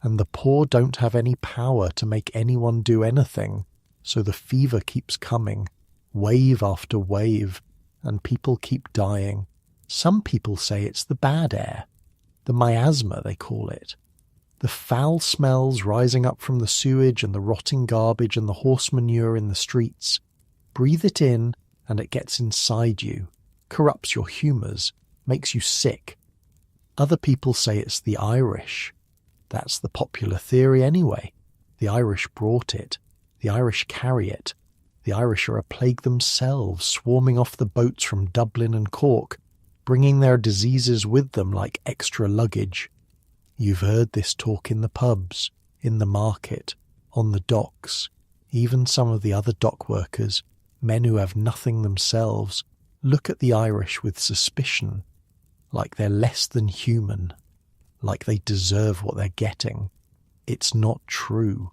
and the poor don't have any power to make anyone do anything, so the fever keeps coming, wave after wave, and people keep dying, Some people say it's the bad air, the miasma they call it. The foul smells rising up from the sewage and the rotting garbage and the horse manure in the streets. Breathe it in and it gets inside you, corrupts your humours, makes you sick. Other people say it's the Irish. That's the popular theory anyway. The Irish brought it. The Irish carry it. The Irish are a plague themselves, swarming off the boats from Dublin and Cork, bringing their diseases with them like extra luggage. You've heard this talk in the pubs, in the market, on the docks. Even some of the other dock workers, men who have nothing themselves, look at the Irish with suspicion, like they're less than human, like they deserve what they're getting. It's not true.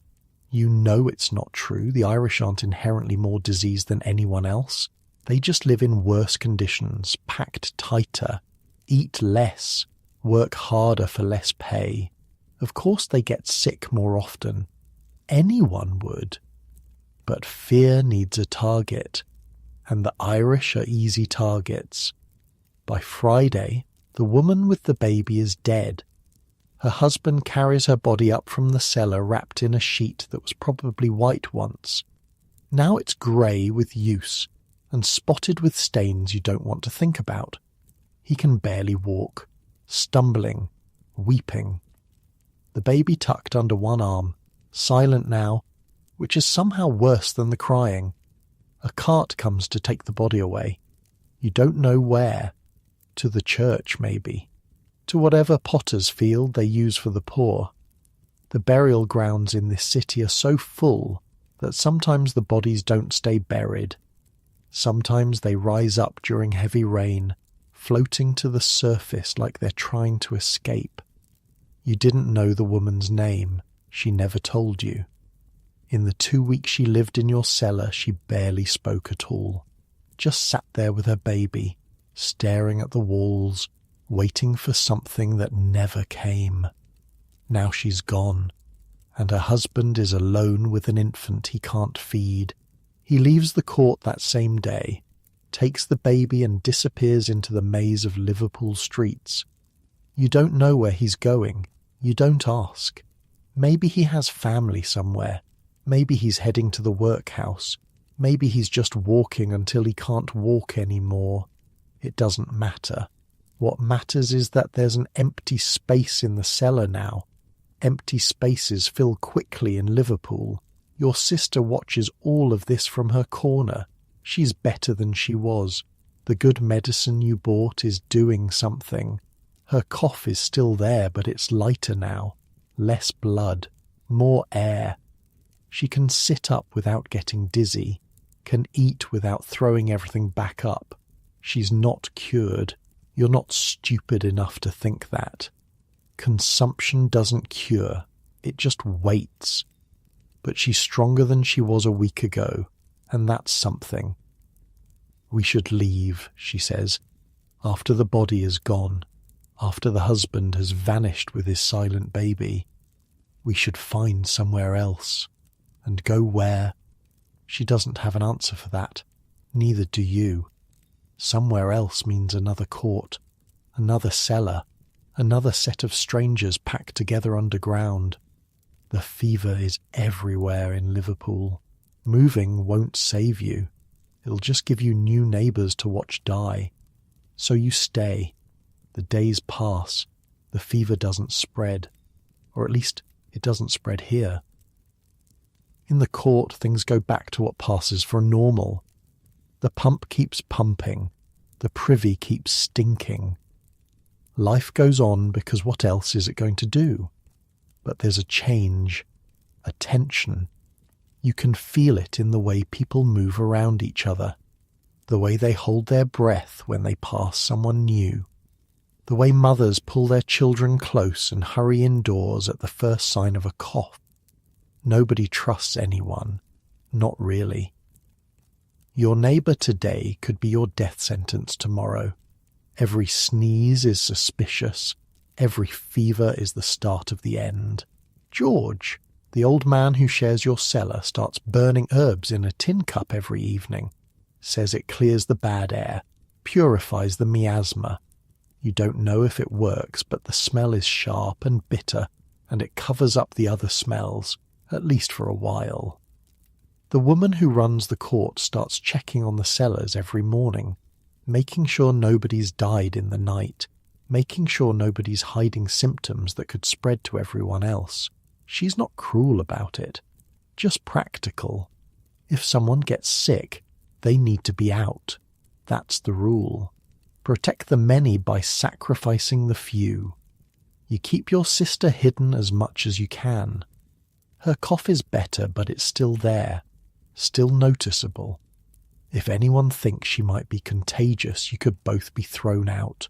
You know it's not true. The Irish aren't inherently more diseased than anyone else. They just live in worse conditions, packed tighter, eat less, work harder for less pay. Of course they get sick more often. Anyone would. But fear needs a target, and the Irish are easy targets. By Friday, the woman with the baby is dead. Her husband carries her body up from the cellar wrapped in a sheet that was probably white once. Now it's grey with use and spotted with stains you don't want to think about. He can barely walk, stumbling, weeping. The baby tucked under one arm, silent now, which is somehow worse than the crying. A cart comes to take the body away. You don't know where. To the church, maybe. To whatever potter's field they use for the poor. The burial grounds in this city are so full that sometimes the bodies don't stay buried. Sometimes they rise up during heavy rain, floating to the surface like they're trying to escape. You didn't know the woman's name. She never told you. In the 2 weeks she lived in your cellar, she barely spoke at all. Just sat there with her baby, staring at the walls, waiting for something that never came. Now she's gone, and her husband is alone with an infant he can't feed. He leaves the court that same day, takes the baby and disappears into the maze of Liverpool streets. You don't know where he's going. You don't ask. Maybe he has family somewhere. Maybe he's heading to the workhouse. Maybe he's just walking until he can't walk anymore. It doesn't matter. What matters is that there's an empty space in the cellar now. Empty spaces fill quickly in Liverpool. Your sister watches all of this from her corner. She's better than she was. The good medicine you bought is doing something. Her cough is still there, but it's lighter now. Less blood. More air. She can sit up without getting dizzy. Can eat without throwing everything back up. She's not cured. You're not stupid enough to think that. Consumption doesn't cure. It just waits. But she's stronger than she was a week ago, and that's something. We should leave, she says, after the body is gone, after the husband has vanished with his silent baby. We should find somewhere else. And go where? She doesn't have an answer for that. Neither do you. Somewhere else means another court, another cellar, another set of strangers packed together underground. The fever is everywhere in Liverpool. Moving won't save you. It'll just give you new neighbours to watch die. So you stay. The days pass. The fever doesn't spread. Or at least it doesn't spread here. In the court, things go back to what passes for normal. The pump keeps pumping. The privy keeps stinking. Life goes on because what else is it going to do? But there's a change, a tension. You can feel it in the way people move around each other, the way they hold their breath when they pass someone new, the way mothers pull their children close and hurry indoors at the first sign of a cough. Nobody trusts anyone, not really. Your neighbour today could be your death sentence tomorrow. Every sneeze is suspicious. Every fever is the start of the end. George, the old man who shares your cellar, starts burning herbs in a tin cup every evening. Says it clears the bad air, purifies the miasma, You don't know if it works, but the smell is sharp and bitter, and it covers up the other smells, at least for a while. The woman who runs the court starts checking on the cellars every morning, making sure nobody's died in the night, making sure nobody's hiding symptoms that could spread to everyone else. She's not cruel about it, just practical. If someone gets sick, they need to be out. That's the rule. Protect the many by sacrificing the few. You keep your sister hidden as much as you can. Her cough is better, but it's still there, still noticeable. If anyone thinks she might be contagious, you could both be thrown out,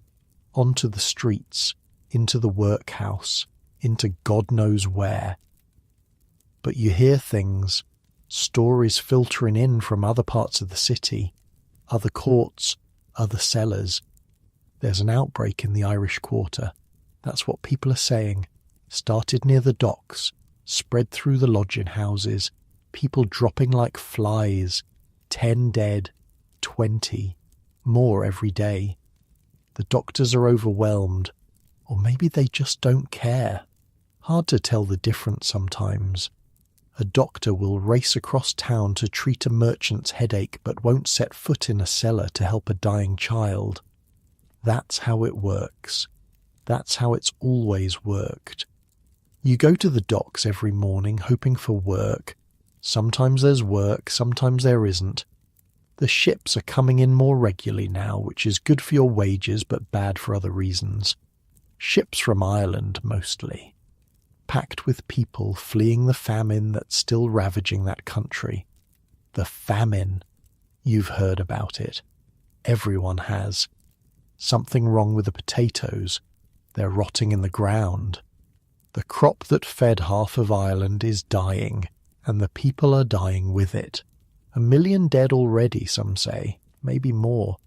onto the streets, into the workhouse, into God knows where. But you hear things, stories filtering in from other parts of the city, other courts, other cellars. There's an outbreak in the Irish Quarter. That's what people are saying. Started near the docks, spread through the lodging houses, people dropping like flies, 10 dead, 20, more every day. The doctors are overwhelmed, or maybe they just don't care. Hard to tell the difference sometimes. A doctor will race across town to treat a merchant's headache but won't set foot in a cellar to help a dying child. That's how it works. That's how it's always worked. You go to the docks every morning hoping for work. Sometimes there's work, sometimes there isn't. The ships are coming in more regularly now, which is good for your wages but bad for other reasons. Ships from Ireland, mostly. Packed with people fleeing the famine that's still ravaging that country. The famine. You've heard about it. Everyone has. Something wrong with the potatoes. They're rotting in the ground. The crop that fed half of Ireland is dying, and the people are dying with it. 1 million dead already, some say. Maybe more.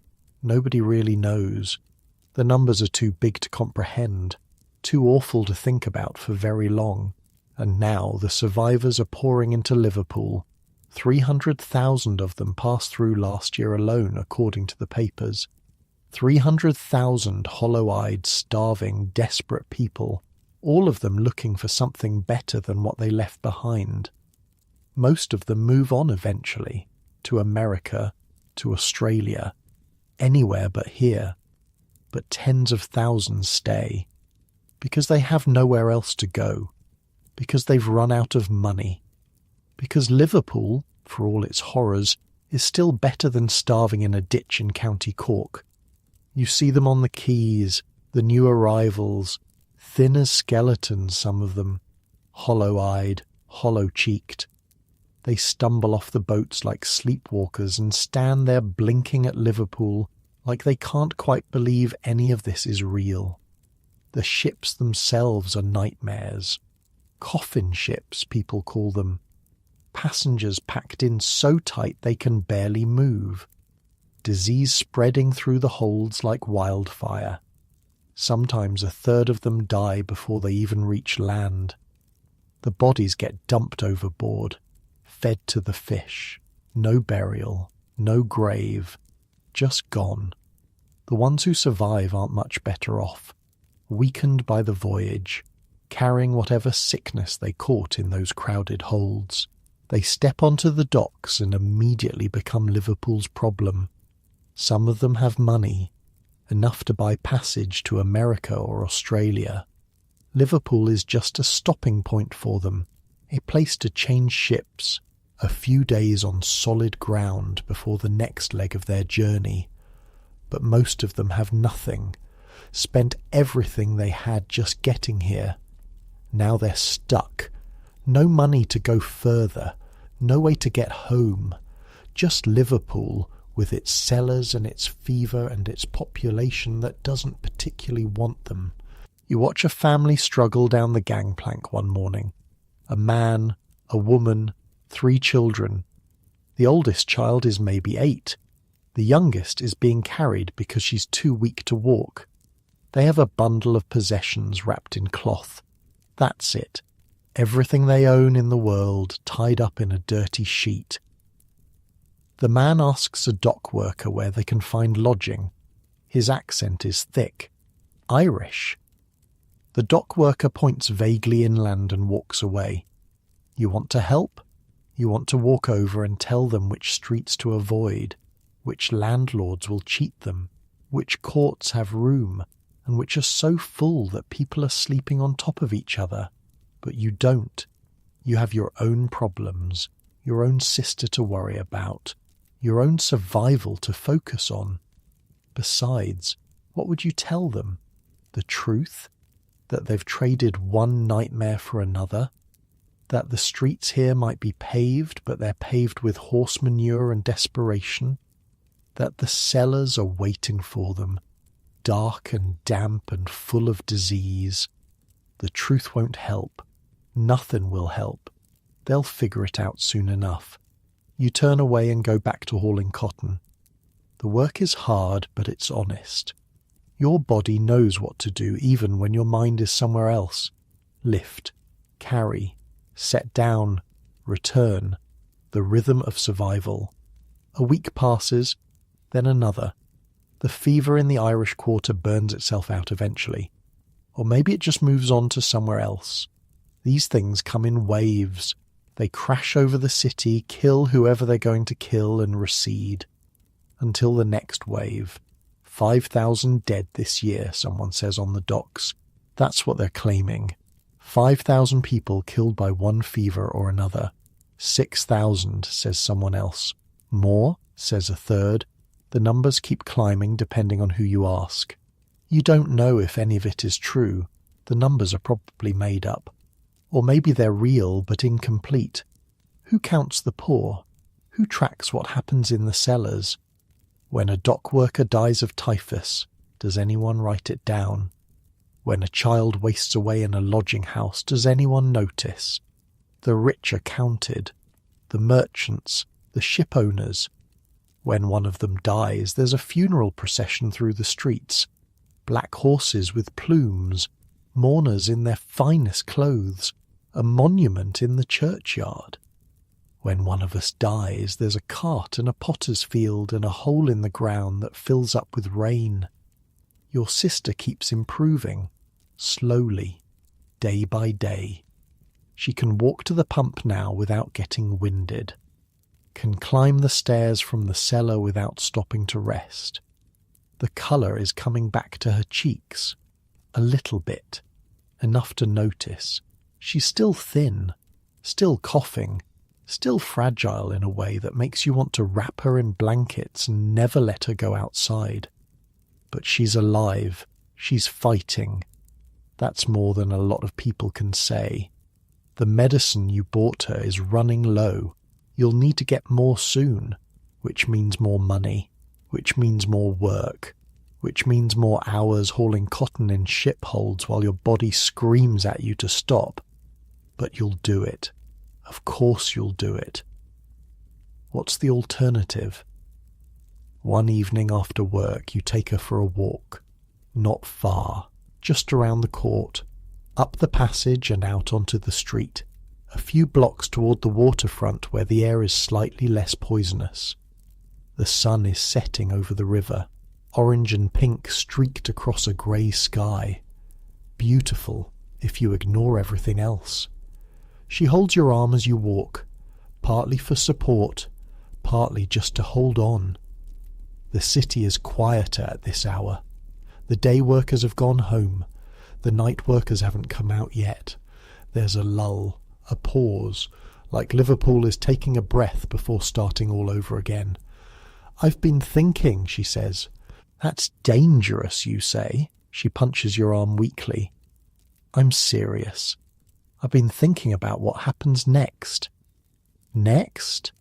Nobody really knows. The numbers are too big to comprehend. Too awful to think about for very long. And now the survivors are pouring into Liverpool. 300,000 of them passed through last year alone, according to the papers. 300,000 hollow-eyed, starving, desperate people, all of them looking for something better than what they left behind. Most of them move on eventually, to America, to Australia, anywhere but here. But tens of thousands stay, because they have nowhere else to go, because they've run out of money, because Liverpool, for all its horrors, is still better than starving in a ditch in County Cork. You see them on the quays, the new arrivals, thin as skeletons, some of them, hollow-eyed, hollow-cheeked. They stumble off the boats like sleepwalkers and stand there blinking at Liverpool like they can't quite believe any of this is real. The ships themselves are nightmares. Coffin ships, people call them. Passengers packed in so tight they can barely move. Disease spreading through the holds like wildfire. Sometimes a third of them die before they even reach land. The bodies get dumped overboard, fed to the fish. No burial, no grave, just gone. The ones who survive aren't much better off, weakened by the voyage, carrying whatever sickness they caught in those crowded holds. They step onto the docks and immediately become Liverpool's problem. Some of them have money, enough to buy passage to America or Australia. Liverpool is just a stopping point for them, a place to change ships, a few days on solid ground before the next leg of their journey. But most of them have nothing, spent everything they had just getting here. Now they're stuck. No money to go further, no way to get home. Just Liverpool, with its cellars and its fever and its population that doesn't particularly want them. You watch a family struggle down the gangplank one morning. A man, a woman, 3 children. The oldest child is maybe 8. The youngest is being carried because she's too weak to walk. They have a bundle of possessions wrapped in cloth. That's it. Everything they own in the world tied up in a dirty sheet. The man asks a dock worker where they can find lodging. His accent is thick. Irish. The dock worker points vaguely inland and walks away. You want to help? You want to walk over and tell them which streets to avoid, which landlords will cheat them, which courts have room, and which are so full that people are sleeping on top of each other. But you don't. You have your own problems, your own sister to worry about, your own survival to focus on. Besides, what would you tell them? The truth? That they've traded one nightmare for another? That the streets here might be paved, but they're paved with horse manure and desperation? That the cellars are waiting for them, dark and damp and full of disease? The truth won't help. Nothing will help. They'll figure it out soon enough. You turn away and go back to hauling cotton. The work is hard, but it's honest. Your body knows what to do even when your mind is somewhere else. Lift, carry, set down, return. The rhythm of survival. A week passes, then another. The fever in the Irish Quarter burns itself out eventually. Or maybe it just moves on to somewhere else. These things come in waves. They crash over the city, kill whoever they're going to kill, and recede. Until the next wave. 5,000 dead this year, someone says on the docks. That's what they're claiming. 5,000 people killed by one fever or another. 6,000, says someone else. More, says a third. The numbers keep climbing depending on who you ask. You don't know if any of it is true. The numbers are probably made up. Or maybe they're real but incomplete. Who counts the poor? Who tracks what happens in the cellars? When a dock worker dies of typhus, does anyone write it down? When a child wastes away in a lodging house, does anyone notice? The rich are counted. The merchants, the ship owners. When one of them dies, there's a funeral procession through the streets. Black horses with plumes, mourners in their finest clothes, a monument in the churchyard. When one of us dies, there's a cart and a potter's field and a hole in the ground that fills up with rain. Your sister keeps improving, slowly, day by day. She can walk to the pump now without getting winded, can climb the stairs from the cellar without stopping to rest. The colour is coming back to her cheeks, a little bit, enough to notice. She's still thin, still coughing, still fragile in a way that makes you want to wrap her in blankets and never let her go outside. But she's alive, she's fighting. That's more than a lot of people can say. The medicine you bought her is running low. You'll need to get more soon, which means more money, which means more work, which means more hours hauling cotton in ship holds while your body screams at you to stop. But you'll do it. Of course you'll do it. What's the alternative? One evening after work you take her for a walk. Not far, just around the court, up the passage and out onto the street, a few blocks toward the waterfront where the air is slightly less poisonous. The sun is setting over the river, orange and pink streaked across a grey sky. Beautiful, if you ignore everything else. She holds your arm as you walk, partly for support, partly just to hold on. The city is quieter at this hour. The day workers have gone home. The night workers haven't come out yet. There's a lull, a pause, like Liverpool is taking a breath before starting all over again. "I've been thinking," she says. "That's dangerous, you say." She punches your arm weakly. "I'm serious. I've been thinking about what happens next." "Next?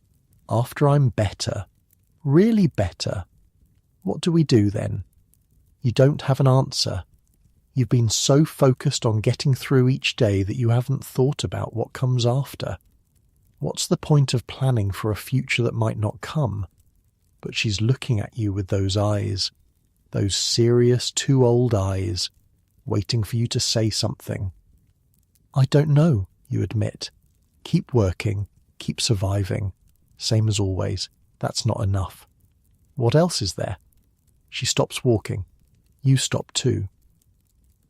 After I'm better. Really better. What do we do then?" You don't have an answer. You've been so focused on getting through each day that you haven't thought about what comes after. What's the point of planning for a future that might not come? But she's looking at you with those eyes, those serious, too old eyes, waiting for you to say something. "I don't know," you admit. Keep working, keep surviving. Same as always. That's not enough. What else is there? She stops walking. You stop too.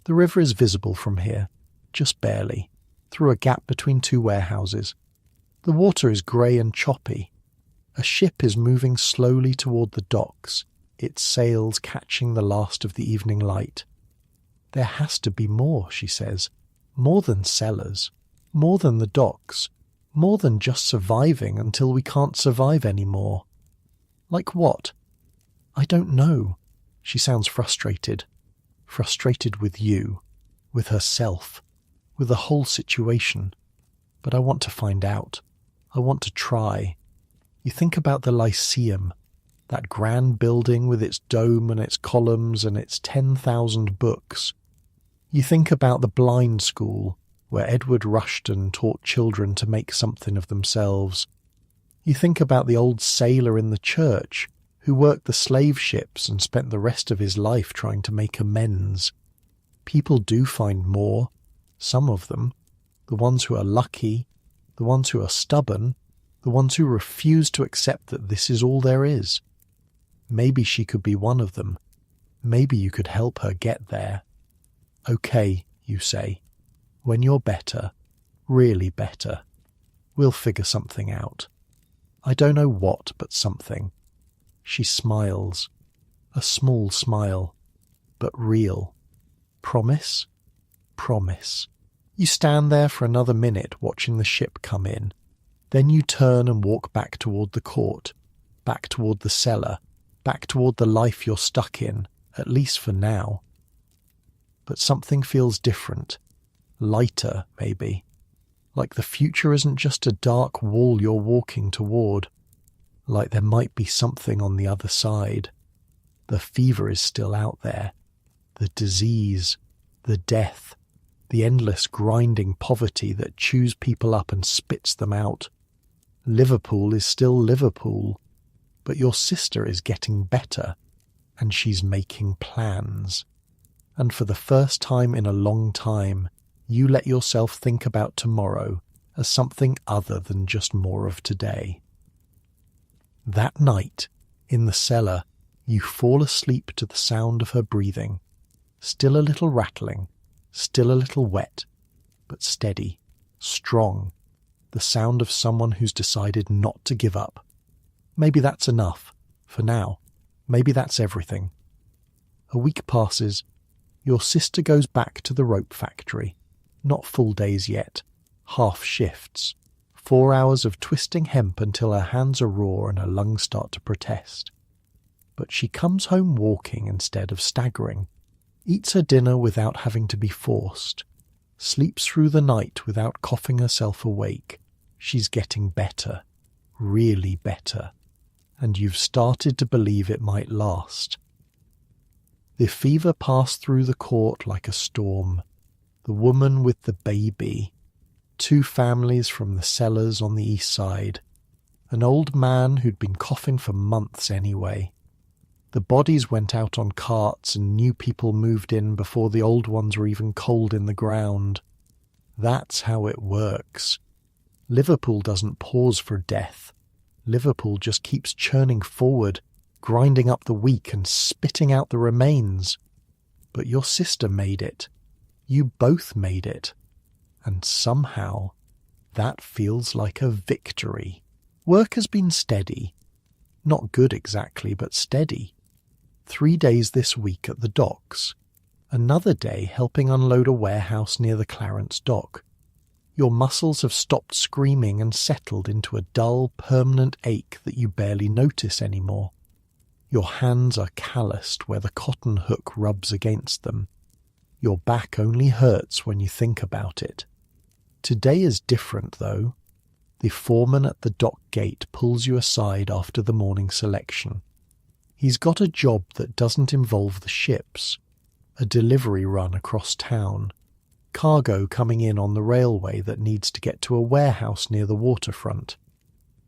The river is visible from here, just barely, through a gap between two warehouses. The water is grey and choppy. A ship is moving slowly toward the docks, its sails catching the last of the evening light. There has to be more, she says. More than cellars. More than the docks. More than just surviving until we can't survive anymore. Like what? I don't know. She sounds frustrated. Frustrated with you, with herself, with the whole situation. But I want to find out. I want to try. You think about the Lyceum, that grand building with its dome and its columns and its 10,000 books. You think about the blind school, where Edward Rushton taught children to make something of themselves. You think about the old sailor in the church, who worked the slave ships and spent the rest of his life trying to make amends. People do find more, some of them, the ones who are lucky, the ones who are stubborn, the ones who refuse to accept that this is all there is. Maybe she could be one of them. Maybe you could help her get there. Okay, you say, when you're better, really better, we'll figure something out. I don't know what, but something. She smiles, a small smile, but real. Promise? Promise. You stand there for another minute watching the ship come in. Then you turn and walk back toward the court, back toward the cellar, back toward the life you're stuck in, at least for now. But something feels different, lighter maybe, like the future isn't just a dark wall you're walking toward, like there might be something on the other side. The fever is still out there, the disease, the death, the endless grinding poverty that chews people up and spits them out. Liverpool is still Liverpool, but your sister is getting better, and she's making plans. And for the first time in a long time, you let yourself think about tomorrow as something other than just more of today. That night, in the cellar, you fall asleep to the sound of her breathing, still a little rattling, still a little wet, but steady, strong, the sound of someone who's decided not to give up. Maybe that's enough, for now. Maybe that's everything. A week passes. Your sister goes back to the rope factory. Not full days yet. Half shifts. 4 hours of twisting hemp until her hands are raw and her lungs start to protest. But she comes home walking instead of staggering. Eats her dinner without having to be forced. Sleeps through the night without coughing herself awake. She's getting better. Really better. And you've started to believe it might last. The fever passed through the court like a storm. The woman with the baby. 2 families from the cellars on the east side. An old man who'd been coughing for months anyway. The bodies went out on carts and new people moved in before the old ones were even cold in the ground. That's how it works. Liverpool doesn't pause for death. Liverpool just keeps churning forward, grinding up the weak and spitting out the remains. But your sister made it. You both made it. And somehow, that feels like a victory. Work has been steady. Not good exactly, but steady. 3 days this week at the docks. Another day helping unload a warehouse near the Clarence dock. Your muscles have stopped screaming and settled into a dull, permanent ache that you barely notice anymore. Your hands are calloused where the cotton hook rubs against them. Your back only hurts when you think about it. Today is different, though. The foreman at the dock gate pulls you aside after the morning selection. He's got a job that doesn't involve the ships. A delivery run across town. Cargo coming in on the railway that needs to get to a warehouse near the waterfront.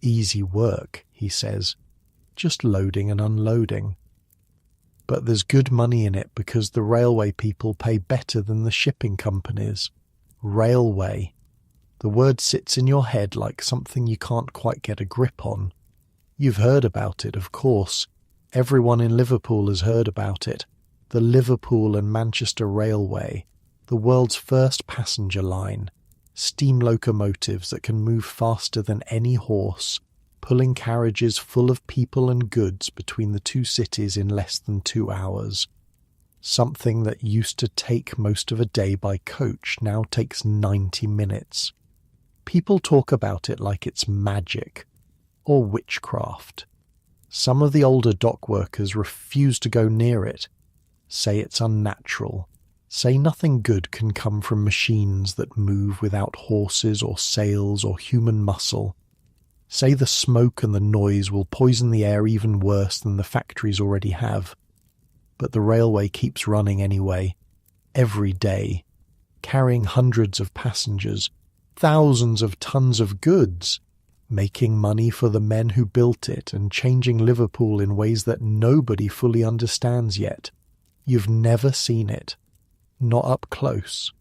Easy work, he says. Just loading and unloading. But there's good money in it because the railway people pay better than the shipping companies. Railway. The word sits in your head like something you can't quite get a grip on. You've heard about it, of course. Everyone in Liverpool has heard about it. The Liverpool and Manchester Railway, the world's first passenger line, steam locomotives that can move faster than any horse, pulling carriages full of people and goods between the two cities in less than 2 hours. Something that used to take most of a day by coach now takes 90 minutes. People talk about it like it's magic or witchcraft. Some of the older dock workers refuse to go near it, say it's unnatural, say nothing good can come from machines that move without horses or sails or human muscle, say the smoke and the noise will poison the air even worse than the factories already have. But the railway keeps running anyway, every day, carrying hundreds of passengers, thousands of tons of goods, making money for the men who built it and changing Liverpool in ways that nobody fully understands yet. You've never seen it, not up close.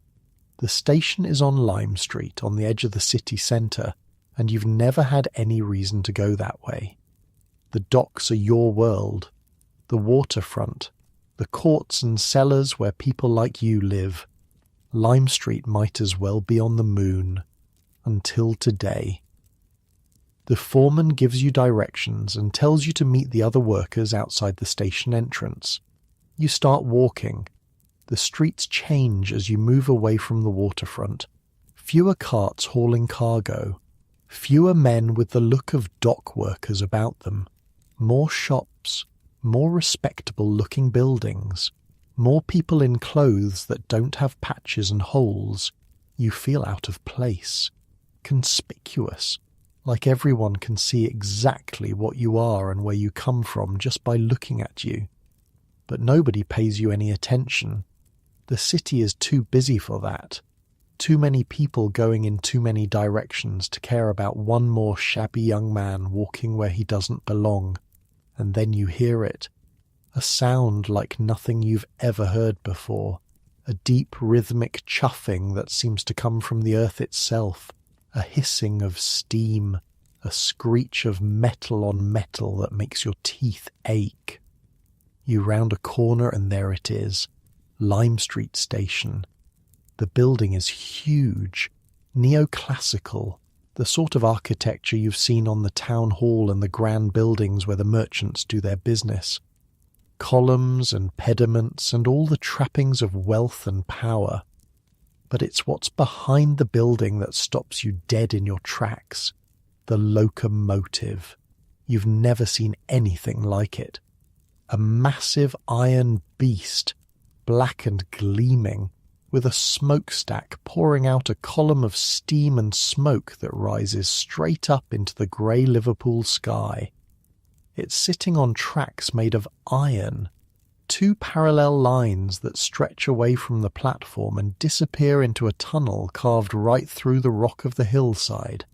The station is on Lime Street on the edge of the city centre, and you've never had any reason to go that way. The docks are your world, the waterfront, the courts and cellars where people like you live. Lime Street might as well be on the moon. Until today. The foreman gives you directions and tells you to meet the other workers outside the station entrance. You start walking. The streets change as you move away from the waterfront. Fewer carts hauling cargo. Fewer men with the look of dock workers about them. More shops. More respectable-looking buildings. More people in clothes that don't have patches and holes. You feel out of place. Conspicuous. Like everyone can see exactly what you are and where you come from just by looking at you. But nobody pays you any attention. The city is too busy for that. Too many people going in too many directions to care about one more shabby young man walking where he doesn't belong. And then you hear it. A sound like nothing you've ever heard before. A deep rhythmic chuffing that seems to come from the earth itself. A hissing of steam. A screech of metal on metal that makes your teeth ache. You round a corner and there it is. Lime Street Station. The building is huge. Neoclassical. The sort of architecture you've seen on the town hall and the grand buildings where the merchants do their business. Columns and pediments and all the trappings of wealth and power. But it's what's behind the building that stops you dead in your tracks. The locomotive. You've never seen anything like it. A massive iron beast, black and gleaming, with a smokestack pouring out a column of steam and smoke that rises straight up into the grey Liverpool sky. It's sitting on tracks made of iron, 2 parallel lines that stretch away from the platform and disappear into a tunnel carved right through the rock of the hillside.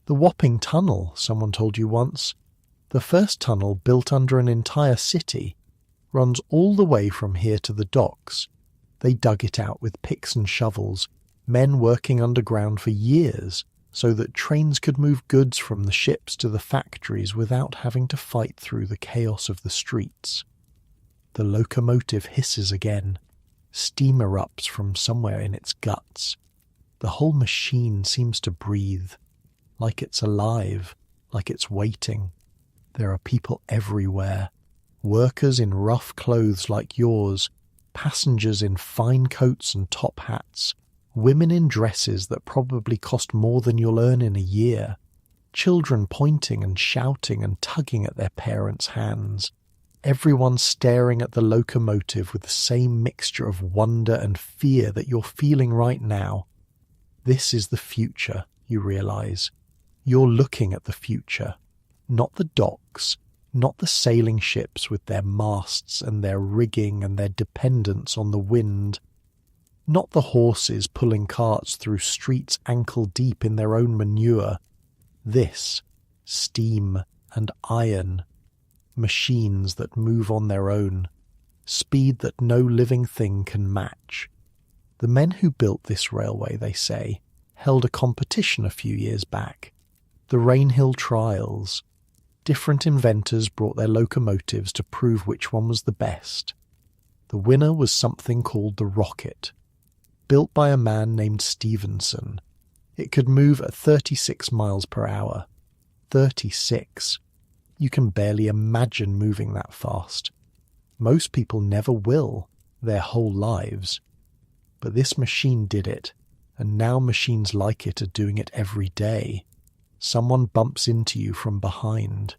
The Wapping Tunnel, someone told you once. The first tunnel built under an entire city, runs all the way from here to the docks. They dug it out with picks and shovels, men working underground for years, so that trains could move goods from the ships to the factories without having to fight through the chaos of the streets. The locomotive hisses again. Steam erupts from somewhere in its guts. The whole machine seems to breathe, like it's alive, like it's waiting. There are people everywhere, workers in rough clothes like yours, passengers in fine coats and top hats, women in dresses that probably cost more than you'll earn in a year, children pointing and shouting and tugging at their parents' hands, everyone staring at the locomotive with the same mixture of wonder and fear that you're feeling right now. This is the future, you realise. You're looking at the future, not the docks, not the sailing ships with their masts and their rigging and their dependence on the wind, not the horses pulling carts through streets ankle-deep in their own manure. This, steam and iron, machines that move on their own, speed that no living thing can match. The men who built this railway, they say, held a competition a few years back. The Rainhill Trials. Different inventors brought their locomotives to prove which one was the best. The winner was something called the rocket, built by a man named Stevenson. It could move at 36 miles per hour. 36. You can barely imagine moving that fast. Most people never will, their whole lives. But this machine did it, and now machines like it are doing it every day. Someone bumps into you from behind.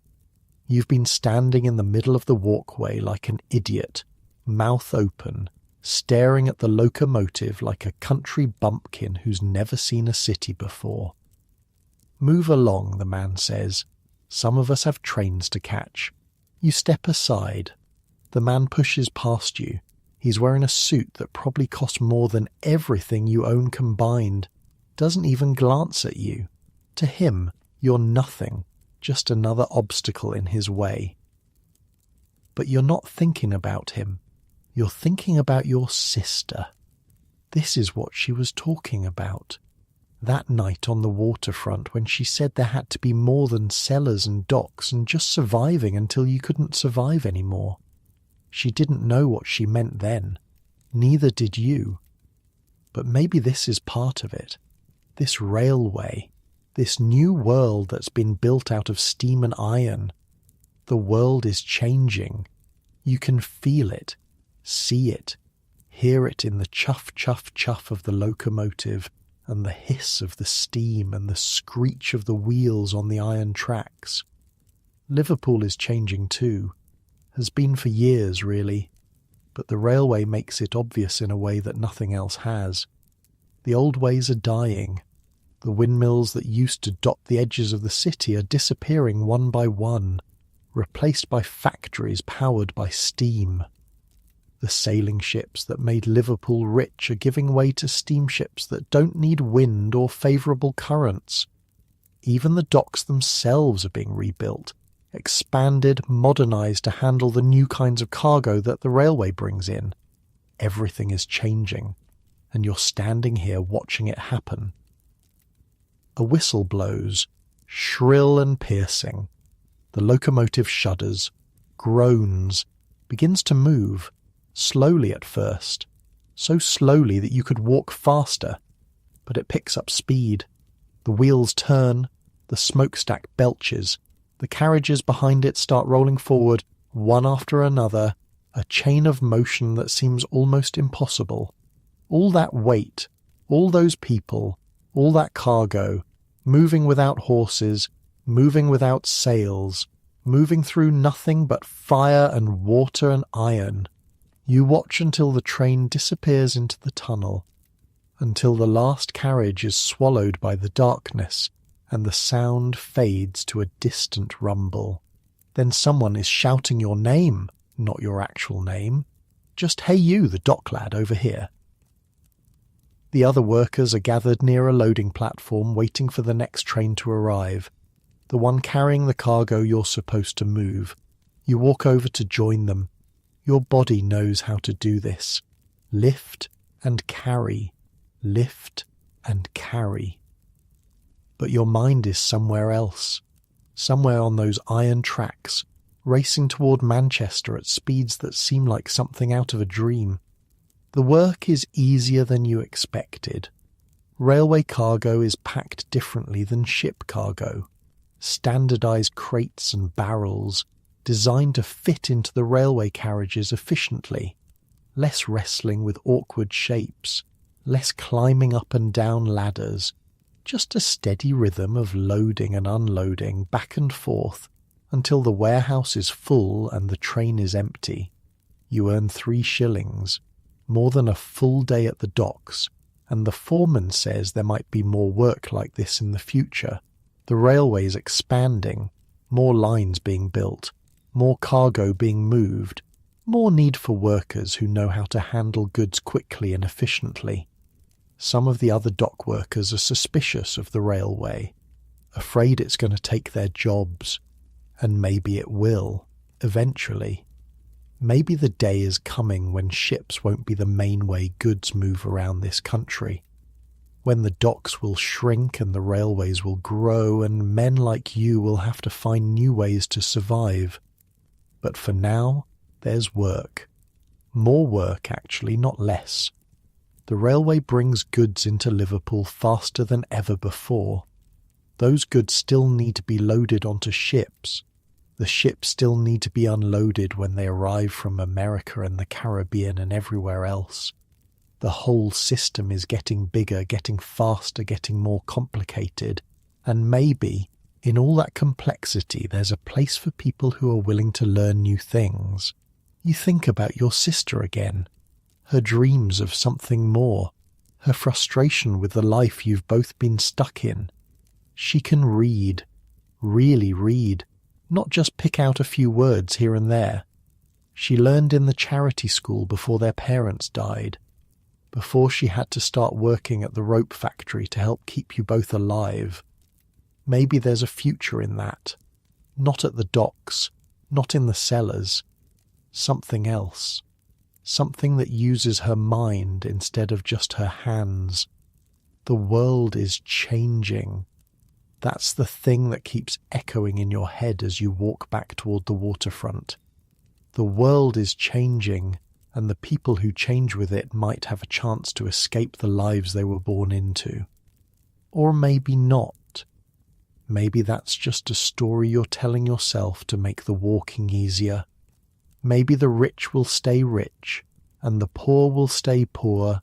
You've been standing in the middle of the walkway like an idiot, mouth open, staring at the locomotive like a country bumpkin who's never seen a city before. "Move along," the man says. "Some of us have trains to catch." You step aside. The man pushes past you. He's wearing a suit that probably costs more than everything you own combined. Doesn't even glance at you. To him, you're nothing, just another obstacle in his way. But you're not thinking about him. You're thinking about your sister. This is what she was talking about. That night on the waterfront when she said there had to be more than cellars and docks and just surviving until you couldn't survive anymore. She didn't know what she meant then. Neither did you. But maybe this is part of it. This railway. This new world that's been built out of steam and iron. The world is changing. You can feel it, see it, hear it in the chuff, chuff, chuff of the locomotive and the hiss of the steam and the screech of the wheels on the iron tracks. Liverpool is changing too. Has been for years, really. But the railway makes it obvious in a way that nothing else has. The old ways are dying. The windmills that used to dot the edges of the city are disappearing one by one, replaced by factories powered by steam. The sailing ships that made Liverpool rich are giving way to steamships that don't need wind or favourable currents. Even the docks themselves are being rebuilt, expanded, modernised to handle the new kinds of cargo that the railway brings in. Everything is changing, and you're standing here watching it happen. A whistle blows, shrill and piercing. The locomotive shudders, groans, begins to move, slowly at first, so slowly that you could walk faster, but it picks up speed. The wheels turn, the smokestack belches, the carriages behind it start rolling forward, one after another, a chain of motion that seems almost impossible. All that weight, all those people, all that cargo, moving without horses, moving without sails, moving through nothing but fire and water and iron. You watch until the train disappears into the tunnel, until the last carriage is swallowed by the darkness and the sound fades to a distant rumble. Then someone is shouting your name, not your actual name. Just, "Hey you, the dock lad over here." The other workers are gathered near a loading platform waiting for the next train to arrive, the one carrying the cargo you're supposed to move. You walk over to join them. Your body knows how to do this. Lift and carry. Lift and carry. But your mind is somewhere else. Somewhere on those iron tracks, racing toward Manchester at speeds that seem like something out of a dream. The work is easier than you expected. Railway cargo is packed differently than ship cargo. Standardized crates and barrels, designed to fit into the railway carriages efficiently. Less wrestling with awkward shapes, less climbing up and down ladders, just a steady rhythm of loading and unloading back and forth until the warehouse is full and the train is empty. You earn 3 shillings, more than a full day at the docks, and the foreman says there might be more work like this in the future. The railway's expanding, more lines being built, more cargo being moved, more need for workers who know how to handle goods quickly and efficiently. Some of the other dock workers are suspicious of the railway, afraid it's going to take their jobs, and maybe it will, eventually. Maybe the day is coming when ships won't be the main way goods move around this country, when the docks will shrink and the railways will grow and men like you will have to find new ways to survive. But for now, there's work. More work, actually, not less. The railway brings goods into Liverpool faster than ever before. Those goods still need to be loaded onto ships. The ships still need to be unloaded when they arrive from America and the Caribbean and everywhere else. The whole system is getting bigger, getting faster, getting more complicated. And maybe, in all that complexity, there's a place for people who are willing to learn new things. You think about your sister again. Her dreams of something more. Her frustration with the life you've both been stuck in. She can read. Really read. Not just pick out a few words here and there. She learned in the charity school before their parents died. Before she had to start working at the rope factory to help keep you both alive. Maybe there's a future in that. Not at the docks, not in the cellars. Something else. Something that uses her mind instead of just her hands. The world is changing. That's the thing that keeps echoing in your head as you walk back toward the waterfront. The world is changing, and the people who change with it might have a chance to escape the lives they were born into. Or maybe not. Maybe that's just a story you're telling yourself to make the walking easier. Maybe the rich will stay rich, and the poor will stay poor,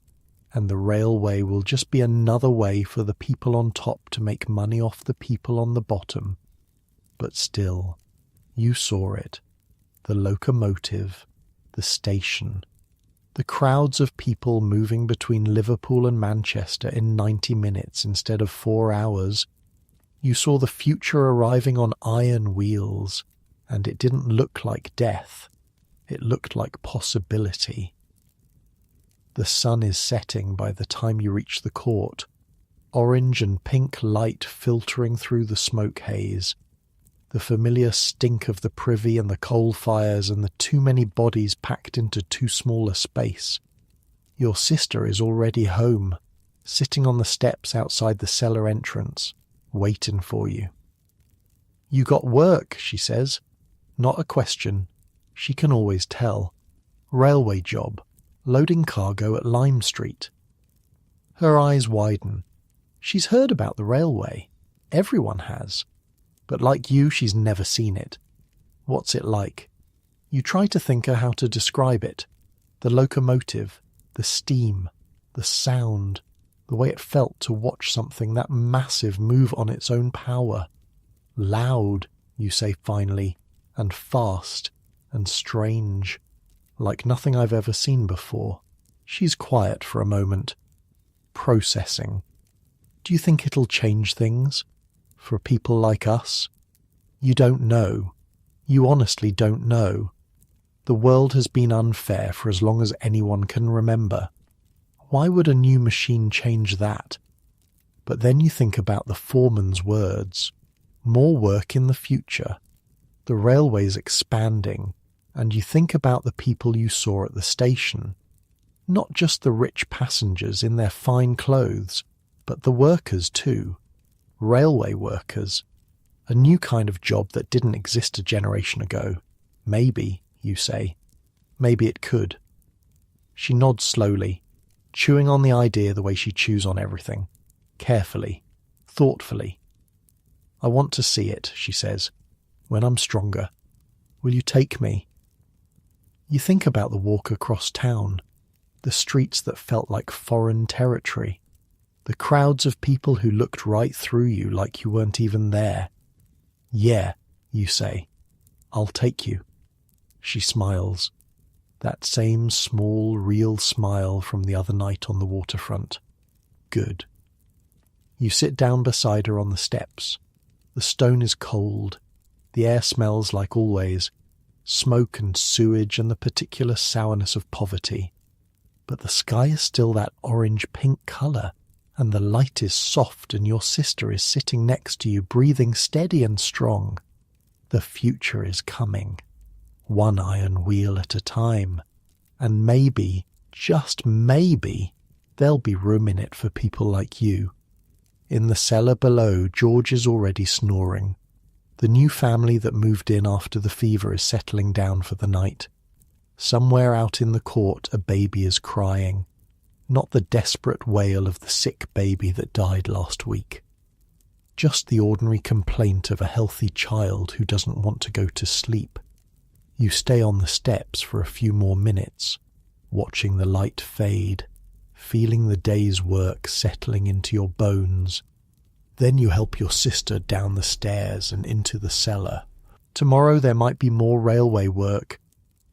and the railway will just be another way for the people on top to make money off the people on the bottom. But still, you saw it. The locomotive, the station, the crowds of people moving between Liverpool and Manchester in 90 minutes instead of 4 hours. You saw the future arriving on iron wheels, and it didn't look like death. It looked like possibility. The sun is setting by the time you reach the court, orange and pink light filtering through the smoke haze, the familiar stink of the privy and the coal fires and the too many bodies packed into too small a space. Your sister is already home, sitting on the steps outside the cellar entrance, waiting for you. You got work, she says. Not a question. She can always tell. Railway job. Loading cargo at Lime Street. Her eyes widen. She's heard about the railway. Everyone has. But like you, she's never seen it. What's it like? You try to think of how to describe it. The locomotive, the steam, the sound, the way it felt to watch something that massive move on its own power. Loud, you say finally, and fast, and strange. Like nothing I've ever seen before. She's quiet for a moment. Processing. Do you think it'll change things? For people like us? You don't know. You honestly don't know. The world has been unfair for as long as anyone can remember. Why would a new machine change that? But then you think about the foreman's words. More work in the future. The railway's expanding. And you think about the people you saw at the station. Not just the rich passengers in their fine clothes, but the workers too. Railway workers. A new kind of job that didn't exist a generation ago. Maybe, you say. Maybe it could. She nods slowly, chewing on the idea the way she chews on everything. Carefully, thoughtfully. I want to see it, she says, when I'm stronger. Will you take me? You think about the walk across town, the streets that felt like foreign territory, the crowds of people who looked right through you like you weren't even there. Yeah, you say. I'll take you. She smiles. That same small, real smile from the other night on the waterfront. Good. You sit down beside her on the steps. The stone is cold. The air smells like always. Smoke and sewage and the particular sourness of poverty. But the sky is still that orange-pink colour, and the light is soft, and your sister is sitting next to you, breathing steady and strong. The future is coming, one iron wheel at a time, and maybe, just maybe, there'll be room in it for people like you. In the cellar below, George is already snoring. The new family that moved in after the fever is settling down for the night. Somewhere out in the court a baby is crying, not the desperate wail of the sick baby that died last week. Just the ordinary complaint of a healthy child who doesn't want to go to sleep. You stay on the steps for a few more minutes, watching the light fade, feeling the day's work settling into your bones. Then you help your sister down the stairs and into the cellar. Tomorrow there might be more railway work.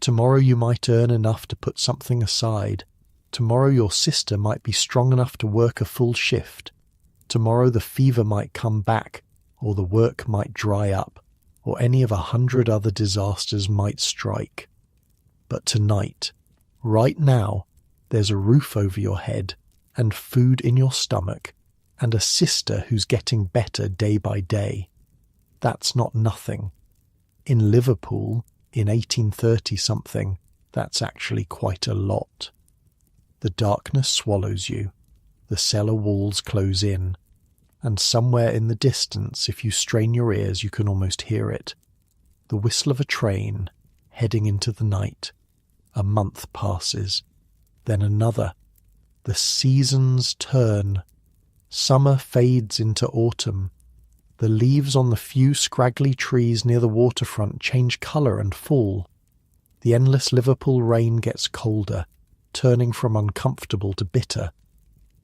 Tomorrow you might earn enough to put something aside. Tomorrow your sister might be strong enough to work a full shift. Tomorrow the fever might come back, or the work might dry up, or any of 100 other disasters might strike. But tonight, right now, there's a roof over your head, and food in your stomach, and a sister who's getting better day by day. That's not nothing. In Liverpool, in 1830-something, that's actually quite a lot. The darkness swallows you, the cellar walls close in, and somewhere in the distance, if you strain your ears, you can almost hear it. The whistle of a train, heading into the night. A month passes, then another. The seasons turn. Summer fades into autumn. The leaves on the few scraggly trees near the waterfront change colour and fall. The endless Liverpool rain gets colder, turning from uncomfortable to bitter.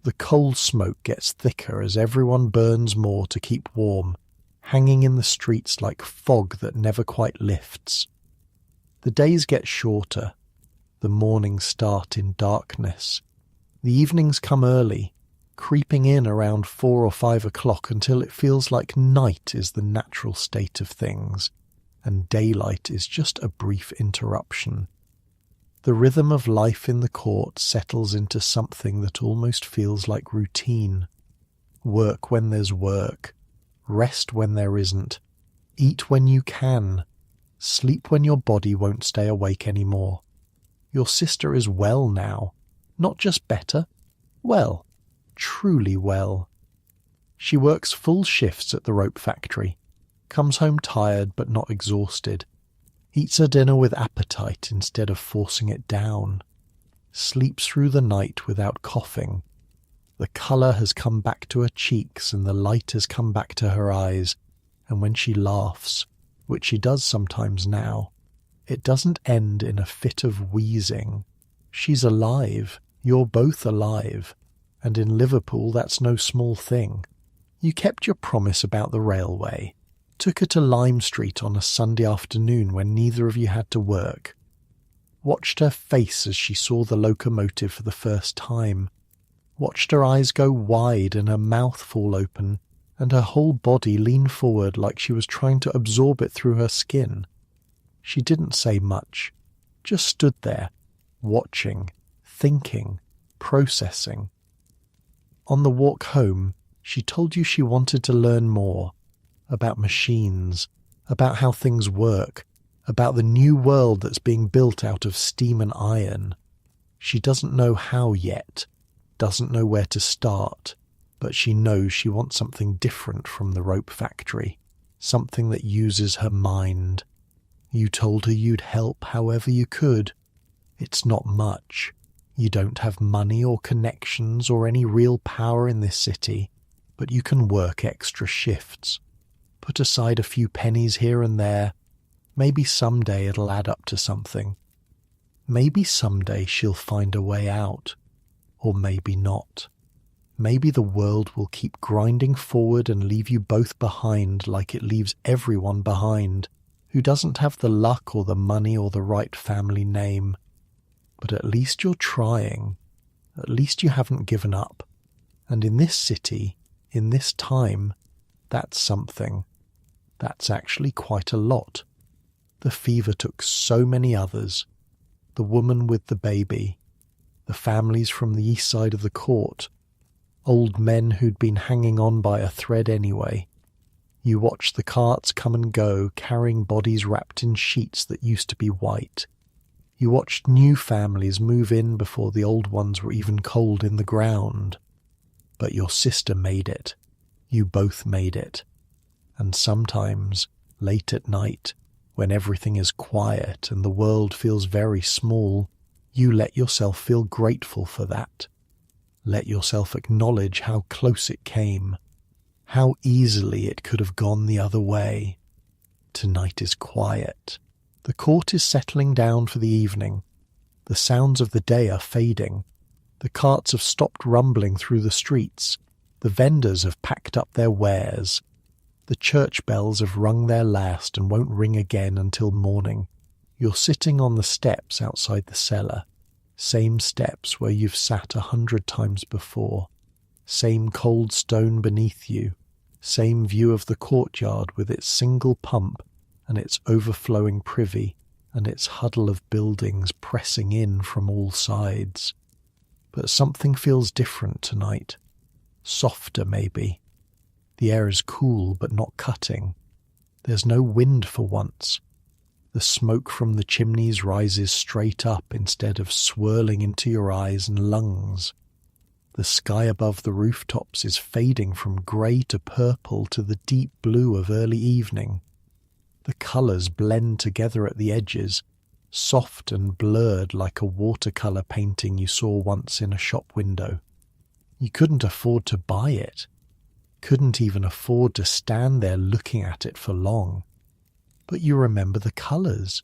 The coal smoke gets thicker as everyone burns more to keep warm, hanging in the streets like fog that never quite lifts. The days get shorter. The mornings start in darkness. The evenings come early, creeping in around 4 or 5 o'clock until it feels like night is the natural state of things, and daylight is just a brief interruption. The rhythm of life in the court settles into something that almost feels like routine. Work when there's work, rest when there isn't, eat when you can, sleep when your body won't stay awake anymore. Your sister is well now, not just better, well, truly well. She works full shifts at the rope factory, comes home tired but not exhausted, eats her dinner with appetite instead of forcing it down, sleeps through the night without coughing. The colour has come back to her cheeks and the light has come back to her eyes, and when she laughs, which she does sometimes now, it doesn't end in a fit of wheezing. She's alive, you're both alive, and in Liverpool that's no small thing. You kept your promise about the railway, took her to Lime Street on a Sunday afternoon when neither of you had to work, watched her face as she saw the locomotive for the first time, watched her eyes go wide and her mouth fall open and her whole body lean forward like she was trying to absorb it through her skin. She didn't say much, just stood there, watching, thinking, processing. On the walk home, she told you she wanted to learn more, about machines, about how things work, about the new world that's being built out of steam and iron. She doesn't know how yet, doesn't know where to start, but she knows she wants something different from the rope factory, something that uses her mind. You told her you'd help however you could. It's not much. You don't have money or connections or any real power in this city, but you can work extra shifts. Put aside a few pennies here and there. Maybe someday it'll add up to something. Maybe someday she'll find a way out. Or maybe not. Maybe the world will keep grinding forward and leave you both behind like it leaves everyone behind who doesn't have the luck or the money or the right family name. But at least you're trying. At least you haven't given up. And in this city, in this time, that's something. That's actually quite a lot. The fever took so many others. The woman with the baby. The families from the east side of the court. Old men who'd been hanging on by a thread anyway. You watched the carts come and go, carrying bodies wrapped in sheets that used to be white. You watched new families move in before the old ones were even cold in the ground. But your sister made it. You both made it. And sometimes, late at night, When everything is quiet and the world feels very small, you let yourself feel grateful for that. Let yourself acknowledge how close it came, how easily it could have gone the other way. Tonight is quiet. The court is settling down for the evening. The sounds of the day are fading. The carts have stopped rumbling through the streets. The vendors have packed up their wares. The church bells have rung their last and won't ring again until morning. You're sitting on the steps outside the cellar. Same steps where you've sat 100 times before. Same cold stone beneath you. Same view of the courtyard with its single pump and its overflowing privy and its huddle of buildings pressing in from all sides. But something feels different tonight. Softer, maybe. The air is cool but not cutting. There's no wind for once. The smoke from the chimneys rises straight up instead of swirling into your eyes and lungs. The sky above the rooftops is fading from grey to purple to the deep blue of early evening. The colours blend together at the edges, soft and blurred like a watercolour painting you saw once in a shop window. You couldn't afford to buy it. Couldn't even afford to stand there looking at it for long. But you remember the colours,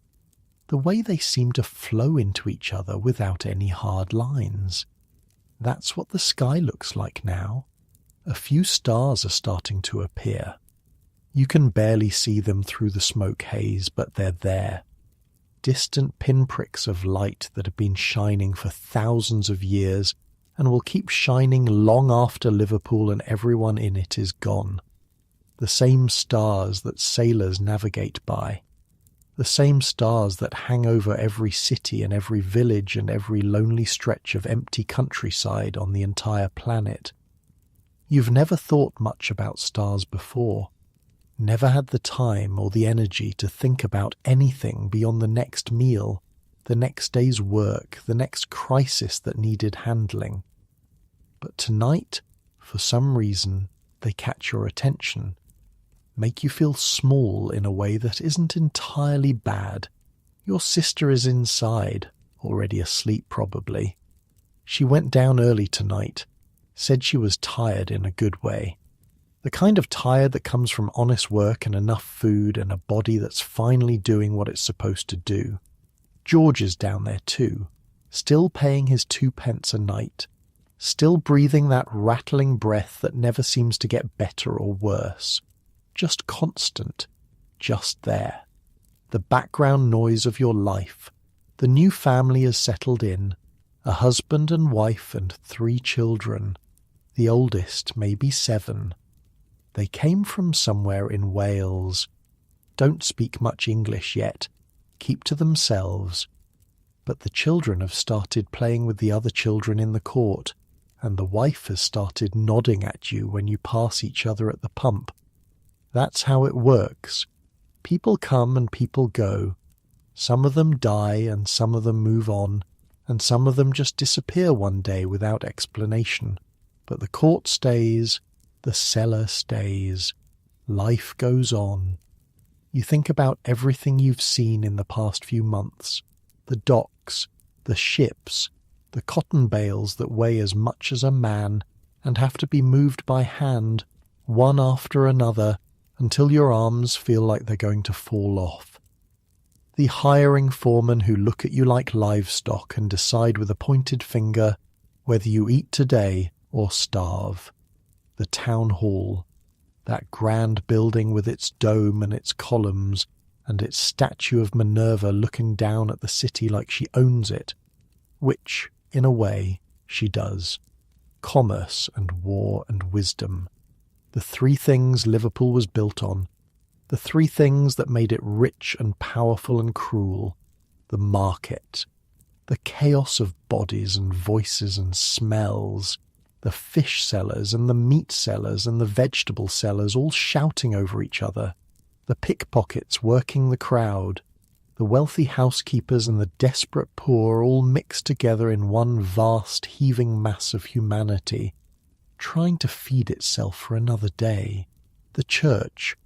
the way they seem to flow into each other without any hard lines. That's what the sky looks like now. A few stars are starting to appear. You can barely see them through the smoke haze, but they're there. Distant pinpricks of light that have been shining for thousands of years and will keep shining long after Liverpool and everyone in it is gone. The same stars that sailors navigate by. The same stars that hang over every city and every village and every lonely stretch of empty countryside on the entire planet. You've never thought much about stars before. Never had the time or the energy to think about anything beyond the next meal, the next day's work, the next crisis that needed handling. But tonight, for some reason, they catch your attention, make you feel small in a way that isn't entirely bad. Your sister is inside, already asleep probably. She went down early tonight, said she was tired in a good way. The kind of tired that comes from honest work and enough food and a body that's finally doing what it's supposed to do. George is down there too, still paying his 2p a night, still breathing that rattling breath that never seems to get better or worse. Just constant, just there. The background noise of your life. The new family is settled in, a husband and wife and 3 children. The oldest may be 7. They came from somewhere in Wales. Don't speak much English yet. Keep to themselves. But the children have started playing with the other children in the court, and the wife has started nodding at you when you pass each other at the pump. That's how it works. People come and people go. Some of them die and some of them move on, and some of them just disappear one day without explanation. But the court stays, the cellar stays, life goes on. You think about everything you've seen in the past few months, the docks, the ships, the cotton bales that weigh as much as a man and have to be moved by hand, one after another, until your arms feel like they're going to fall off. The hiring foremen who look at you like livestock and decide with a pointed finger whether you eat today or starve. The town hall, that grand building with its dome and its columns and its statue of Minerva looking down at the city like she owns it, which, in a way, she does. Commerce and war and wisdom. The 3 things Liverpool was built on. The 3 things that made it rich and powerful and cruel. The market. The chaos of bodies and voices and smells. The fish sellers and the meat sellers and the vegetable sellers all shouting over each other. The pickpockets working the crowd. The wealthy housekeepers and the desperate poor all mixed together in one vast heaving mass of humanity, trying to feed itself for another day. The church.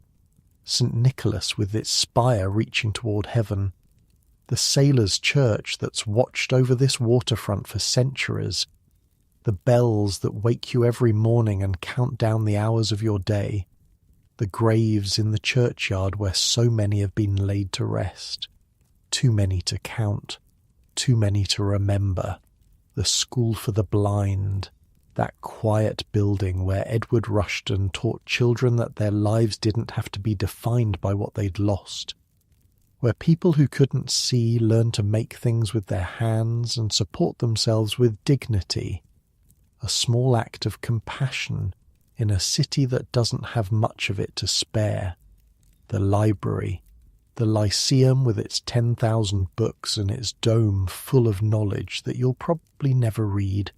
St. Nicholas with its spire reaching toward heaven, the sailors' church that's watched over this waterfront for centuries, the bells that wake you every morning and count down the hours of your day, the graves in the churchyard where so many have been laid to rest, too many to count, too many to remember, the school for the blind, that quiet building where Edward Rushton taught children that their lives didn't have to be defined by what they'd lost, where people who couldn't see learned to make things with their hands and support themselves with dignity, a small act of compassion in a city that doesn't have much of it to spare, the library, the Lyceum with its 10,000 books and its dome full of knowledge that you'll probably never read.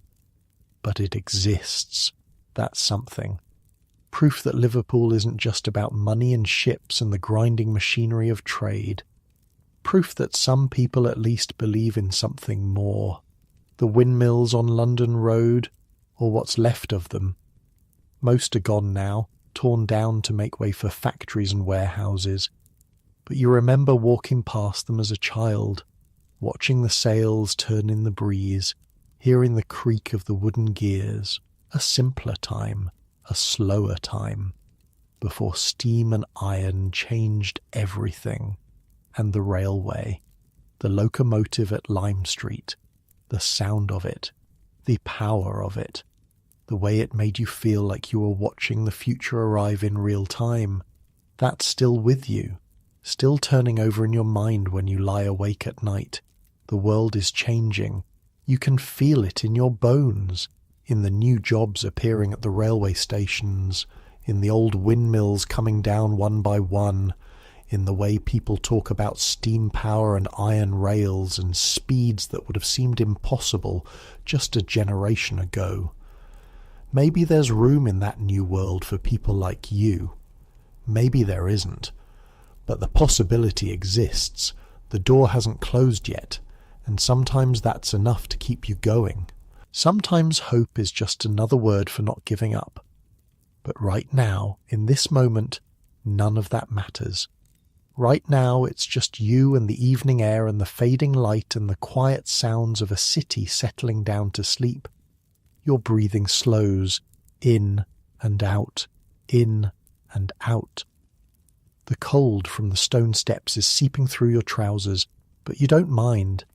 But it exists. That's something. Proof that Liverpool isn't just about money and ships and the grinding machinery of trade. Proof that some people at least believe in something more. The windmills on London Road, or what's left of them. Most are gone now, torn down to make way for factories and warehouses. But you remember walking past them as a child, watching the sails turn in the breeze, hearing the creak of the wooden gears, a simpler time, a slower time, before steam and iron changed everything, and the railway, the locomotive at Lime Street, the sound of it, the power of it, the way it made you feel like you were watching the future arrive in real time, that's still with you, still turning over in your mind when you lie awake at night. The world is changing. You can feel it in your bones, in the new jobs appearing at the railway stations, in the old windmills coming down one by one, in the way people talk about steam power and iron rails and speeds that would have seemed impossible just a generation ago. Maybe there's room in that new world for people like you. Maybe there isn't. But the possibility exists. The door hasn't closed yet, and sometimes that's enough to keep you going. Sometimes hope is just another word for not giving up. But right now, in this moment, none of that matters. Right now, it's just you and the evening air and the fading light and the quiet sounds of a city settling down to sleep. Your breathing slows, in and out, in and out. The cold from the stone steps is seeping through your trousers, but you don't mind.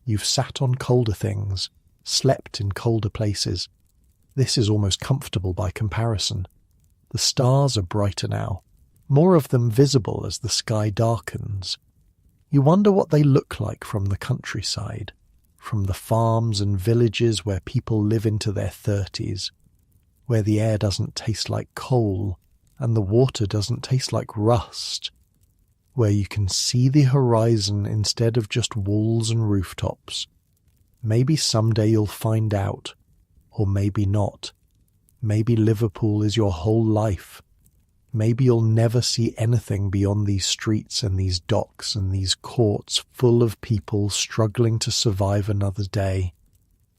You've sat on colder things, slept in colder places. This is almost comfortable by comparison. The stars are brighter now, more of them visible as the sky darkens. You wonder what they look like from the countryside, from the farms and villages where people live into their 30s, where the air doesn't taste like coal and the water doesn't taste like rust, where you can see the horizon instead of just walls and rooftops. Maybe someday you'll find out, or maybe not. Maybe Liverpool is your whole life. Maybe you'll never see anything beyond these streets and these docks and these courts full of people struggling to survive another day.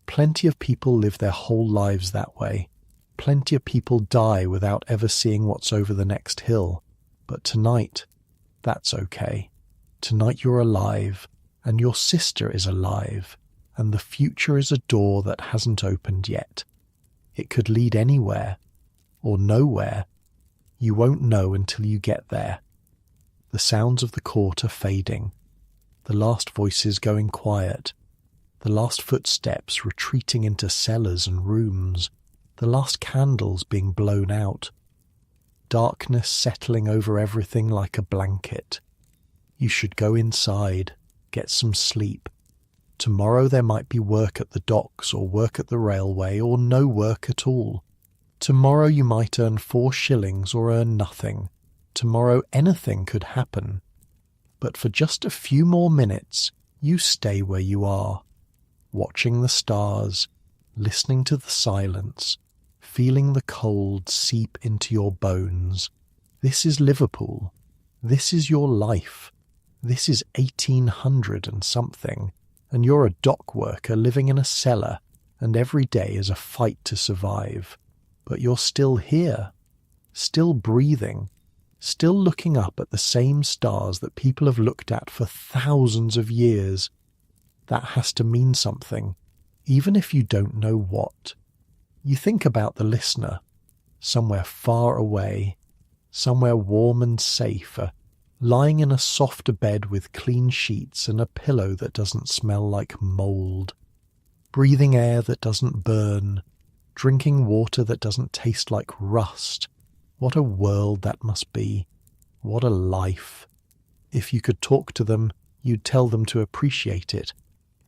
Plenty of people live their whole lives that way. Plenty of people die without ever seeing what's over the next hill. But tonight, that's okay. Tonight you're alive, and your sister is alive, and the future is a door that hasn't opened yet. It could lead anywhere, or nowhere. You won't know until you get there. The sounds of the court are fading, the last voices going quiet, the last footsteps retreating into cellars and rooms, the last candles being blown out. Darkness settling over everything like a blanket. You should go inside, get some sleep. Tomorrow there might be work at the docks or work at the railway or no work at all. Tomorrow you might earn 4 shillings or earn nothing. Tomorrow anything could happen. But for just a few more minutes, you stay where you are, watching the stars, listening to the silence, feeling the cold seep into your bones. This is Liverpool. This is your life. This is 1800 and something, and you're a dock worker living in a cellar, and every day is a fight to survive. But you're still here, still breathing, still looking up at the same stars that people have looked at for thousands of years. That has to mean something, even if you don't know what. You think about the listener, somewhere far away, somewhere warm and safe, lying in a softer bed with clean sheets and a pillow that doesn't smell like mould, breathing air that doesn't burn, drinking water that doesn't taste like rust. What a world that must be. What a life. If you could talk to them, you'd tell them to appreciate it.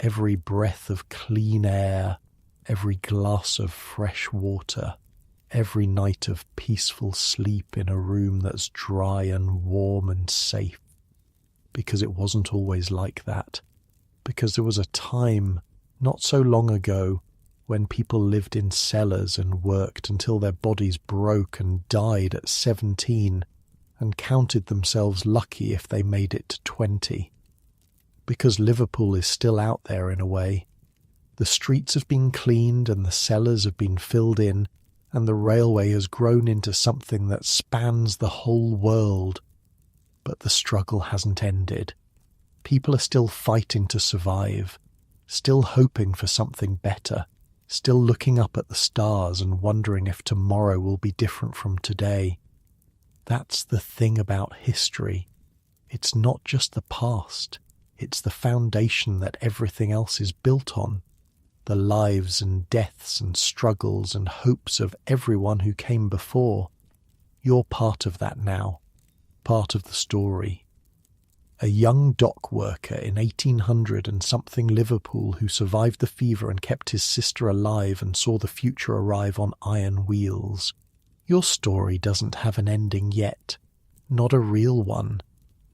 Every breath of clean air, every glass of fresh water, every night of peaceful sleep in a room that's dry and warm and safe. Because it wasn't always like that. Because there was a time, not so long ago, when people lived in cellars and worked until their bodies broke and died at 17 and counted themselves lucky if they made it to 20. Because Liverpool is still out there in a way. The streets have been cleaned and the cellars have been filled in, and the railway has grown into something that spans the whole world. But the struggle hasn't ended. People are still fighting to survive, still hoping for something better, still looking up at the stars and wondering if tomorrow will be different from today. That's the thing about history. It's not just the past. It's the foundation that everything else is built on. The lives and deaths and struggles and hopes of everyone who came before. You're part of that now, part of the story. A young dock worker in 1800 and something Liverpool who survived the fever and kept his sister alive and saw the future arrive on iron wheels. Your story doesn't have an ending yet. Not a real one.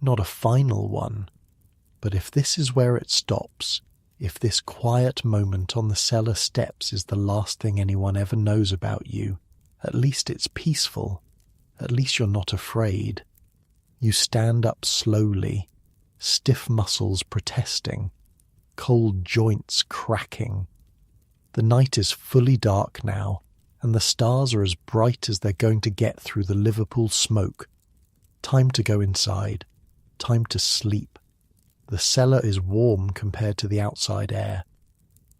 Not a final one. But if this is where it stops, if this quiet moment on the cellar steps is the last thing anyone ever knows about you, at least it's peaceful. At least you're not afraid. You stand up slowly, stiff muscles protesting, cold joints cracking. The night is fully dark now, and the stars are as bright as they're going to get through the Liverpool smoke. Time to go inside. Time to sleep. The cellar is warm compared to the outside air.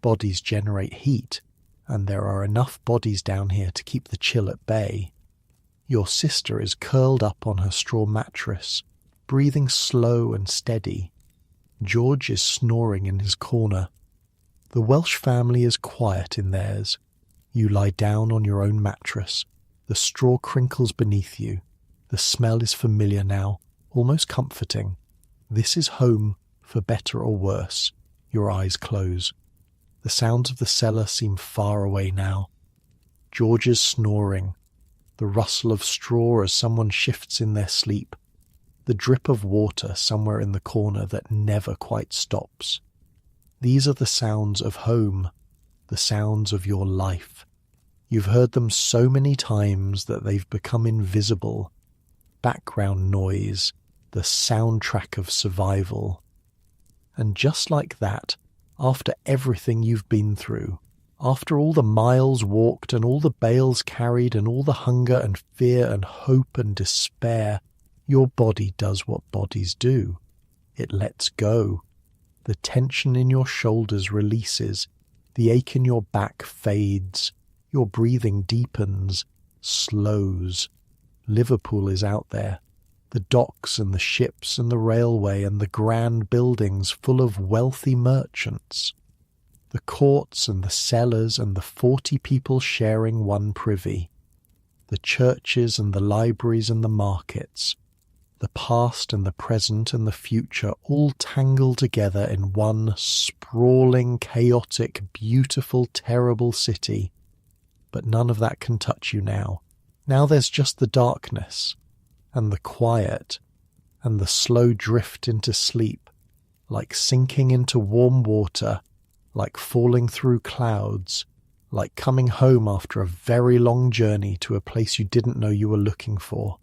Bodies generate heat, and there are enough bodies down here to keep the chill at bay. Your sister is curled up on her straw mattress, breathing slow and steady. George is snoring in his corner. The Welsh family is quiet in theirs. You lie down on your own mattress. The straw crinkles beneath you. The smell is familiar now, almost comforting. This is home, for better or worse. Your eyes close. The sounds of the cellar seem far away now. George is snoring. The rustle of straw as someone shifts in their sleep. The drip of water somewhere in the corner that never quite stops. These are the sounds of home, the sounds of your life. You've heard them so many times that they've become invisible. Background noise, the soundtrack of survival. And just like that, after everything you've been through, after all the miles walked and all the bales carried and all the hunger and fear and hope and despair, your body does what bodies do. It lets go. The tension in your shoulders releases. The ache in your back fades. Your breathing deepens, slows. Liverpool is out there. The docks and the ships and the railway and the grand buildings full of wealthy merchants. The courts and the cellars and the 40 people sharing one privy. The churches and the libraries and the markets. The past and the present and the future all tangled together in one sprawling, chaotic, beautiful, terrible city. But none of that can touch you now. Now there's just the darkness, and the quiet, and the slow drift into sleep, like sinking into warm water, like falling through clouds, like coming home after a very long journey to a place you didn't know you were looking for.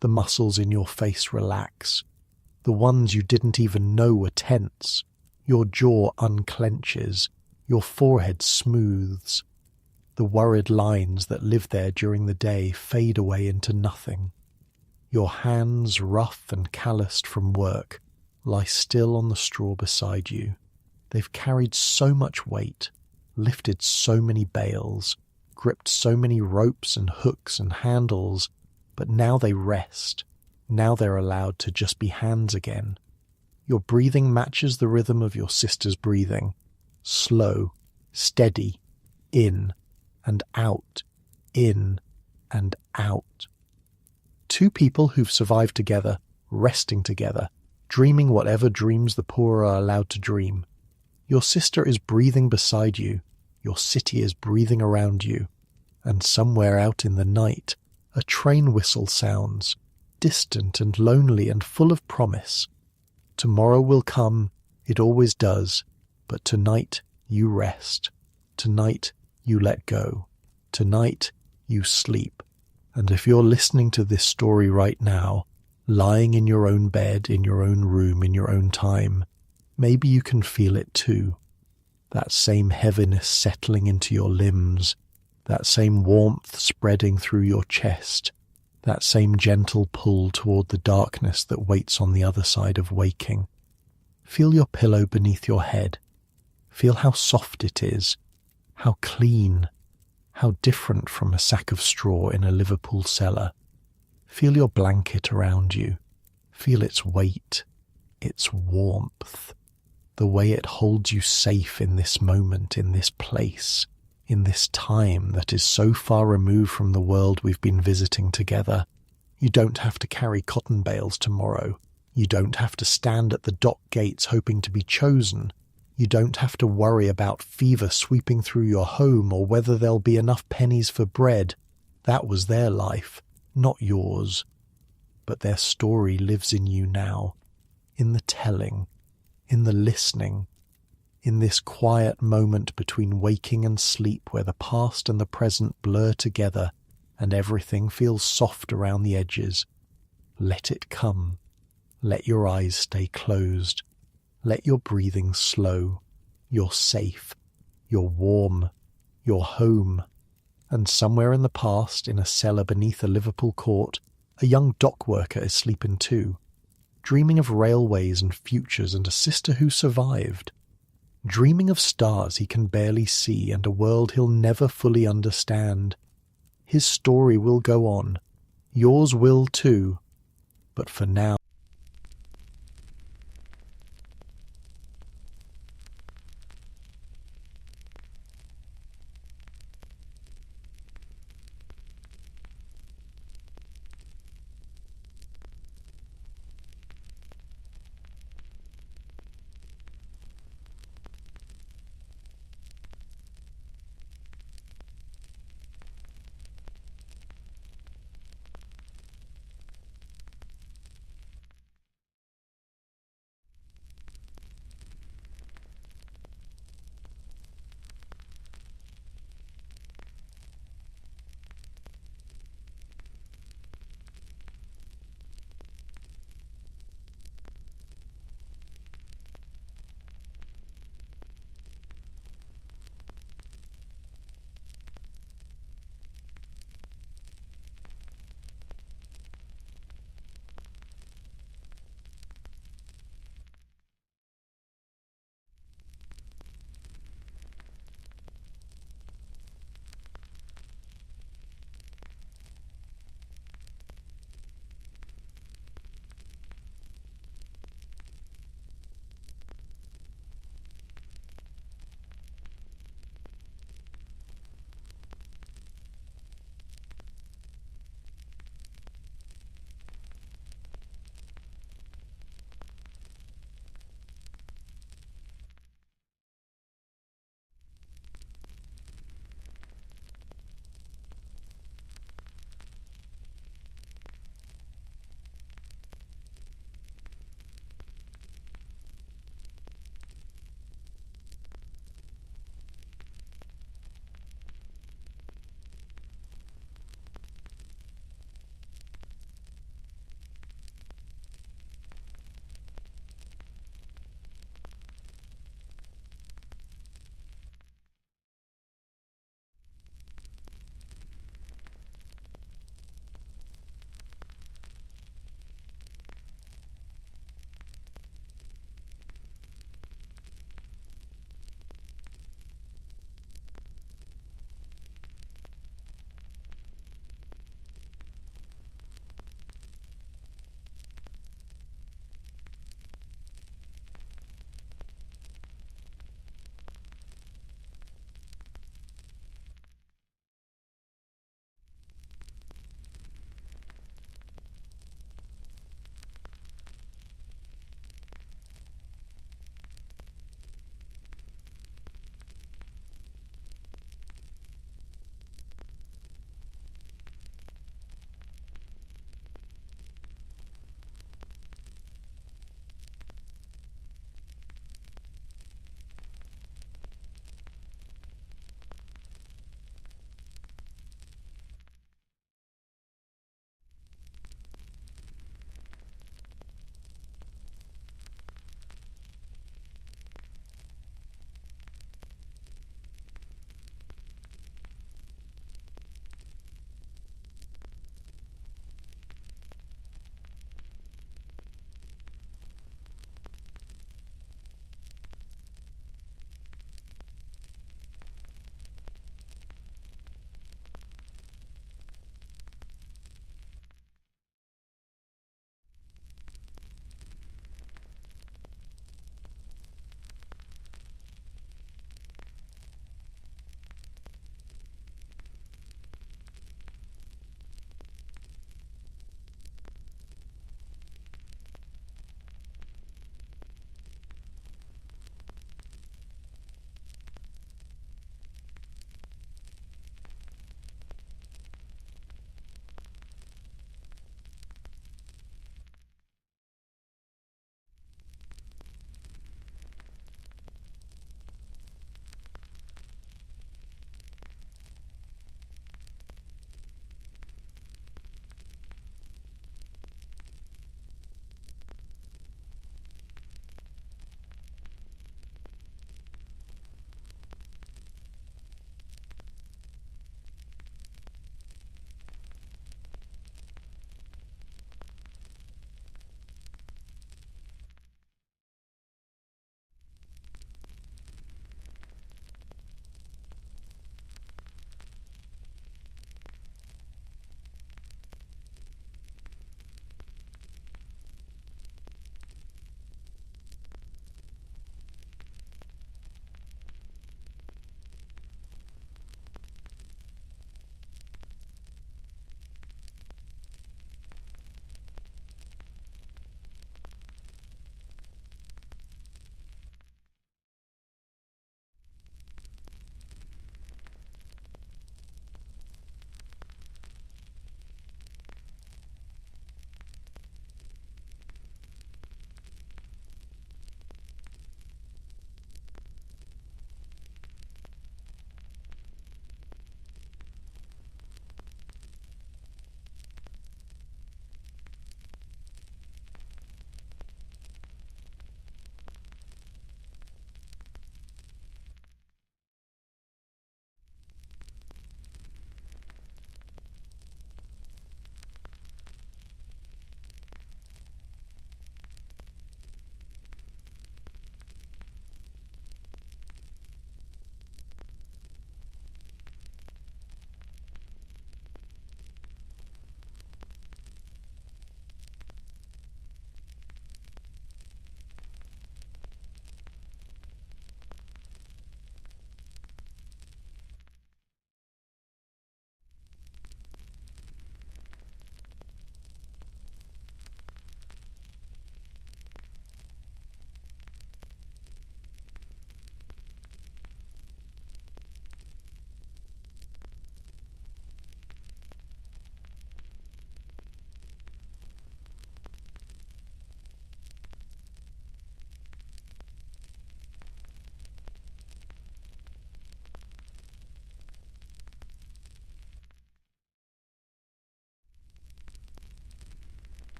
The muscles in your face relax. The ones you didn't even know were tense. Your jaw unclenches. Your forehead smooths. The worried lines that live there during the day fade away into nothing. Your hands, rough and calloused from work, lie still on the straw beside you. They've carried so much weight, lifted so many bales, gripped so many ropes and hooks and handles, but now they rest. Now they're allowed to just be hands again. Your breathing matches the rhythm of your sister's breathing. Slow, steady, in and out, in and out. Two people who've survived together, resting together, dreaming whatever dreams the poor are allowed to dream. Your sister is breathing beside you, your city is breathing around you, and somewhere out in the night, a train whistle sounds, distant and lonely and full of promise. Tomorrow will come, it always does, but tonight you rest. Tonight you let go. Tonight you sleep. And if you're listening to this story right now, lying in your own bed, in your own room, in your own time, maybe you can feel it too. That same heaviness settling into your limbs, that same warmth spreading through your chest, that same gentle pull toward the darkness that waits on the other side of waking. Feel your pillow beneath your head. Feel how soft it is, how clean, how different from a sack of straw in a Liverpool cellar. Feel your blanket around you. Feel its weight, its warmth, the way it holds you safe in this moment, in this place, in this time that is so far removed from the world we've been visiting together. You don't have to carry cotton bales tomorrow. You don't have to stand at the dock gates hoping to be chosen. You don't have to worry about fever sweeping through your home or whether there'll be enough pennies for bread. That was their life, not yours. But their story lives in you now, in the telling, in the listening, in this quiet moment between waking and sleep where the past and the present blur together and everything feels soft around the edges. Let it come. Let your eyes stay closed. Let your breathing slow. You're safe. You're warm. You're home. And somewhere in the past, in a cellar beneath a Liverpool court, a young dock worker is sleeping too, dreaming of railways and futures and a sister who survived, dreaming of stars he can barely see and a world he'll never fully understand. His story will go on. Yours will too. But for now,